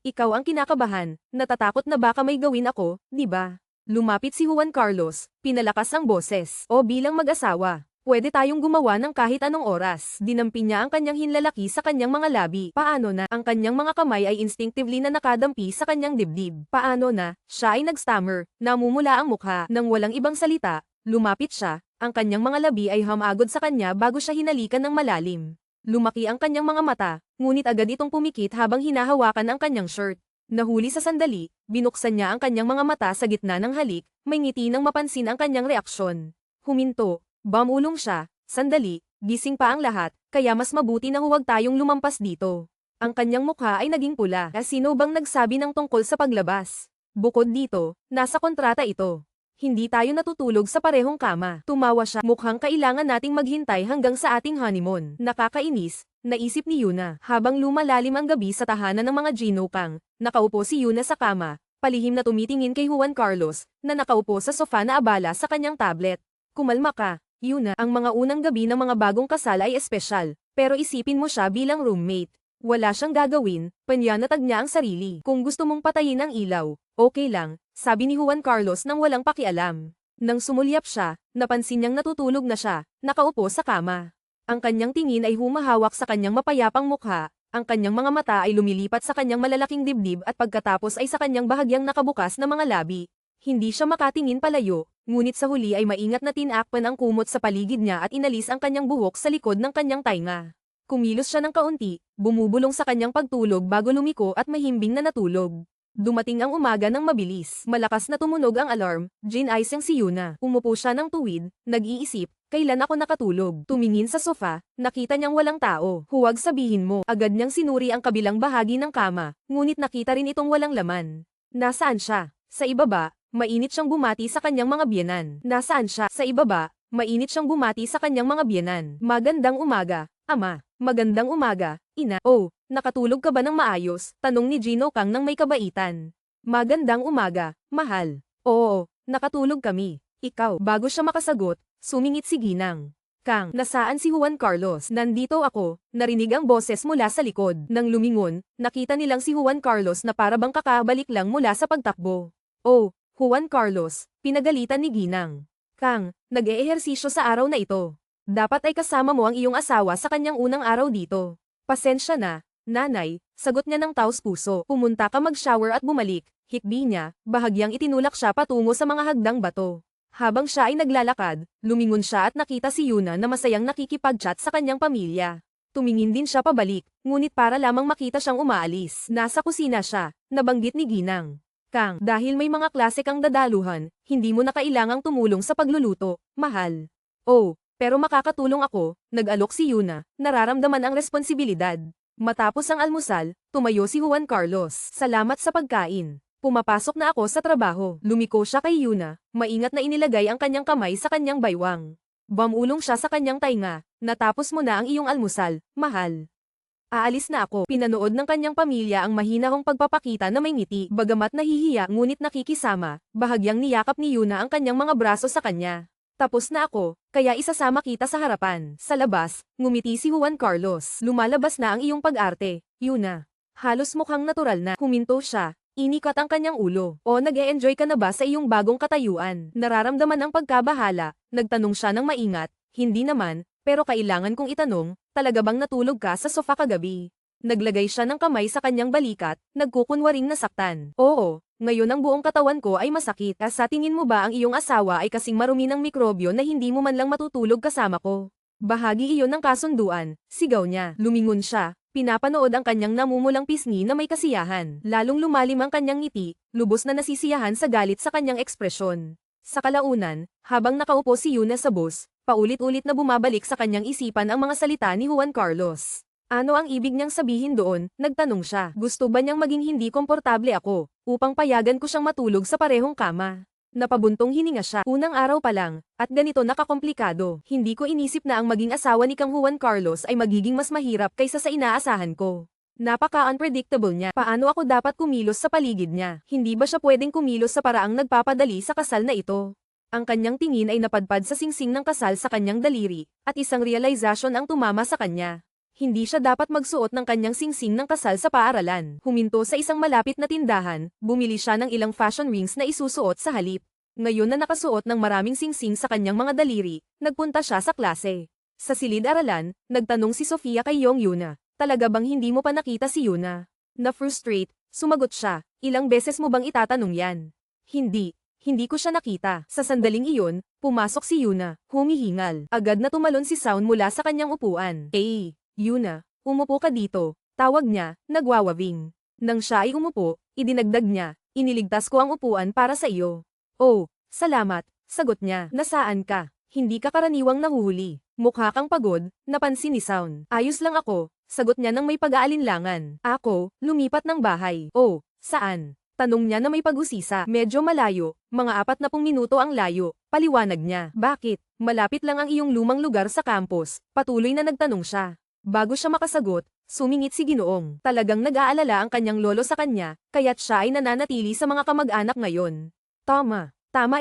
Speaker 1: Ikaw ang kinakabahan, natatakot na baka may gawin ako, di ba? Lumapit si Juan Carlos, pinalakas ang boses. O bilang mag-asawa, pwede tayong gumawa ng kahit anong oras. Dinampi niya ang kanyang hinlalaki sa kanyang mga labi. Paano na? Ang kanyang mga kamay ay instinctively na nakadampi sa kanyang dibdib. Paano na? Siya ay nag-stammer, namumula ang mukha. Nang walang ibang salita, lumapit siya, ang kanyang mga labi ay hamagod sa kanya bago siya hinalikan ng malalim. Lumaki ang kanyang mga mata, ngunit agad itong pumikit habang hinahawakan ang kanyang shirt. Nahuli sa sandali, binuksan niya ang kanyang mga mata sa gitna ng halik, may ngiti nang mapansin ang kanyang reaksyon. Huminto, bumulong siya, sandali, gising pa ang lahat, kaya mas mabuti na huwag tayong lumampas dito. Ang kanyang mukha ay naging pula. Sino bang nagsabi ng tungkol sa paglabas? Bukod dito, nasa kontrata ito. Hindi tayo natutulog sa parehong kama. Tumawa siya. Mukhang kailangan nating maghintay hanggang sa ating honeymoon. Nakakainis, naisip ni Yuna. Habang lumalalim ang gabi sa tahanan ng mga Ginokang, nakaupo si Yuna sa kama, palihim na tumitingin kay Juan Carlos, na nakaupo sa sofa na abala sa kanyang tablet. Kumalma ka, Yuna. Ang mga unang gabi ng mga bagong kasal ay espesyal, pero isipin mo siya bilang roommate. Wala siyang gagawin, panyanatag niya ang sarili. Kung gusto mong patayin ang ilaw, okay lang, sabi ni Juan Carlos nang walang pakialam. Nang sumulyap siya, napansin niyang natutulog na siya, nakaupo sa kama. Ang kanyang tingin ay humahawak sa kanyang mapayapang mukha, ang kanyang mga mata ay lumilipat sa kanyang malalaking dibdib at pagkatapos ay sa kanyang bahagyang nakabukas na mga labi. Hindi siya makatingin palayo, ngunit sa huli ay maingat na tinakpan ang kumot sa paligid niya at inalis ang kanyang buhok sa likod ng kanyang tainga. Kumilos siya ng kaunti, bumubulong sa kanyang pagtulog bago lumiko at mahimbing na natulog. Dumating ang umaga ng mabilis. Malakas na tumunog ang alarm, gin-eyes si Yuna. Umupo siya ng tuwid, nag-iisip, kailan ako nakatulog. Tumingin sa sofa, nakita niyang walang tao. Huwag sabihin mo. Agad niyang sinuri ang kabilang bahagi ng kama, ngunit nakita rin itong walang laman. Nasaan siya? Sa ibaba, mainit siyang bumati sa kanyang mga biyenan. Nasaan siya? Sa ibaba, mainit siyang bumati sa kanyang mga biyenan. Magandang umaga, Ama. Magandang umaga, Ina. Oh, nakatulog ka ba ng maayos? Tanong ni Ginokang nang may kabaitan. Magandang umaga, mahal. Oo, Nakatulog kami. Ikaw, bago siya makasagot, sumingit si Ginang. Kang, nasaan si Juan Carlos? Nandito ako, narinig ang boses mula sa likod. Nang lumingon, nakita nilang si Juan Carlos na para bang kakabalik lang mula sa pagtakbo. Oh, Juan Carlos, pinagalitan ni Ginang. Kang, nag-eehersisyo sa araw na ito. Dapat ay kasama mo ang iyong asawa sa kanyang unang araw dito. Pasensya na, nanay, sagot niya ng taos-puso. Pumunta ka mag-shower at bumalik. Hikbi niya, bahagyang itinulak siya patungo sa mga hagdang bato. Habang siya ay naglalakad, lumingon siya at nakita si Yuna na masayang nakikipag-chat sa kanyang pamilya. Tumingin din siya pabalik, ngunit para lamang makita siyang umaalis. Nasa kusina siya, nabanggit ni Ginang. Kang, dahil may mga klase kang dadaluhan, hindi mo na kailangang tumulong sa pagluluto, mahal. Oh, pero makakatulong ako, nag-alok si Yuna, nararamdaman ang responsibilidad. Matapos ang almusal, tumayo si Juan Carlos. Salamat sa pagkain. Pumapasok na ako sa trabaho. Lumiko siya kay Yuna, maingat na inilagay ang kanyang kamay sa kanyang baywang. Bumulong siya sa kanyang tainga, natapos mo na ang iyong almusal, mahal. Aalis na ako. Pinanood ng kanyang pamilya ang mahinahong pagpapakita na may ngiti, bagamat nahihiya ngunit nakikisama, bahagyang niyakap ni Yuna ang kanyang mga braso sa kanya. Tapos na ako, kaya isasama kita sa harapan. Sa labas, ngumiti si Juan Carlos. Lumalabas na ang iyong pag-arte, Yuna. Halos mukhang natural na. Huminto siya. Inikat ang kanyang ulo. O nag-e-enjoy ka na ba sa iyong bagong katayuan? Nararamdaman ang pagkabahala. Nagtanong siya ng maingat. Hindi naman, pero kailangan kong itanong, talaga bang natulog ka sa sofa kagabi? Naglagay siya ng kamay sa kanyang balikat, nagkukunwaring nasaktan. Oo, ngayon ang buong katawan ko ay masakit. Sa tingin mo ba ang iyong asawa ay kasing marumi ng mikrobyo na hindi mo man lang matutulog kasama ko? Bahagi iyon ng kasunduan, sigaw niya. Lumingon siya. Pinapanood ang kanyang namumulang pisngi na may kasiyahan. Lalong lumalim ang kanyang ngiti, lubos na nasisiyahan sa galit sa kanyang ekspresyon. Sa kalaunan, habang nakaupo si Yuna sa bus, paulit-ulit na bumabalik sa kanyang isipan ang mga salita ni Juan Carlos. Ano ang ibig niyang sabihin doon? Nagtanong siya. Gusto ba niyang maging hindi komportable ako, upang payagan ko siyang matulog sa parehong kama? Napabuntong hininga siya. Unang araw pa lang, at ganito nakakomplikado. Hindi ko inisip na ang maging asawa ni Kang Juan Carlos ay magiging mas mahirap kaysa sa inaasahan ko. Napaka-unpredictable niya. Paano ako dapat kumilos sa paligid niya? Hindi ba siya pwedeng kumilos sa paraang nagpapadali sa kasal na ito? Ang kanyang tingin ay napadpad sa singsing ng kasal sa kanyang daliri, at isang realization ang tumama sa kanya. Hindi siya dapat magsuot ng kanyang singsing ng kasal sa paaralan. Huminto sa isang malapit na tindahan, bumili siya ng ilang fashion rings na isusuot sa halip. Ngayon na nakasuot ng maraming singsing sa kanyang mga daliri, nagpunta siya sa klase. Sa silid-aralan, nagtanong si Sofia kay Yuna, talaga bang hindi mo pa nakita si Yuna? Na-frustrate, sumagot siya, ilang beses mo bang itatanong yan? Hindi ko siya nakita. Sa sandaling iyon, pumasok si Yuna, humihingal. Agad na tumalon si Sound mula sa kanyang upuan. Yuna, umupo ka dito, tawag niya, nagwawawing. Nang siya ay umupo, idinagdag niya, iniligtas ko ang upuan para sa iyo. Oh, salamat, sagot niya. Nasaan ka? Hindi ka karaniwang nahuhuli. Mukha kang pagod, napansin ni Sound. Ayos lang ako, sagot niya nang may pag-aalinlangan. Ako, lumipat ng bahay. Oh, saan? Tanong niya na may pag-usisa. Medyo malayo, mga 40 minuto ang layo, paliwanag niya. Bakit? Malapit lang ang iyong lumang lugar sa campus, patuloy na nagtanong siya. Bago siya makasagot, sumingit si Ginoong. Talagang nag-aalala ang kanyang lolo sa kanya, kaya't siya ay nananatili sa mga kamag-anak ngayon. Tama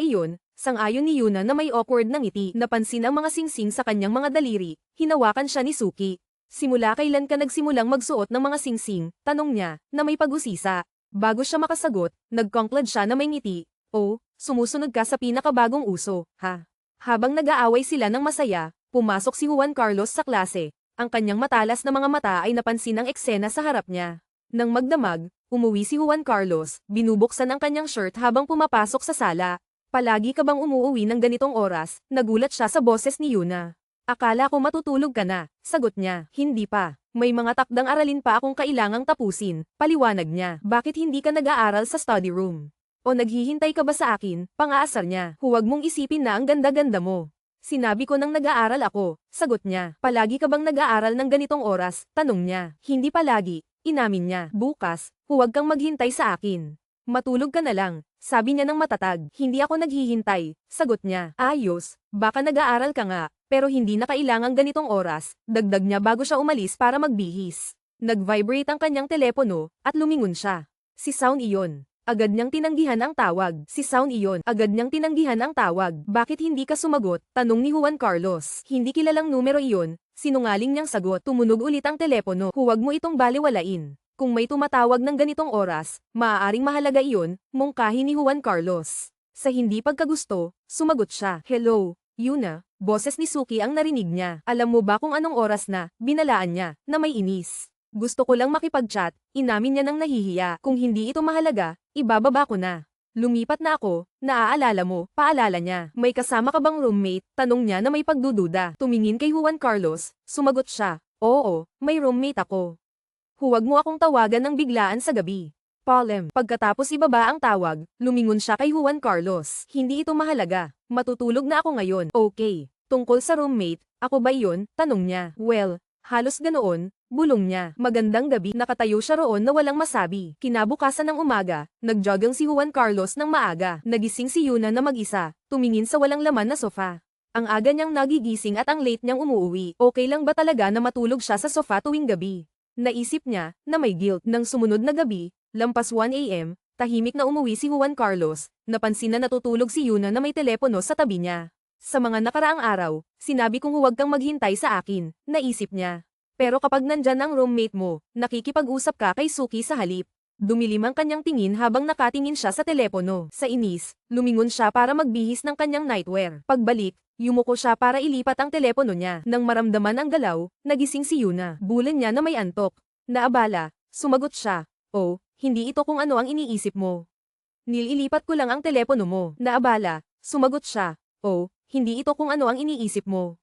Speaker 1: iyon, sang-ayon ni Yuna na may awkward na ngiti. Napansin ang mga singsing sa kanyang mga daliri, hinawakan siya ni Suki. Simula kailan ka nagsimulang magsuot ng mga singsing? Tanong niya, na may pag-usisa. Bago siya makasagot, nagkonklad siya na may ngiti. Oh, sumusunod ka sa pinakabagong uso, ha? Habang nag-aaway sila ng masaya, pumasok si Juan Carlos sa klase. Ang kanyang matalas na mga mata ay napansin ang eksena sa harap niya. Nang magdamag, umuwi si Juan Carlos, binubuksan ang kanyang shirt habang pumapasok sa sala. Palagi ka bang umuuwi ng ganitong oras? Nagulat siya sa boses ni Yuna. Akala ko matutulog ka na, sagot niya. Hindi pa. May mga takdang aralin pa akong kailangang tapusin, paliwanag niya. Bakit hindi ka nag-aaral sa study room? O naghihintay ka ba sa akin? Pang-aasar niya. Huwag mong isipin na ang ganda-ganda mo. Sinabi ko nang nag-aaral ako, sagot niya. Palagi ka bang nag-aaral ng ganitong oras? Tanong niya. Hindi palagi, inamin niya. Bukas, huwag kang maghintay sa akin. Matulog ka na lang, sabi niya ng matatag. Hindi ako naghihintay, sagot niya. Ayos, baka nag-aaral ka nga, pero hindi na kailangang ganitong oras, dagdag niya bago siya umalis para magbihis. Nag-vibrate ang kanyang telepono, at lumingon siya. Si Sound iyon. Agad niyang tinanggihan ang tawag. Si Sound iyon. Agad niyang tinanggihan ang tawag. Bakit hindi ka sumagot? Tanong ni Juan Carlos. Hindi kilalang numero iyon. Sinungaling niyang sagot. Tumunog ulit ang telepono. Huwag mo itong baliwalain. Kung may tumatawag ng ganitong oras, maaaring mahalaga iyon, mungkahi ni Juan Carlos. Sa hindi pagkagusto, sumagot siya. Hello, Yuna. Boses ni Suki ang narinig niya. Alam mo ba kung anong oras na? Binalaan niya, na may inis. Gusto ko lang makipag-chat, inamin niya nang nahihiya. Kung hindi ito mahalaga, ibababa ko na. Lumipat na ako, naaalala mo, paalala niya. May kasama ka bang roommate? Tanong niya na may pagdududa. Tumingin kay Juan Carlos, sumagot siya. Oo, may roommate ako. Huwag mo akong tawagan ng biglaan sa gabi. Palem. Pagkatapos ibaba ang tawag, lumingon siya kay Juan Carlos. Hindi ito mahalaga. Matutulog na ako ngayon. Okay. Tungkol sa roommate, ako ba iyon? Tanong niya. Well, halos ganoon, bulong niya. Magandang gabi. Nakatayo siya roon na walang masabi. Kinabukasan ng umaga, nagjogging si Juan Carlos ng maaga. Nagising si Yuna na mag-isa, tumingin sa walang laman na sofa. Ang aga niyang nagigising at ang late niyang umuuwi. Okay lang ba talaga na matulog siya sa sofa tuwing gabi? Naisip niya na may guilt. Nang sumunod na gabi, lampas 1 AM, tahimik na umuwi si Juan Carlos. Napansin na natutulog si Yuna na may telepono sa tabi niya. Sa mga nakaraang araw, sinabi kong huwag kang maghintay sa akin, naisip niya. Pero kapag nandyan ang roommate mo, nakikipag-usap ka kay Suki sa halip. Dumilim ang kanyang tingin habang nakatingin siya sa telepono. Sa inis, lumingon siya para magbihis ng kanyang nightwear. Pagbalik, yumuko siya para ilipat ang telepono niya. Nang maramdaman ang galaw, nagising si Yuna. Bulan niya na may antok. Naabala, sumagot siya. Oh, hindi ito kung ano ang iniisip mo. Nililipat ko lang ang telepono mo. Naabala, sumagot siya. Oh, hindi ito kung ano ang iniisip mo.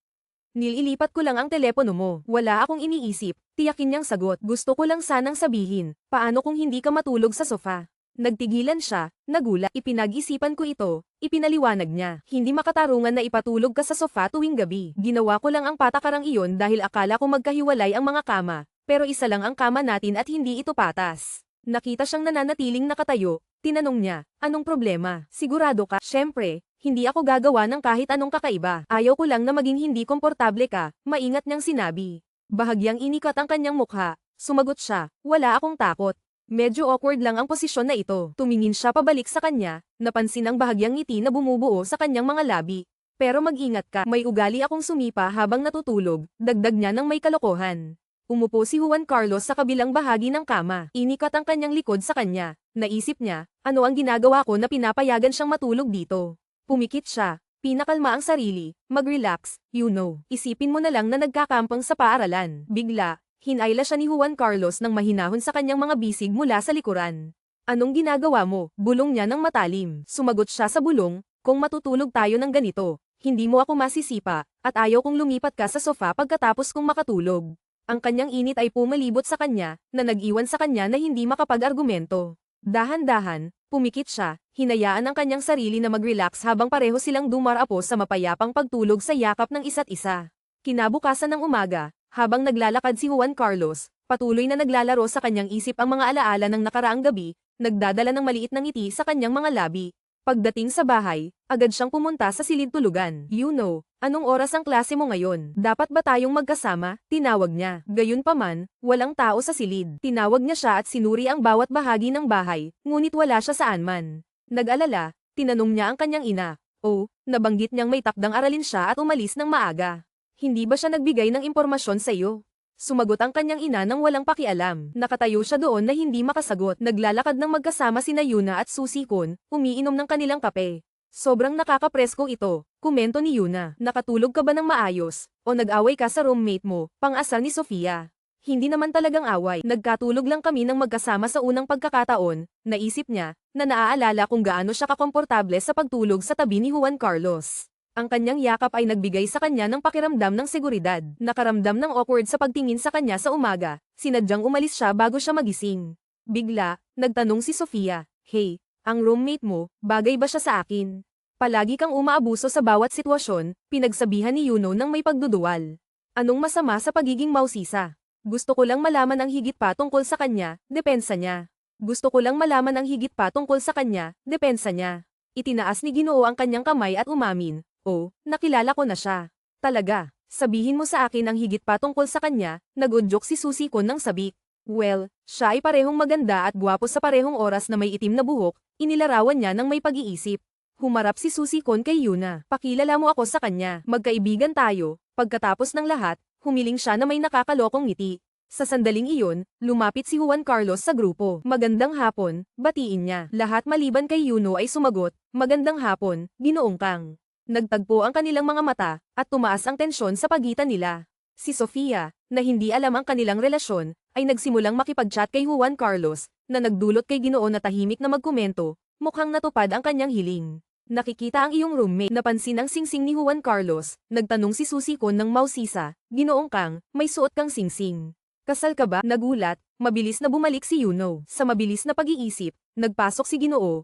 Speaker 1: Nililipat ko lang ang telepono mo. Wala akong iniisip, tiyakin niyang sagot. Gusto ko lang sanang sabihin, paano kung hindi ka matulog sa sofa? Nagtigilan siya, nagulat. Ipinag-isipan ko ito, ipinaliwanag niya. Hindi makatarungan na ipatulog ka sa sofa tuwing gabi. Ginawa ko lang ang patakarang iyon dahil akala ko magkahiwalay ang mga kama, pero isa lang ang kama natin at hindi ito patas. Nakita siyang nananatiling nakatayo, tinanong niya, anong problema? Sigurado ka? Siyempre, hindi ako gagawa ng kahit anong kakaiba. Ayaw ko lang na maging hindi komportable ka, maingat niyang sinabi. Bahagyang inikat ang kanyang mukha, sumagot siya, wala akong takot. Medyo awkward lang ang posisyon na ito. Tumingin siya pabalik sa kanya, napansin ang bahagyang ngiti na bumubuo sa kanyang mga labi. Pero mag-ingat ka, may ugali akong sumipa habang natutulog, dagdag niya ng may kalokohan. Umupo si Juan Carlos sa kabilang bahagi ng kama. Inikat ang kanyang likod sa kanya. Naisip niya, ano ang ginagawa ko na pinapayagan siyang matulog dito? Pumikit siya, pinakalma ang sarili, mag-relax, you know. Isipin mo na lang na nagkakampang sa paaralan. Bigla, hinayla siya ni Juan Carlos nang mahinahon sa kanyang mga bisig mula sa likuran. Anong ginagawa mo? Bulong niya ng matalim. Sumagot siya sa bulong, kung matutulog tayo ng ganito, hindi mo ako masisipa, at ayaw kong lumipat ka sa sofa pagkatapos kong makatulog. Ang kanyang init ay pumalibot sa kanya, na nag-iwan sa kanya na hindi makapag-argumento. Dahan-dahan, pumikit siya, hinayaan ang kanyang sarili na mag-relax habang pareho silang dumarapo sa mapayapang pagtulog sa yakap ng isa't isa. Kinabukasan ng umaga, habang naglalakad si Juan Carlos, patuloy na naglalaro sa kanyang isip ang mga alaala ng nakaraang gabi, nagdadala ng maliit na ngiti sa kanyang mga labi. Pagdating sa bahay, agad siyang pumunta sa silid tulugan. You know, anong oras ang klase mo ngayon? Dapat ba tayong magkasama? Tinawag niya. Gayunpaman, walang tao sa silid. Tinawag niya siya at sinuri ang bawat bahagi ng bahay, ngunit wala siya saan man. Nag-alala, tinanong niya ang kanyang ina. Oh, nabanggit niyang may takdang aralin siya at umalis ng maaga. Hindi ba siya nagbigay ng impormasyon sa iyo? Sumagot ang kanyang ina nang walang pakialam. Nakatayo siya doon na hindi makasagot. Naglalakad ng magkasama sina Yuna at Susikon, umiinom ng kanilang kape. Sobrang nakakapresko ito, komento ni Yuna. Nakatulog ka ba ng maayos? O nag-away ka sa roommate mo? Pang-asar ni Sofia. Hindi naman talagang away. Nagkatulog lang kami ng magkasama sa unang pagkakataon. Naisip niya, na naaalala kung gaano siya kakomportable sa pagtulog sa tabi ni Juan Carlos. Ang kanyang yakap ay nagbigay sa kanya ng pakiramdam ng seguridad. Nakaramdam ng awkward sa pagtingin sa kanya sa umaga, sinadyang umalis siya bago siya magising. Bigla, nagtanong si Sofia, hey, ang roommate mo, bagay ba siya sa akin? Palagi kang umaabuso sa bawat sitwasyon, pinagsabihan ni Yuno ng may pagduduwal. Anong masama sa pagiging mausisa? Gusto ko lang malaman ang higit pa tungkol sa kanya, depensa niya. Gusto ko lang malaman ang higit pa tungkol sa kanya, depensa niya. Itinaas ni Ginoo ang kanyang kamay at umamin. Oh, nakilala ko na siya. Talaga, sabihin mo sa akin ang higit pa tungkol sa kanya, nag-udyok si Susikon ng sabik. Well, siya ay parehong maganda at gwapo sa parehong oras na may itim na buhok, inilarawan niya ng may pag-iisip. Humarap si Susie Kon kay Yuna. Pakilala mo ako sa kanya. Magkaibigan tayo. Pagkatapos ng lahat, humiling siya na may nakakalokong ngiti. Sa sandaling iyon, lumapit si Juan Carlos sa grupo. Magandang hapon, batiin niya. Lahat maliban kay Yuno ay sumagot, magandang hapon, Ginoong Kang. Nagtagpo ang kanilang mga mata, at tumaas ang tensyon sa pagitan nila. Si Sofia, na hindi alam ang kanilang relasyon, ay nagsimulang makipag-chat kay Juan Carlos, na nagdulot kay Ginoo na tahimik na magkomento, mukhang natupad ang kanyang hiling. Nakikita ang iyong roommate, napansin ang singsing ni Juan Carlos, nagtanong si Susie Kon ng mausisa, Ginoong Kang, may suot kang singsing. Kasal ka ba? Nagulat, mabilis na bumalik si Yuno. Sa mabilis na pag-iisip, nagpasok si Ginoo,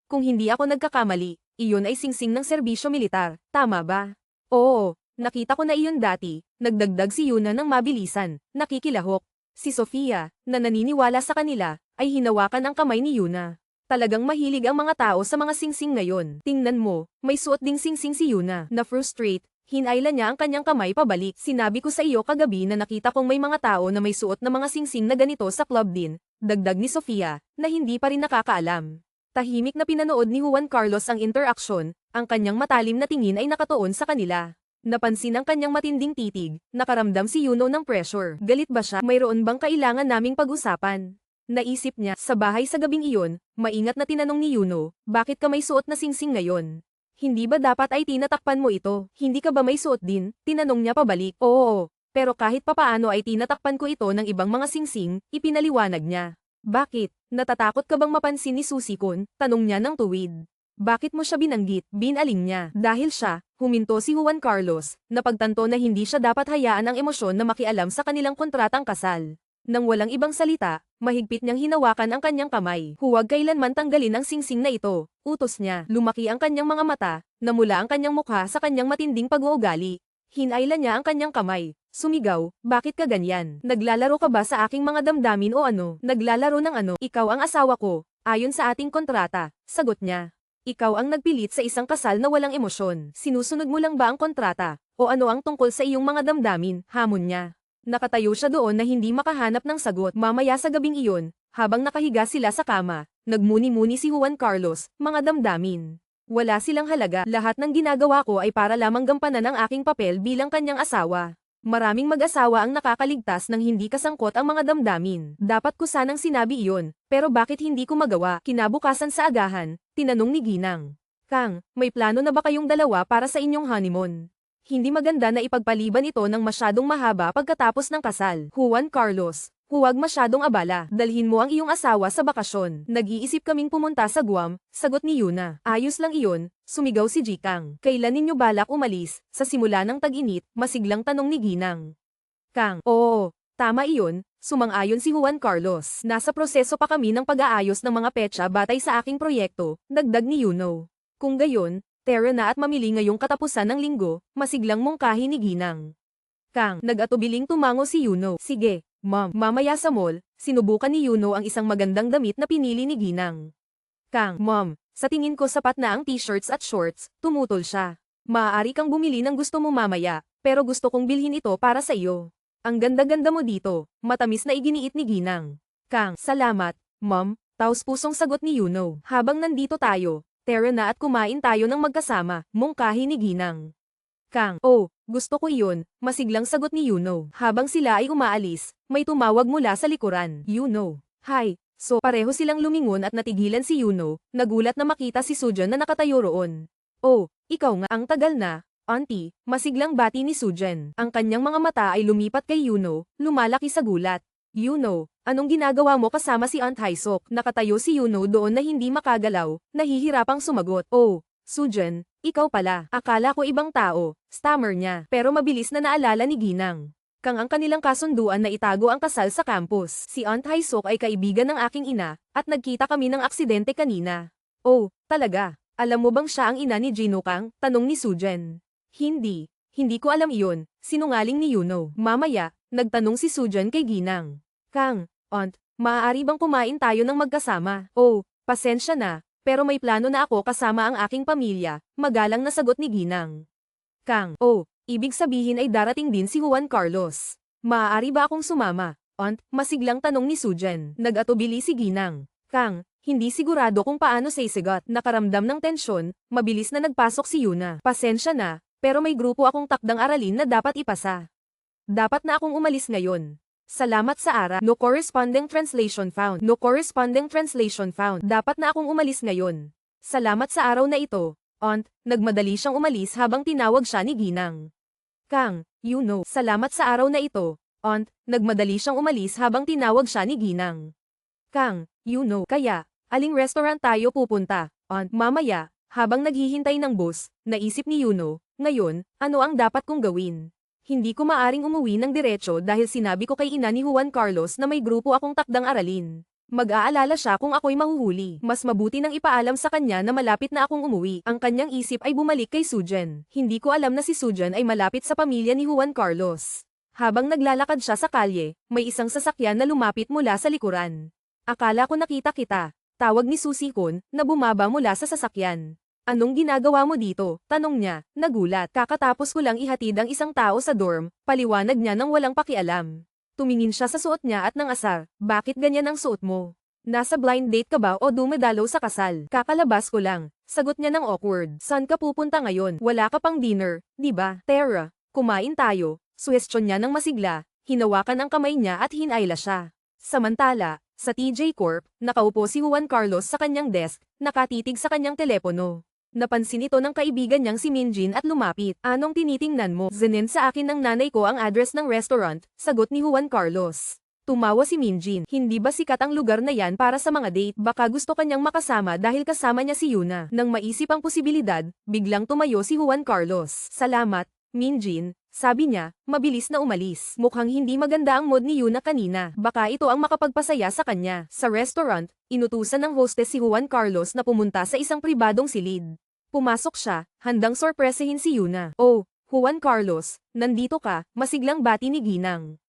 Speaker 1: kung hindi ako nagkakamali, iyon ay singsing ng serbisyo militar, tama ba? Oo, nakita ko na iyon dati, nagdagdag si Yuna ng mabilisan, nakikilahok. Si Sofia, na naniniwala sa kanila, ay hinawakan ang kamay ni Yuna. Talagang mahilig ang mga tao sa mga singsing ngayon. Tingnan mo, may suot ding singsing si Yuna. Na-frustrate, hinayla niya ang kanyang kamay pabalik. Sinabi ko sa iyo kagabi na nakita kong may mga tao na may suot na mga singsing na ganito sa club din, dagdag ni Sofia, na hindi pa rin nakakaalam. Tahimik na pinanood ni Juan Carlos ang interaksyon, ang kanyang matalim na tingin ay nakatuon sa kanila. Napansin ang kanyang matinding titig, nakaramdam si Yuno ng pressure. Galit ba siya? Mayroon bang kailangan naming pag-usapan? Naisip niya, sa bahay sa gabing iyon, maingat na tinanong ni Yuno, bakit ka may suot na singsing ngayon? Hindi ba dapat ay tinatakpan mo ito? Hindi ka ba may suot din? Tinanong niya pabalik. Oo, pero kahit papaano ay tinatakpan ko ito ng ibang mga singsing, ipinaliwanag niya. Bakit? Natatakot ka bang mapansin ni Susie Kon? Tanong niya ng tuwid. Bakit mo siya binanggit? Binaling niya. Dahil siya, huminto si Juan Carlos, napagtanto na hindi siya dapat hayaan ang emosyon na makialam sa kanilang kontratang kasal. Nang walang ibang salita, mahigpit niyang hinawakan ang kanyang kamay. Huwag kailanman tanggalin ang singsing na ito. Utos niya. Lumaki ang kanyang mga mata, namula ang kanyang mukha sa kanyang matinding pag-uugali. Hinayla niya ang kanyang kamay. Sumigaw, bakit ka ganyan? Naglalaro ka ba sa aking mga damdamin o ano? Naglalaro ng ano? Ikaw ang asawa ko, ayon sa ating kontrata, sagot niya. Ikaw ang nagpilit sa isang kasal na walang emosyon. Sinusunod mo lang ba ang kontrata? O ano ang tungkol sa iyong mga damdamin? Hamon niya. Nakatayo siya doon na hindi makahanap ng sagot. Mamaya sa gabing iyon, habang nakahiga sila sa kama, nagmuni-muni si Juan Carlos, mga damdamin. Wala silang halaga. Lahat ng ginagawa ko ay para lamang gampanan ang aking papel bilang kanyang asawa. Maraming mag-asawa ang nakakaligtas nang hindi kasangkot ang mga damdamin. Dapat ko sanang sinabi iyon, pero bakit hindi ko magawa? Kinabukasan sa agahan, tinanong ni Ginang. Kang, may plano na ba kayong dalawa para sa inyong honeymoon? Hindi maganda na ipagpaliban ito ng masyadong mahaba pagkatapos ng kasal. Juan Carlos, huwag masyadong abala. Dalhin mo ang iyong asawa sa bakasyon. Nag-iisip kaming pumunta sa Guam, sagot ni Yuna. Ayos lang iyon, sumigaw si Jikang. Kailan ninyo balak umalis? Sa simula ng tag-init, masiglang tanong ni Ginang. Kang, oo, tama iyon, sumang-ayon si Juan Carlos. Nasa proseso pa kami ng pag-aayos ng mga petsa batay sa aking proyekto, dagdag ni Yuno. Kung gayon, tara na at mamili ngayong katapusan ng linggo, masiglang mungkahi ni Ginang. Kang, nag-atubiling tumango si Yuno. Sige, ma'am. Mamaya sa mall, sinubukan ni Yuno ang isang magandang damit na pinili ni Ginang. Kang, ma'am, sa tingin ko sapat na ang t-shirts at shorts, tumutol siya. Maaari kang bumili ng gusto mo mamaya, pero gusto kong bilhin ito para sa iyo. Ang ganda-ganda mo dito, matamis na iginiit ni Ginang. Kang, salamat, ma'am, taos-pusong sagot ni Yuno. Habang nandito tayo, tara na at kumain tayo ng magkasama, mungkahi ni Ginang. Kang, gusto ko iyon, masiglang sagot ni Yuno. Habang sila ay umaalis, may tumawag mula sa likuran. Yuno. Hi. So pareho silang lumingon at natigilan si Yuno, nagulat na makita si Sujan na nakatayo roon. Oh, ikaw nga, ang tagal na. Auntie, masiglang bati ni Sujan. Ang kanyang mga mata ay lumipat kay Yuno, lumalaki sa gulat. Yuno, anong ginagawa mo kasama si Aunt Haisok? Nakatayo si Yuno doon na hindi makagalaw, nahihirapang sumagot. Oh, Sujan, ikaw pala. Akala ko ibang tao, stammer niya. Pero mabilis na naalala ni Ginang. Kang ang kanilang kasunduan na itago ang kasal sa campus. Si Aunt Haisok ay kaibigan ng aking ina, at nagkita kami ng aksidente kanina. Oh, talaga? Alam mo bang siya ang ina ni Gino Kang? Tanong ni Sujan. Hindi ko alam iyon, sinungaling ni Yuno. Mamaya, nagtanong si Sujan kay Ginang. Kang, Aunt, maaari bang kumain tayo ng magkasama? Oh, pasensya na, pero may plano na ako kasama ang aking pamilya, magalang na sagot ni Ginang. Kang, ibig sabihin ay darating din si Juan Carlos. Maaari ba akong sumama? Aunt, masiglang tanong ni Sujan. Nag-atubili si Ginang. Kang, hindi sigurado kung paano sisigot. Nakaramdam ng tensyon, mabilis na nagpasok si Yuna. Pasensya na, pero may grupo akong takdang aralin na dapat ipasa. Dapat na akong umalis ngayon. Salamat sa ara. No corresponding translation found. No corresponding translation found. Dapat na akong umalis ngayon. Salamat sa araw na ito. Aunt, nagmadali siyang umalis habang tinawag siya ni Ginang. Kang, you know. Salamat sa araw na ito. Aunt, nagmadali siyang umalis habang tinawag siya ni Ginang. Kang, you know. Kaya, aling restaurant tayo pupunta? Aunt, mamaya, habang naghihintay ng bus, naisip ni Yuno, ngayon, ano ang dapat kong gawin? Hindi ko maaring umuwi ng diretso dahil sinabi ko kay ina ni Juan Carlos na may grupo akong takdang aralin. Mag-aalala siya kung ako'y mahuhuli. Mas mabuti nang ipaalam sa kanya na malapit na akong umuwi. Ang kanyang isip ay bumalik kay Sujan. Hindi ko alam na si Sujan ay malapit sa pamilya ni Juan Carlos. Habang naglalakad siya sa kalye, may isang sasakyan na lumapit mula sa likuran. Akala ko nakita kita. Tawag ni Susikon, na bumaba mula sa sasakyan. Anong ginagawa mo dito? Tanong niya, nagulat. Kakatapos ko lang ihatid ang isang tao sa dorm, paliwanag niya nang walang pakialam. Tumingin siya sa suot niya at nangasar, bakit ganyan ang suot mo? Nasa blind date ka ba o dumadalaw sa kasal? Kakalabas ko lang, sagot niya ng awkward. Saan ka pupunta ngayon? Wala ka pang dinner, di ba? Tara, kumain tayo. Suhestyon niya ng masigla, hinawakan ang kamay niya at hinayla siya. Samantala, sa TJ Corp, nakaupo si Juan Carlos sa kanyang desk, nakatitig sa kanyang telepono. Napansin ito ng kaibigan niyang si Minjin at lumapit. Anong tinitingnan mo? Zinend sa akin ng nanay ko ang address ng restaurant, sagot ni Juan Carlos. Tumawa si Minjin. Hindi ba sikat ang lugar na yan para sa mga date? Baka gusto kanyang makasama dahil kasama niya si Yuna. Nang maisip ang posibilidad, biglang tumayo si Juan Carlos. Salamat, Minjin, sabi niya, mabilis na umalis. Mukhang hindi maganda ang mood ni Yuna kanina. Baka ito ang makapagpasaya sa kanya. Sa restaurant, inutusan ng hostess si Juan Carlos na pumunta sa isang pribadong silid. Pumasok siya, handang sorpresahin si Yuna. Oh, Juan Carlos, nandito ka, masiglang bati ni Ginang.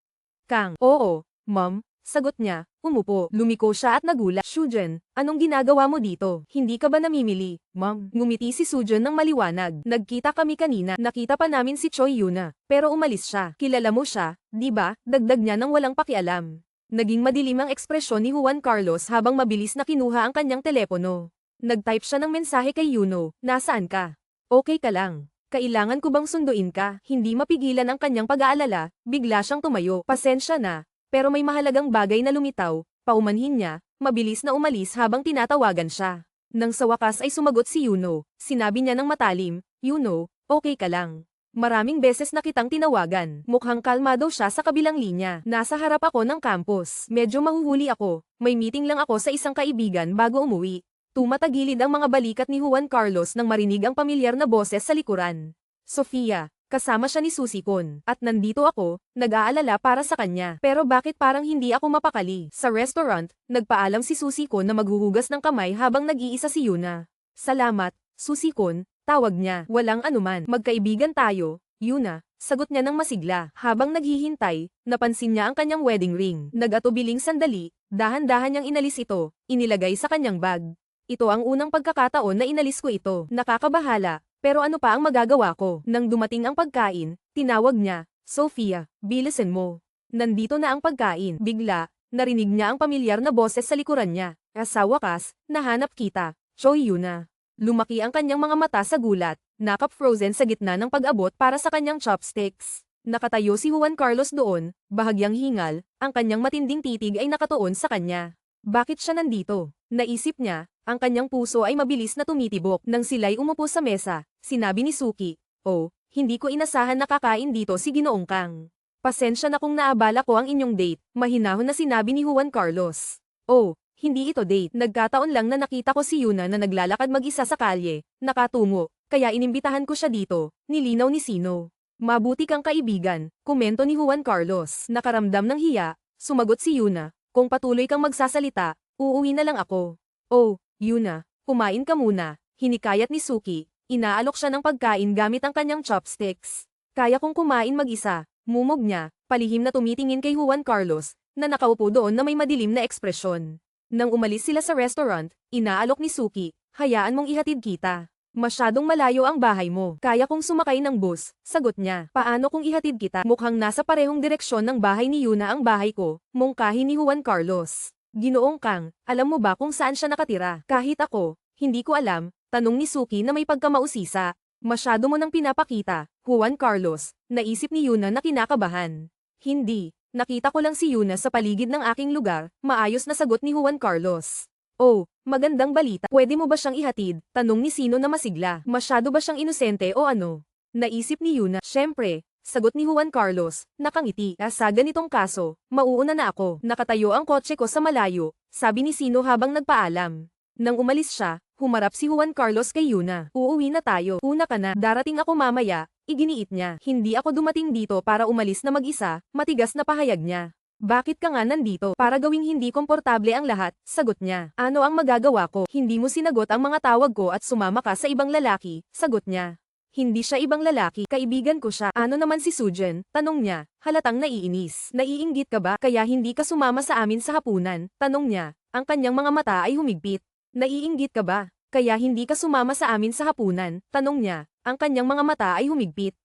Speaker 1: Kang, oo, ma'am, sagot niya, umupo. Lumiko siya at nagulat. Sujan, anong ginagawa mo dito? Hindi ka ba namimili, ma'am? Ngumiti si Sujan ng maliwanag. Nagkita kami kanina, nakita pa namin si Choi Yuna, pero umalis siya. Kilala mo siya, di ba? Dagdag niya ng walang pakialam. Naging madilim ang ekspresyon ni Juan Carlos habang mabilis na kinuha ang kanyang telepono. Nag-type siya ng mensahe kay Yuno, nasaan ka? Okay ka lang. Kailangan ko bang sunduin ka? Hindi mapigilan ang kanyang pag-aalala, bigla siyang tumayo. Pasensya na, pero may mahalagang bagay na lumitaw, paumanhin niya, mabilis na umalis habang tinatawagan siya. Nang sa wakas ay sumagot si Yuno, sinabi niya ng matalim, Yuno, okay ka lang. Maraming beses na kitang tinawagan. Mukhang kalmado siya sa kabilang linya. Nasa harap ako ng campus. Medyo mahuhuli ako. May meeting lang ako sa isang kaibigan bago umuwi. Tumatagilid ang mga balikat ni Juan Carlos nang marinig ang pamilyar na boses sa likuran. Sofia, kasama siya ni Susikon. At nandito ako, nag-aalala para sa kanya. Pero bakit parang hindi ako mapakali? Sa restaurant, nagpaalam si Susikon na maghuhugas ng kamay habang nag-iisa si Yuna. Salamat, Susikon, tawag niya. Walang anuman. Magkaibigan tayo, Yuna, sagot niya ng masigla. Habang naghihintay, napansin niya ang kanyang wedding ring. Nag-atubiling sandali, dahan-dahan niyang inalis ito, inilagay sa kanyang bag. Ito ang unang pagkakataon na inalis ko ito. Nakakabahala, pero ano pa ang magagawa ko? Nang dumating ang pagkain, tinawag niya, Sofia, bilisan mo. Nandito na ang pagkain. Bigla, narinig niya ang pamilyar na boses sa likuran niya. Sa wakas, nahanap kita, Choi Yuna. Lumaki ang kanyang mga mata sa gulat, nakap-frozen sa gitna ng pag-abot para sa kanyang chopsticks. Nakatayo si Juan Carlos doon, bahagyang hingal, ang kanyang matinding titig ay nakatuon sa kanya. Bakit siya nandito? Naisip niya, ang kanyang puso ay mabilis na tumitibok. Nang sila'y umupo sa mesa, sinabi ni Suki, oh, hindi ko inasahan na kakain dito si Ginoong Kang. Pasensya na kung naabala ko ang inyong date, mahinahon na sinabi ni Juan Carlos. Oh, hindi ito date. Nagkataon lang na nakita ko si Yuna na naglalakad mag-isa sa kalye, nakatungo, kaya inimbitahan ko siya dito, nilinaw ni Sino. Mabuti kang kaibigan, komento ni Juan Carlos. Nakaramdam ng hiya, sumagot si Yuna, kung patuloy kang magsasalita, uuwi na lang ako. Oh, Yuna, kumain ka muna, hinikayat ni Suki, inaalok siya ng pagkain gamit ang kanyang chopsticks. Kaya kong kumain mag-isa, mumog niya, palihim na tumitingin kay Juan Carlos, na nakaupo doon na may madilim na ekspresyon. Nang umalis sila sa restaurant, inaalok ni Suki, hayaan mong ihatid kita. Masyadong malayo ang bahay mo. Kaya kong sumakay ng bus, sagot niya. Paano kung ihatid kita? Mukhang nasa parehong direksyon ng bahay ni Yuna ang bahay ko, mungkahi ni Juan Carlos. Ginoong Kang, alam mo ba kung saan siya nakatira? Kahit ako, hindi ko alam, tanong ni Suki na may pagkamausisa. Masyado mo nang pinapakita, Juan Carlos, naisip ni Yuna na kinakabahan. Hindi, nakita ko lang si Yuna sa paligid ng aking lugar, maayos na sagot ni Juan Carlos. Oh, magandang balita. Pwede mo ba siyang ihatid? Tanong ni Sino na masigla. Masyado ba siyang inosente o ano? Naisip ni Yuna. Syempre, sagot ni Juan Carlos, nakangiti. Sa ganitong kaso, mauuna na ako. Nakatayo ang kotse ko sa malayo, sabi ni Sino habang nagpaalam. Nang umalis siya, humarap si Juan Carlos kay Yuna. Uuwi na tayo. Una ka na. Darating ako mamaya, iginiit niya. Hindi ako dumating dito para umalis na mag-isa, matigas na pahayag niya. Bakit ka nga nandito? Para gawing hindi komportable ang lahat, sagot niya. Ano ang magagawa ko? Hindi mo sinagot ang mga tawag ko at sumama ka sa ibang lalaki, sagot niya. Hindi siya ibang lalaki, kaibigan ko siya. Ano naman si Sujin? Tanong niya, halatang naiinis. Naiinggit ka ba? Kaya hindi ka sumama sa amin sa hapunan? Tanong niya, ang kanyang mga mata ay humigpit. Naiinggit ka ba? Kaya hindi ka sumama sa amin sa hapunan? Tanong niya, ang kanyang mga mata ay humigpit.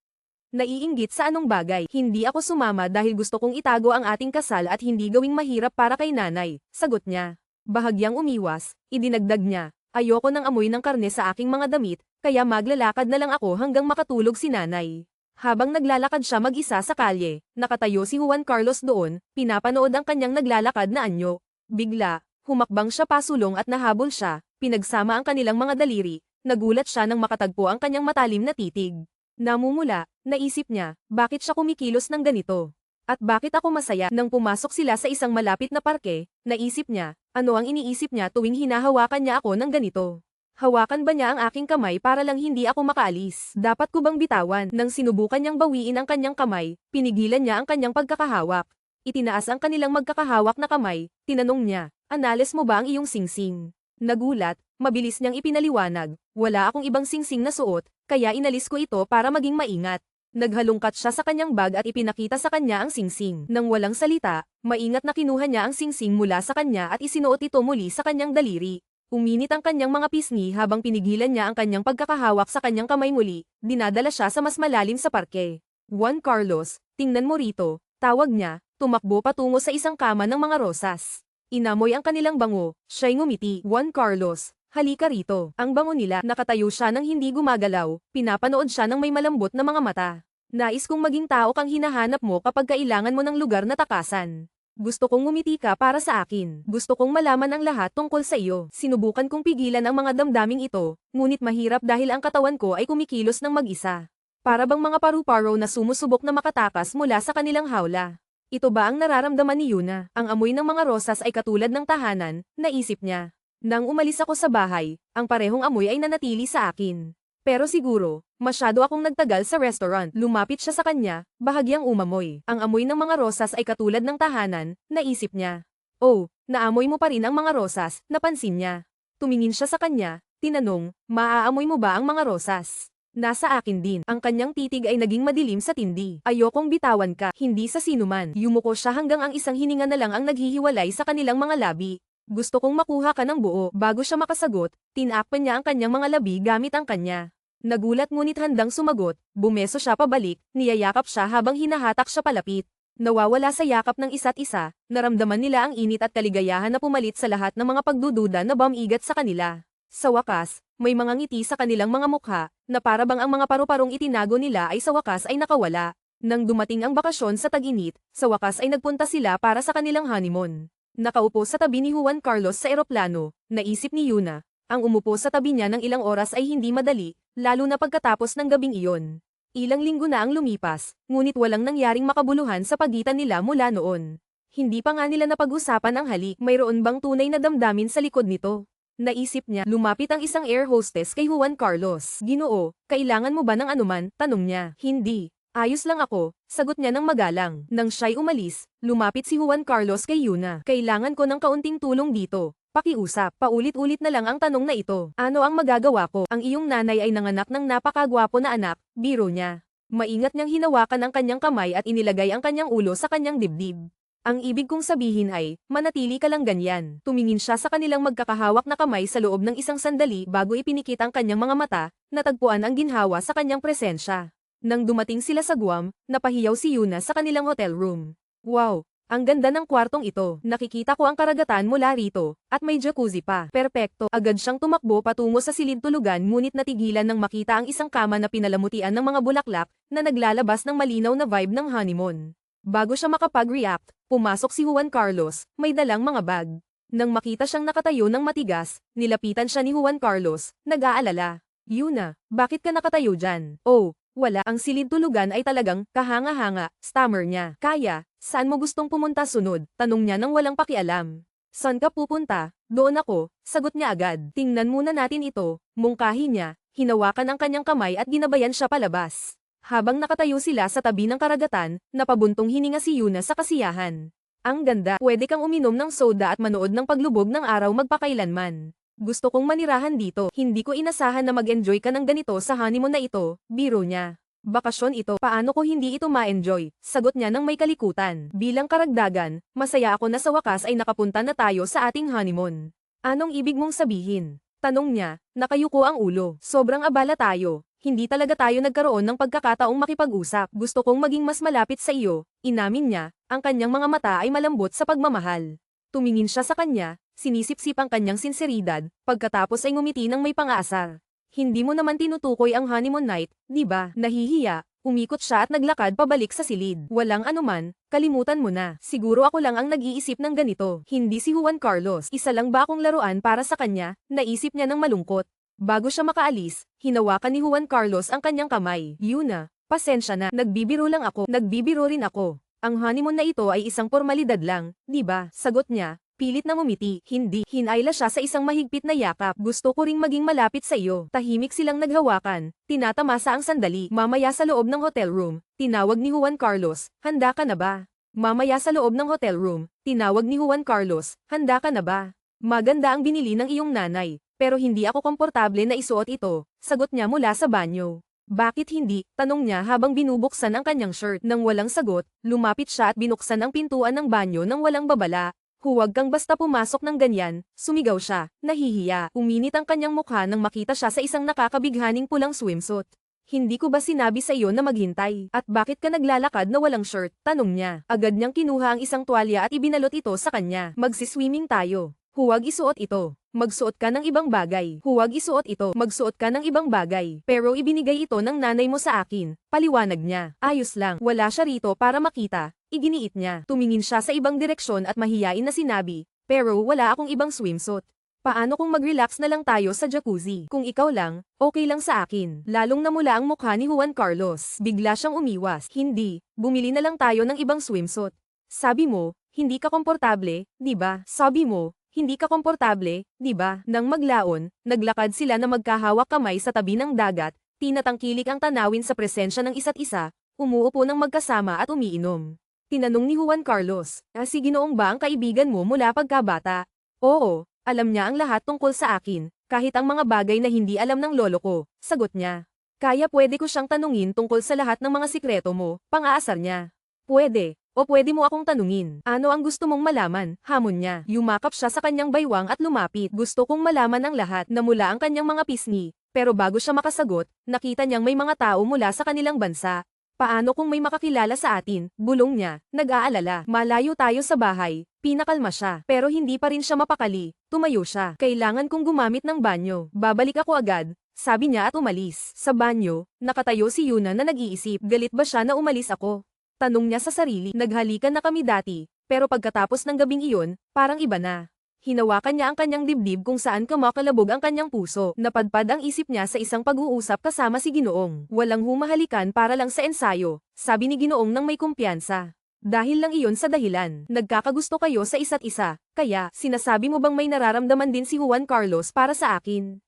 Speaker 1: Naiinggit sa anong bagay? Hindi ako sumama dahil gusto kong itago ang ating kasal at hindi gawing mahirap para kay nanay, sagot niya. Bahagyang umiwas, idinagdag niya, ayoko ng amoy ng karne sa aking mga damit, kaya maglalakad na lang ako hanggang makatulog si nanay. Habang naglalakad siya mag-isa sa kalye, nakatayo si Juan Carlos doon, pinapanood ang kanyang naglalakad na anyo. Bigla, humakbang siya pasulong at nahabol siya, pinagsama ang kanilang mga daliri, nagulat siya nang makatagpo ang kanyang matalim na titig. Namumula, naisip niya, bakit siya kumikilos ng ganito? At bakit ako masaya? Nang pumasok sila sa isang malapit na parke, naisip niya, ano ang iniisip niya tuwing hinahawakan niya ako ng ganito? Hawakan ba niya ang aking kamay para lang hindi ako makaalis? Dapat ko bang bitawan? Nang sinubukan niyang bawiin ang kanyang kamay, pinigilan niya ang kanyang pagkakahawak. Itinaas ang kanilang magkakahawak na kamay, tinanong niya, analis mo ba ang iyong singsing? Nagulat, mabilis niyang ipinaliwanag, wala akong ibang singsing na suot, kaya inalis ko ito para maging maingat. Naghalungkat siya sa kanyang bag at ipinakita sa kanya ang singsing. Nang walang salita, maingat na kinuha niya ang singsing mula sa kanya at isinuot ito muli sa kanyang daliri. Uminit ang kanyang mga pisngi habang pinigilan niya ang kanyang pagkakahawak sa kanyang kamay muli, dinadala siya sa mas malalim sa parke. Juan Carlos, tingnan mo rito, tawag niya, tumakbo patungo sa isang kama ng mga rosas. Inamoy ang kanilang bango, siya'y ngumiti. Juan Carlos, halika rito. Ang bango nila, nakatayo siya nang hindi gumagalaw, pinapanood siya ng may malambot na mga mata. Nais kong maging tao kang hinahanap mo kapag kailangan mo ng lugar na takasan. Gusto kong ngumiti ka para sa akin. Gusto kong malaman ang lahat tungkol sa iyo. Sinubukan kong pigilan ang mga damdaming ito, ngunit mahirap dahil ang katawan ko ay kumikilos ng mag-isa. Para bang mga paru-paro na sumusubok na makatakas mula sa kanilang hawla. Ito ba ang nararamdaman ni Yuna? Ang amoy ng mga rosas ay katulad ng tahanan, naisip niya. Nang umalis ako sa bahay, ang parehong amoy ay nanatili sa akin. Pero siguro, masyado akong nagtagal sa restaurant. Lumapit siya sa kanya, bahagyang umamoy. Ang amoy ng mga rosas ay katulad ng tahanan, naisip niya. Oh, naamoy mo pa rin ang mga rosas, napansin niya. Tumingin siya sa kanya, tinanong, maaamoy mo ba ang mga rosas? Nasa akin din. Ang kanyang titig ay naging madilim sa tindi. Ayokong bitawan ka, hindi sa sinuman. Yumuko siya hanggang ang isang hininga na lang ang naghihiwalay sa kanilang mga labi. Gusto kong makuha ka ng buo. Bago siya makasagot, tinakpan niya ang kanyang mga labi gamit ang kanya. Nagulat ngunit handang sumagot, bumeso siya pabalik, niyayakap siya habang hinahatak siya palapit. Nawawala sa yakap ng isa't isa, naramdaman nila ang init at kaligayahan na pumalit sa lahat ng mga pagdududa na bumigat sa kanila. Sa wakas, may mga ngiti sa kanilang mga mukha, na para bang ang mga paru-parong itinago nila ay sa wakas ay nakawala. Nang dumating ang bakasyon sa tag-init, sa wakas ay nagpunta sila para sa kanilang honeymoon. Nakaupo sa tabi ni Juan Carlos sa eroplano, naisip ni Yuna. Ang umupo sa tabi niya ng ilang oras ay hindi madali, lalo na pagkatapos ng gabing iyon. Ilang linggo na ang lumipas, ngunit walang nangyaring makabuluhan sa pagitan nila mula noon. Hindi pa nga nila napag-usapan ang halik, mayroon bang tunay na damdamin sa likod nito? Naisip niya, lumapit ang isang air hostess kay Juan Carlos. Ginoo, kailangan mo ba ng anuman? Tanong niya. Hindi. Ayos lang ako, sagot niya ng magalang. Nang siya'y umalis, lumapit si Juan Carlos kay Yuna. Kailangan ko ng kaunting tulong dito. Pakiusap, paulit-ulit na lang ang tanong na ito. Ano ang magagawa ko? Ang iyong nanay ay nanganak ng napakagwapo na anak, biro niya. Maingat niyang hinawakan ang kanyang kamay at inilagay ang kanyang ulo sa kanyang dibdib. Ang ibig kong sabihin ay, manatili ka lang ganyan. Tumingin siya sa kanilang magkakahawak na kamay sa loob ng isang sandali bago ipinikit ang kanyang mga mata, natagpuan ang ginhawa sa kanyang presensya. Nang dumating sila sa Guam, napahiyaw si Yuna sa kanilang hotel room. Wow! Ang ganda ng kwartong ito. Nakikita ko ang karagatan mula rito, at may jacuzzi pa. Perpekto. Agad siyang tumakbo patungo sa silid tulugan ngunit natigilan nang makita ang isang kama na pinalamutian ng mga bulaklak na naglalabas ng malinaw na vibe ng honeymoon. Bago siya makapag-react, pumasok si Juan Carlos, may dalang mga bag. Nang makita siyang nakatayo ng matigas, nilapitan siya ni Juan Carlos, nag-aalala. Yuna, bakit ka nakatayo dyan? Oh, wala. Ang silid tulugan ay talagang kahanga-hanga, stammer niya. Kaya, saan mo gustong pumunta sunod? Tanong niya nang walang pakialam. Saan ka pupunta? Doon ako, sagot niya agad. Tingnan muna natin ito, mungkahi niya, hinawakan ang kanyang kamay at ginabayan siya palabas. Habang nakatayo sila sa tabi ng karagatan, napabuntong hininga si Yuna sa kasiyahan. Ang ganda, pwede kang uminom ng soda at manood ng paglubog ng araw magpakailanman. Gusto kong manirahan dito, hindi ko inasahan na mag-enjoy ka ng ganito sa honeymoon na ito, biro niya. Bakasyon ito, paano ko hindi ito ma-enjoy? Sagot niya nang may kalikutan. Bilang karagdagan, masaya ako na sa wakas ay nakapunta na tayo sa ating honeymoon. Anong ibig mong sabihin? Tanong niya, nakayuko ang ulo. Sobrang abala tayo. Hindi talaga tayo nagkaroon ng pagkakataong makipag-usap. Gusto kong maging mas malapit sa iyo, inamin niya, ang kanyang mga mata ay malambot sa pagmamahal. Tumingin siya sa kanya, sinisip-sip ang kanyang sinseridad, pagkatapos ay ngumiti ng may pang-aasar. Hindi mo naman tinutukoy ang honeymoon night, di ba? Nahihiya, umikot siya at naglakad pabalik sa silid. Walang anuman, kalimutan mo na. Siguro ako lang ang nag-iisip ng ganito. Hindi si Juan Carlos. Isa lang ba akong laruan para sa kanya? Naisip niya ng malungkot. Bago siya makaalis, hinawakan ni Juan Carlos ang kanyang kamay. Yuna, pasensya na, nagbibiro lang ako. Nagbibiro rin ako. Ang honeymoon na ito ay isang formalidad lang, di ba? Sagot niya, pilit na ngumiti. Hindi, hinayla siya sa isang mahigpit na yakap. Gusto ko ring maging malapit sa iyo. Tahimik silang naghawakan, tinatamasa ang sandali. Mamaya sa loob ng hotel room, tinawag ni Juan Carlos, handa ka na ba? Mamaya sa loob ng hotel room, tinawag ni Juan Carlos, handa ka na ba? Maganda ang binili ng iyong nanay. Pero hindi ako komportable na isuot ito, sagot niya mula sa banyo. Bakit hindi? Tanong niya habang binubuksan ang kanyang shirt. Nang walang sagot, lumapit siya at binuksan ang pintuan ng banyo nang walang babala. Huwag kang basta pumasok ng ganyan, sumigaw siya, nahihiya. Uminit ang kanyang mukha nang makita siya sa isang nakakabighaning pulang swimsuit. Hindi ko ba sinabi sa iyo na maghintay? At bakit ka naglalakad na walang shirt? Tanong niya. Agad niyang kinuha ang isang tuwalya at ibinalot ito sa kanya. Magsiswimming tayo. Huwag isuot ito. Magsuot ka ng ibang bagay. Huwag isuot ito. Magsuot ka ng ibang bagay. Pero ibinigay ito ng nanay mo sa akin. Paliwanag niya. Ayos lang. Wala siya rito para makita. Iginiit niya. Tumingin siya sa ibang direksyon at mahiyain na sinabi. Pero wala akong ibang swimsuit. Paano kung mag-relax na lang tayo sa jacuzzi? Kung ikaw lang, okay lang sa akin. Lalong namula ang mukha ni Juan Carlos. Bigla siyang umiwas. Hindi. Bumili na lang tayo ng ibang swimsuit. Sabi mo, hindi ka komportable, di ba? Sabi mo, hindi ka komportable, di ba? Nang maglaon, naglakad sila na magkahawak kamay sa tabi ng dagat, tinatangkilik ang tanawin sa presensya ng isa't isa, umuupo ng magkasama at umiinom. Tinanong ni Juan Carlos, si Ginoong ba ang kaibigan mo mula pagkabata? Oo, alam niya ang lahat tungkol sa akin, kahit ang mga bagay na hindi alam ng lolo ko, sagot niya. Kaya pwede ko siyang tanungin tungkol sa lahat ng mga sikreto mo, pang-aasar niya. Pwede. O pwede mo akong tanungin, ano ang gusto mong malaman? Hamon niya. Yumakap siya sa kanyang baywang at lumapit. Gusto kong malaman ang lahat na mula ang kanyang mga pisngi. Pero bago siya makasagot, nakita niyang may mga tao mula sa kanilang bansa. Paano kung may makakilala sa atin? Bulong niya, nag-aalala. Malayo tayo sa bahay. Pinakalma siya. Pero hindi pa rin siya mapakali. Tumayo siya. Kailangan kong gumamit ng banyo. Babalik ako agad. Sabi niya at umalis. Sa banyo, nakatayo si Yuna na nag-iisip. Galit ba siya na umalis ako? Tanong niya sa sarili, naghalikan na kami dati, pero pagkatapos ng gabing iyon, parang iba na. Hinawakan niya ang kanyang dibdib kung saan kumakalabog ang kanyang puso. Napadpad ang isip niya sa isang pag-uusap kasama si Ginoong. Walang humahalikan para lang sa ensayo, sabi ni Ginoong nang may kumpiyansa. Dahil lang iyon sa dahilan, nagkakagusto kayo sa isa't isa, kaya, sinasabi mo bang may nararamdaman din si Juan Carlos para sa akin?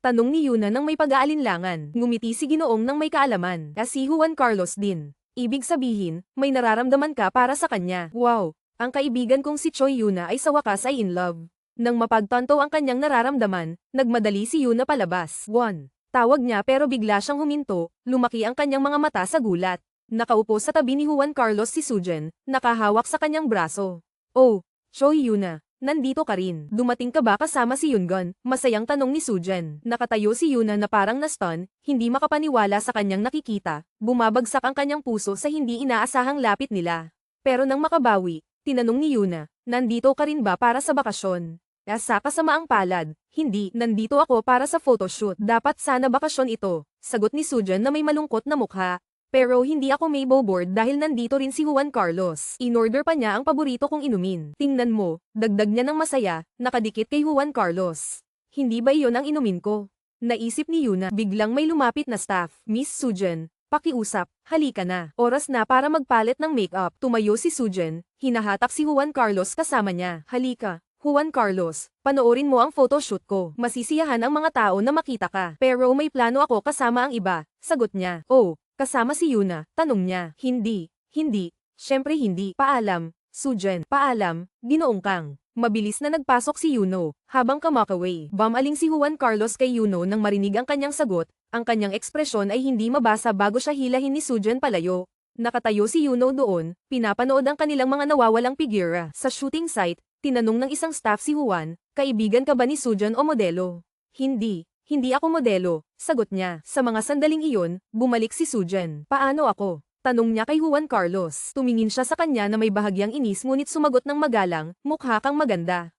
Speaker 1: Tanong ni Yuna nang may pag-aalinlangan. Ngumiti si Ginoong nang may kaalaman, si Juan Carlos din. Ibig sabihin, may nararamdaman ka para sa kanya. Wow! Ang kaibigan kong si Choi Yuna ay sa wakas ay in love. Nang mapagtanto ang kanyang nararamdaman, nagmadali si Yuna palabas. Tawag niya pero bigla siyang huminto, lumaki ang kanyang mga mata sa gulat. Nakaupo sa tabi ni Juan Carlos si Sujan, nakahawak sa kanyang braso. Oh, Choi Yuna, nandito ka rin. Dumating ka ba kasama si Yungon? Masayang tanong ni Sujan. Nakatayo si Yuna na parang na-stun, hindi makapaniwala sa kanyang nakikita. Bumabagsak ang kanyang puso sa hindi inaasahang lapit nila. Pero nang makabawi, tinanong ni Yuna, nandito ka rin ba para sa bakasyon? Sa kasamaang palad, hindi, nandito ako para sa photoshoot. Dapat sana bakasyon ito, sagot ni Sujan na may malungkot na mukha. Pero hindi ako may bored dahil nandito rin si Juan Carlos. In-order pa niya ang paborito kong inumin. Tingnan mo, dagdag niya ng masaya, nakadikit kay Juan Carlos. Hindi ba iyon ang inumin ko? Naisip ni Yuna. Biglang may lumapit na staff. Miss Sujan, pakiusap, halika na. Oras na para magpalit ng makeup. Tumayo si Sujan, hinahatak si Juan Carlos kasama niya. Halika. Juan Carlos, panoorin mo ang photoshoot ko. Masisiyahan ang mga tao na makita ka. Pero may plano ako kasama ang iba, sagot niya. Oh, kasama si Yuna, tanong niya. Hindi, syempre hindi. Paalam, Sujan, paalam, Ginoong Kang. Mabilis na nagpasok si Yuno, habang kamakaway. Bumaling si Juan Carlos kay Yuno nang marinig ang kanyang sagot, ang kanyang ekspresyon ay hindi mabasa bago siya hilahin ni Sujan palayo. Nakatayo si Yuno doon, pinapanood ang kanilang mga nawawalang figura. Sa shooting site, tinanong ng isang staff si Juan, kaibigan ka ba ni Sujan o modelo? Hindi ako modelo, sagot niya. Sa mga sandaling iyon, bumalik si Sujan. Paano ako? Tanong niya kay Juan Carlos. Tumingin siya sa kanya na may bahagyang inis ngunit sumagot ng magalang, mukha kang maganda.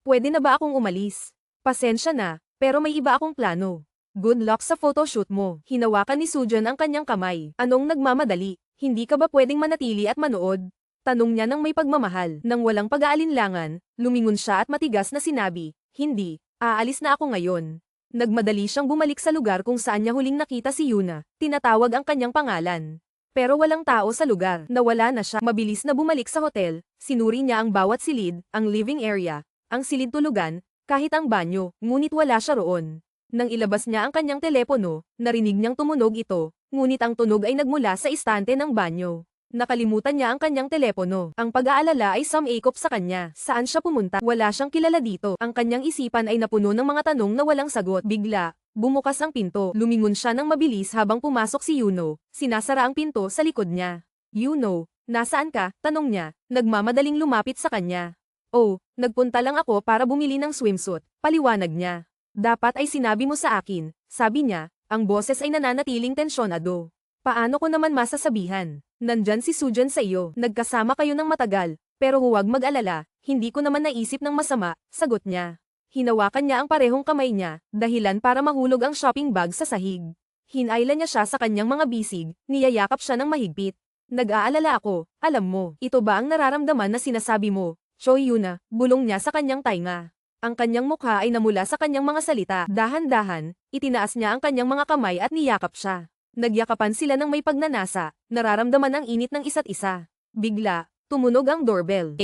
Speaker 1: Pwede na ba akong umalis? Pasensya na, pero may iba akong plano. Good luck sa photoshoot mo. Hinawakan ni Sujan ang kanyang kamay. Anong nagmamadali? Hindi ka ba pwedeng manatili at manood? Tanong niya ng may pagmamahal. Nang walang pag-aalinlangan, lumingon siya at matigas na sinabi, hindi, aalis na ako ngayon. Nagmadali siyang bumalik sa lugar kung saan niya huling nakita si Yuna, tinatawag ang kanyang pangalan. Pero walang tao sa lugar, nawala na siya. Mabilis na bumalik sa hotel, sinuri niya ang bawat silid, ang living area, ang silid tulugan, kahit ang banyo, ngunit wala siya roon. Nang ilabas niya ang kanyang telepono, narinig niyang tumunog ito, ngunit ang tunog ay nagmula sa istante ng banyo. Nakalimutan niya ang kanyang telepono. Ang pag-aalala ay sumikop sa kanya. Saan siya pumunta? Wala siyang kilala dito. Ang kanyang isipan ay napuno ng mga tanong na walang sagot. Bigla, bumukas ang pinto. Lumingon siya ng mabilis habang pumasok si Yuno. Sinasara ang pinto sa likod niya. Yuno, nasaan ka? Tanong niya, nagmamadaling lumapit sa kanya. Oh, nagpunta lang ako para bumili ng swimsuit. Paliwanag niya. Dapat ay sinabi mo sa akin. Sabi niya, ang boses ay nananatiling tensyonado. Paano ko naman masasabihan? Nandyan si Sujan sa iyo. Nagkasama kayo ng matagal, pero huwag mag-alala, hindi ko naman naisip ng masama, sagot niya. Hinawakan niya ang parehong kamay niya, dahilan para mahulog ang shopping bag sa sahig. Hinayla niya siya sa kanyang mga bisig, niyayakap siya ng mahigpit. Nag-aalala ako, alam mo, ito ba ang nararamdaman na sinasabi mo? Choi Yuna, bulong niya sa kanyang tainga. Ang kanyang mukha ay namula sa kanyang mga salita. Dahan-dahan, itinaas niya ang kanyang mga kamay at niyakap siya. Nagyakapan sila ng may pagnanasa, nararamdaman ang init ng isa't isa. Bigla, tumunog ang doorbell.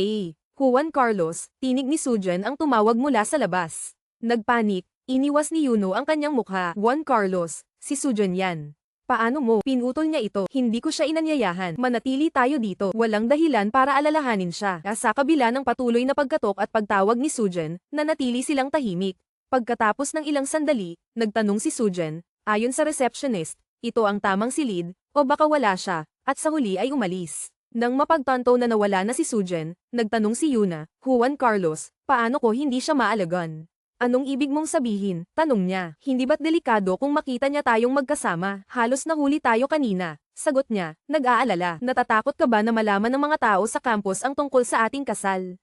Speaker 1: Juan Carlos, tinig ni Sujan ang tumawag mula sa labas. Nagpanik, iniwas ni Yuno ang kanyang mukha. Juan Carlos, si Sujan yan. Paano mo? Pinutol niya ito. Hindi ko siya inanyayahan. Manatili tayo dito. Walang dahilan para alalahanin siya. Sa kabila ng patuloy na pagkatok at pagtawag ni Sujan, nanatili silang tahimik. Pagkatapos ng ilang sandali, nagtanong si Sujan, ayon sa receptionist, ito ang tamang silid, o baka wala siya, at sa huli ay umalis. Nang mapagtanto na nawala na si Sujan, nagtanong si Yuna, Juan Carlos, paano ko hindi siya maalagan? Anong ibig mong sabihin? Tanong niya. Hindi ba't delikado kung makita niya tayong magkasama? Halos nahuli tayo kanina. Sagot niya, nag-aalala. Natatakot ka ba na malaman ng mga tao sa campus ang tungkol sa ating kasal?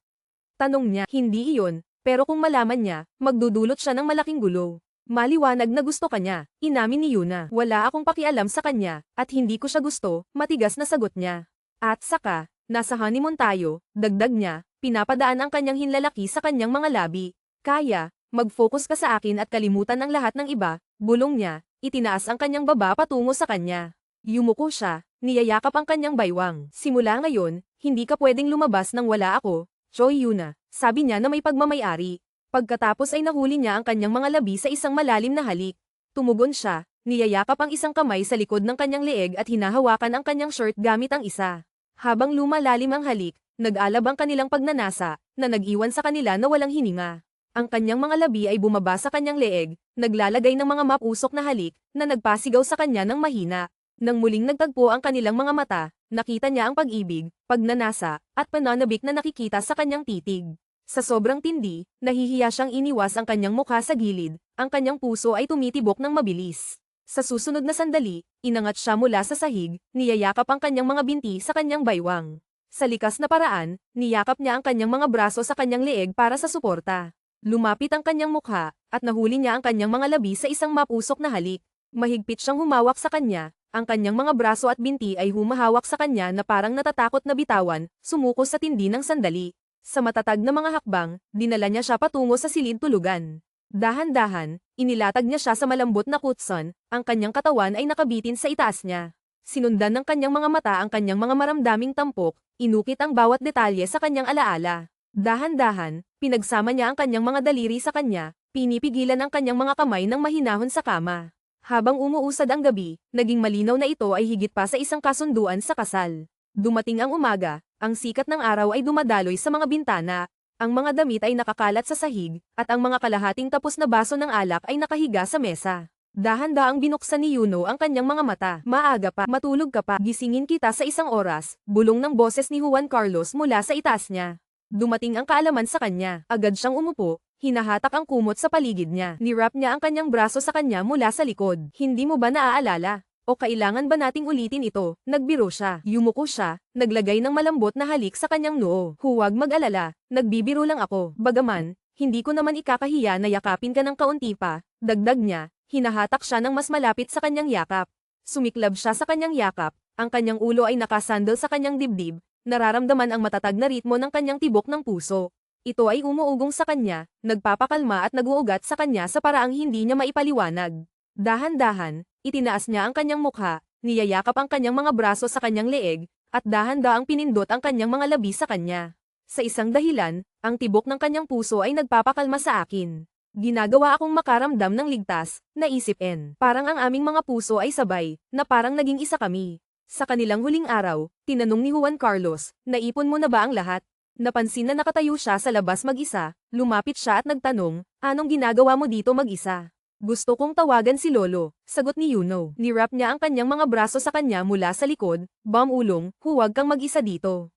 Speaker 1: Tanong niya, hindi iyon, pero kung malaman niya, magdudulot siya ng malaking gulo. Maliwanag na gusto ka niya, inamin ni Yuna. Wala akong pakialam sa kanya, at hindi ko siya gusto, matigas na sagot niya. At saka, nasa honeymoon tayo, dagdag niya, pinapadaan ang kanyang hinlalaki sa kanyang mga labi. Kaya, mag-focus ka sa akin at kalimutan ang lahat ng iba, bulong niya, itinaas ang kanyang baba patungo sa kanya. Yumuko siya, niyayakap ang kanyang baywang. Simula ngayon, hindi ka pwedeng lumabas nang wala ako, Choi Yuna, sabi niya na may pagmamayari. Pagkatapos ay nahuli niya ang kanyang mga labi sa isang malalim na halik. Tumugon siya, niyayakap ang isang kamay sa likod ng kanyang leeg at hinahawakan ang kanyang shirt gamit ang isa. Habang lumalalim ang halik, nag-alab ang kanilang pagnanasa, na nag-iwan sa kanila na walang hininga. Ang kanyang mga labi ay bumaba sa kanyang leeg, naglalagay ng mga mapusok na halik, na nagpasigaw sa kanya ng mahina. Nang muling nagtagpo ang kanilang mga mata, nakita niya ang pag-ibig, pagnanasa, at pananabik na nakikita sa kanyang titig. Sa sobrang tindi, nahihiya siyang iniwas ang kanyang mukha sa gilid, ang kanyang puso ay tumitibok ng mabilis. Sa susunod na sandali, inangat siya mula sa sahig, niyayakap ang kanyang mga binti sa kanyang baywang. Sa likas na paraan, niyakap niya ang kanyang mga braso sa kanyang leeg para sa suporta. Lumapit ang kanyang mukha, at nahuli niya ang kanyang mga labi sa isang mapusok na halik. Mahigpit siyang humawak sa kanya, ang kanyang mga braso at binti ay humahawak sa kanya na parang natatakot na bitawan, sumuko sa tindi ng sandali. Sa matatag na mga hakbang, dinala niya siya patungo sa silid tulugan. Dahan-dahan, inilatag niya siya sa malambot na kutson, ang kanyang katawan ay nakabitin sa itaas niya. Sinundan ng kanyang mga mata ang kanyang mga maramdaming tampok, inukit ang bawat detalye sa kanyang alaala. Dahan-dahan, pinagsama niya ang kanyang mga daliri sa kanya, pinipigilan ang kanyang mga kamay ng mahinahon sa kama. Habang umuusad ang gabi, naging malinaw na ito ay higit pa sa isang kasunduan sa kasal. Dumating ang umaga, ang sikat ng araw ay dumadaloy sa mga bintana, ang mga damit ay nakakalat sa sahig, at ang mga kalahating tapos na baso ng alak ay nakahiga sa mesa. Dahan-daang binuksan ni Yuno ang kanyang mga mata. Maaga pa, matulog ka pa, gisingin kita sa isang oras, bulong ng boses ni Juan Carlos mula sa itaas niya. Dumating ang kaalaman sa kanya, agad siyang umupo, hinahatak ang kumot sa paligid niya. Nirap niya ang kanyang braso sa kanya mula sa likod. Hindi mo ba naaalala? O kailangan ba nating ulitin ito? Nagbiro siya. Yumuko siya, naglagay ng malambot na halik sa kanyang noo. Huwag mag-alala, nagbibiro lang ako. Bagaman, hindi ko naman ikakahiya na yakapin ka ng kaunti pa, dagdag niya, hinahatak siya ng mas malapit sa kanyang yakap. Sumiklab siya sa kanyang yakap, ang kanyang ulo ay nakasandal sa kanyang dibdib, nararamdaman ang matatag na ritmo ng kanyang tibok ng puso. Ito ay umuugong sa kanya, nagpapakalma at naguugat sa kanya sa paraang hindi niya maipaliwanag. Dahan-dahan, itinaas niya ang kanyang mukha, niyayakap ang kanyang mga braso sa kanyang leeg, at dahan-daang pinindot ang kanyang mga labi sa kanya. Sa isang dahilan, ang tibok ng kanyang puso ay nagpapakalma sa akin. Ginagawa akong makaramdam ng ligtas, naisip N. Parang ang aming mga puso ay sabay, na parang naging isa kami. Sa kanilang huling araw, tinanong ni Juan Carlos, naipon mo na ba ang lahat? Napansin na nakatayo siya sa labas mag-isa, lumapit siya at nagtanong, anong ginagawa mo dito mag-isa? Gusto kong tawagan si Lolo, sagot ni Yuno. Nirap niya ang kanyang mga braso sa kanya mula sa likod, Ulong, huwag kang mag-isa dito.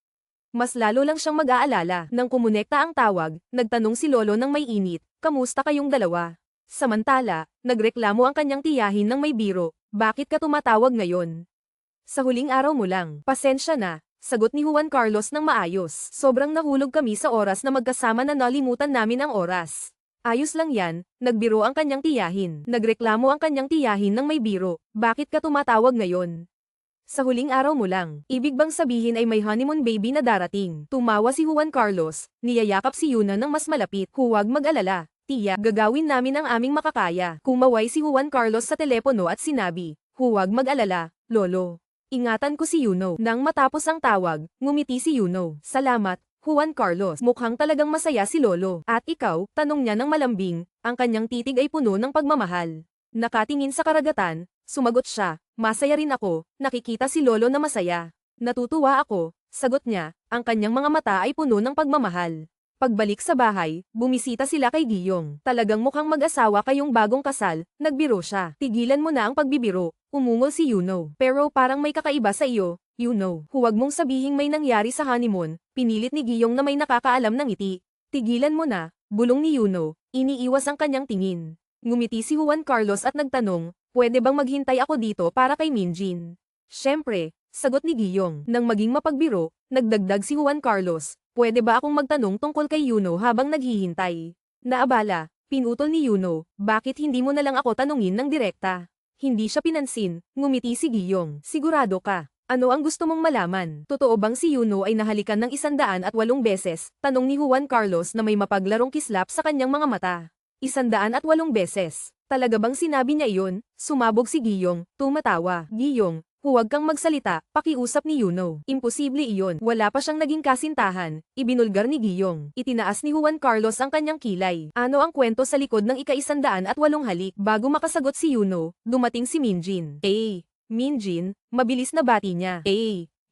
Speaker 1: Mas lalo lang siyang mag-aalala. Nang kumonekta ang tawag, nagtanong si Lolo ng may init, kamusta kayong dalawa? Samantala, nagreklamo ang kanyang tiyahin ng may biro, bakit ka tumatawag ngayon? Sa huling araw mo lang, pasensya na, sagot ni Juan Carlos ng maayos. Sobrang nahulog kami sa oras na magkasama na nalimutan namin ang oras. Ayos lang yan, nagbiro ang kanyang tiyahin. Nagreklamo ang kanyang tiyahin ng may biro, bakit ka tumatawag ngayon? Sa huling araw mo lang, ibig bang sabihin ay may honeymoon baby na darating? Tumawa si Juan Carlos, niyayakap si Yuna ng mas malapit. Huwag mag-alala, tiya, gagawin namin ang aming makakaya. Kumaway si Juan Carlos sa telepono at sinabi, huwag mag-alala, Lolo. Ingatan ko si Yuno. Nang matapos ang tawag, ngumiti si Yuno. Salamat, Juan Carlos. Mukhang talagang masaya si Lolo. At ikaw, tanong niya ng malambing, ang kanyang titig ay puno ng pagmamahal. Nakatingin sa karagatan, sumagot siya, masaya rin ako, nakikita si Lolo na masaya. Natutuwa ako, sagot niya, ang kanyang mga mata ay puno ng pagmamahal. Pagbalik sa bahay, bumisita sila kay Giyong. Talagang mukhang mag-asawa kayong bagong kasal, nagbiro siya. Tigilan mo na ang pagbibiro, umungol si Yuno. Pero parang may kakaiba sa iyo, Yuno. Huwag mong sabihing may nangyari sa honeymoon, pinilit ni Giyong na may nakakaalam ng ngiti. Tigilan mo na, bulong ni Yuno, iniiwas ang kanyang tingin. Ngumiti si Juan Carlos at nagtanong, pwede bang maghintay ako dito para kay Minjin? Siyempre, sagot ni Giyong. Nang maging mapagbiro, nagdagdag si Juan Carlos, pwede ba akong magtanong tungkol kay Yuno habang naghihintay? Naabala, pinutol ni Yuno, bakit hindi mo na lang ako tanungin ng direkta? Hindi siya pinansin, ngumiti si Giyong. Sigurado ka? Ano ang gusto mong malaman? Totoo bang si Yuno ay nahalikan ng 108 beses? Tanong ni Juan Carlos na may mapaglarong kislap sa kanyang mga mata. 108 beses. Talaga bang sinabi niya iyon? Sumabog si Giyong, tumatawa. Giyong, huwag kang magsalita, pakiusap ni Yuno. Imposible iyon. Wala pa siyang naging kasintahan, ibinulgar ni Giyong. Itinaas ni Juan Carlos ang kanyang kilay. Ano ang kwento sa likod ng ika-108 halik? Bago makasagot si Yuno, dumating si Minjin. Minjin, mabilis na bati niya.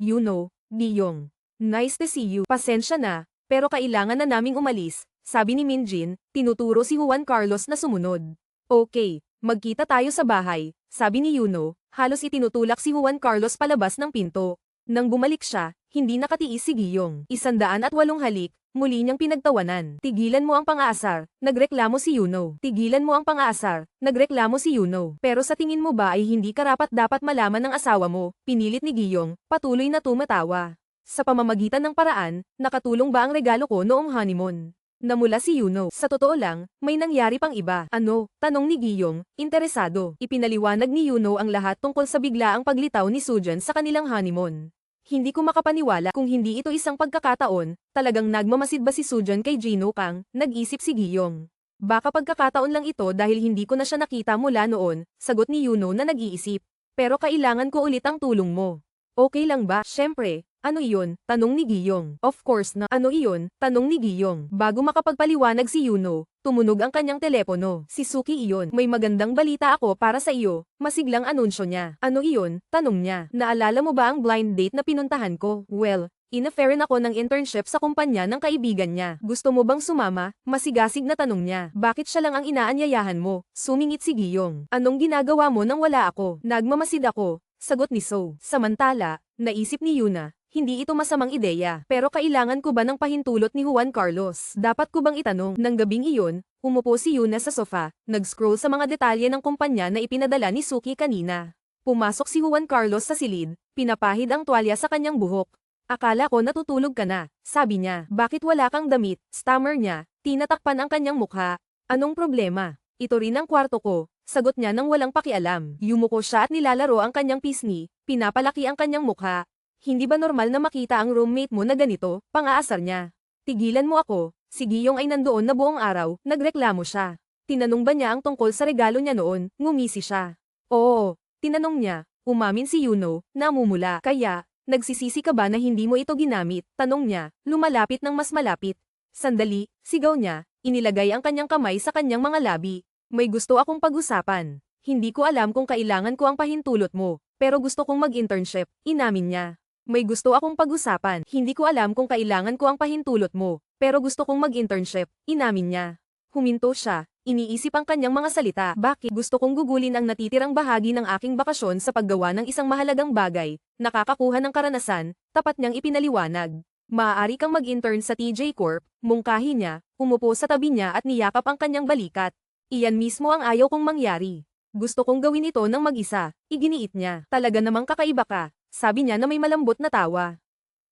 Speaker 1: Yuno, Giyong. Nice to see you. Pasensya na, pero kailangan na naming umalis. Sabi ni Minjin, tinuturo si Juan Carlos na sumunod. Okay, magkita tayo sa bahay, sabi ni Yuno, halos itinutulak si Juan Carlos palabas ng pinto. Nang bumalik siya, hindi nakatiis si Giyong. 108 halik, muli niyang pinagtawanan. Tigilan mo ang pang-aasar, nagreklamo si Yuno. Tigilan mo ang pang-aasar, nagreklamo si Yuno. Pero sa tingin mo ba ay hindi karapat dapat malaman ng asawa mo, pinilit ni Giyong, patuloy na tumatawa. Sa pamamagitan ng paraan, nakatulong ba ang regalo ko noong honeymoon? Namula si Yuno. Sa totoo lang, may nangyari pang iba. Ano? Tanong ni Giyong, interesado. Ipinaliwanag ni Yuno ang lahat tungkol sa biglaang paglitaw ni Sujan sa kanilang honeymoon. Hindi ko makapaniwala kung hindi ito isang pagkakataon, talagang nagmamasid ba si Sujan kay Gino Kang, nag-isip si Giyong. Baka pagkakataon lang ito dahil hindi ko na siya nakita mula noon, sagot ni Yuno na nag-iisip. Pero kailangan ko ulit ang tulong mo. Okay lang ba? Syempre. Ano iyon? Tanong ni Giyong. Of course na. Ano iyon? Tanong ni Giyong. Bago makapagpaliwanag si Yuno, tumunog ang kanyang telepono. Si Suki iyon. May magandang balita ako para sa iyo. Masiglang anunsyo niya. Ano iyon? Tanong niya. Naalala mo ba ang blind date na pinuntahan ko? Well, in-offeran ako ng internship sa kumpanya ng kaibigan niya. Gusto mo bang sumama? Masigasig na tanong niya. Bakit siya lang ang inaanyayahan mo? Sumingit si Giyong. Anong ginagawa mo nang wala ako? Nagmamasid ako. Sagot ni So. Samantala, naisip ni Yuna, hindi ito masamang ideya. Pero kailangan ko ba ng pahintulot ni Juan Carlos? Dapat ko bang itanong? Nang gabing iyon, umupo si Yuna sa sofa, nag-scroll sa mga detalye ng kumpanya na ipinadala ni Suki kanina. Pumasok si Juan Carlos sa silid, pinapahid ang tuwalya sa kanyang buhok. Akala ko natutulog ka na, sabi niya. Bakit wala kang damit? Stammer niya, tinatakpan ang kanyang mukha. Anong problema? Ito rin ang kwarto ko, sagot niya nang walang pakialam. Yumuko siya at nilalaro ang kanyang pisngi, pinapalaki ang kanyang mukha. Hindi ba normal na makita ang roommate mo na ganito? Pang-aasar niya. Tigilan mo ako. Si Giyong ay nandoon na buong araw, nagreklamo siya. Tinanong ba niya ang tungkol sa regalo niya noon? Ngumisi siya. Oo, tinanong niya. Umamin si Yuno, namumula. Kaya, nagsisisi ka ba na hindi mo ito ginamit? Tanong niya, lumalapit ng mas malapit. Sandali, sigaw niya, inilagay ang kanyang kamay sa kanyang mga labi. May gusto akong pag-usapan. Hindi ko alam kung kailangan ko ang pahintulot mo, pero gusto kong mag-internship, inamin niya. May gusto akong pag-usapan. Hindi ko alam kung kailangan ko ang pahintulot mo, pero gusto kong mag-internship, inamin niya. Huminto siya, iniisip ang kanyang mga salita. Bakit gusto kong gugulin ang natitirang bahagi ng aking bakasyon sa paggawa ng isang mahalagang bagay, nakakakuha ng karanasan, tapat niyang ipinaliwanag. Maaari kang mag-intern sa TJ Corp, mungkahi niya, umupo sa tabi niya at niyakap ang kanyang balikat. Iyan mismo ang ayaw kong mangyari. Gusto kong gawin ito ng mag-isa, iginiit niya. Talaga namang kakaiba ka. Sabi niya na may malambot na tawa.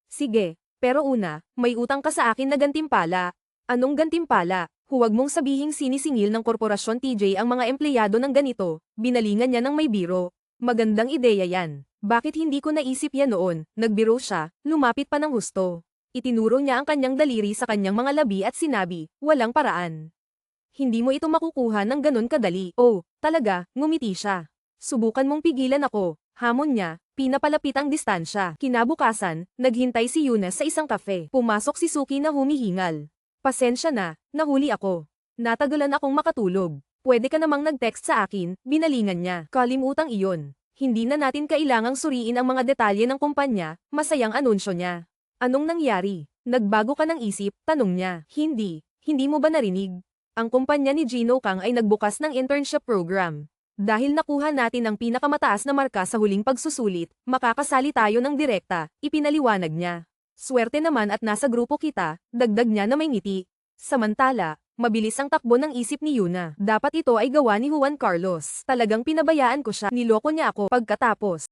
Speaker 1: Sige, pero una, may utang ka sa akin na gantimpala. Anong gantimpala? Huwag mong sabihing sinisingil ng korporasyon TJ ang mga empleyado ng ganito. Binalingan niya ng may biro. Magandang ideya yan. Bakit hindi ko naisip yan noon? Nagbiro siya, lumapit pa ng husto. Itinuro niya ang kanyang daliri sa kanyang mga labi at sinabi, walang paraan. Hindi mo ito makukuha ng ganon kadali. Oh, talaga, ngumiti siya. Subukan mong pigilan ako. Hamon niya, pinapalapit ang distansya. Kinabukasan, naghintay si Yuna sa isang kafe. Pumasok si Suki na humihingal. Pasensya na, nahuli ako. Natagalan akong makatulog. Pwede ka namang nag-text sa akin, binalingan niya. Kalimutang iyon. Hindi na natin kailangang suriin ang mga detalye ng kumpanya, masayang anunsyo niya. Anong nangyari? Nagbago ka ng isip? Tanong niya. Hindi mo ba narinig? Ang kumpanya ni Gino Kang ay nagbukas ng internship program. Dahil nakuha natin ang pinakamataas na marka sa huling pagsusulit, makakasali tayo ng direkta, ipinaliwanag niya. Swerte naman at nasa grupo kita, dagdag niya na may ngiti. Samantala, mabilis ang takbo ng isip ni Yuna. Dapat ito ay gawa ni Juan Carlos. Talagang pinabayaan ko siya, niloko niya ako. Pagkatapos,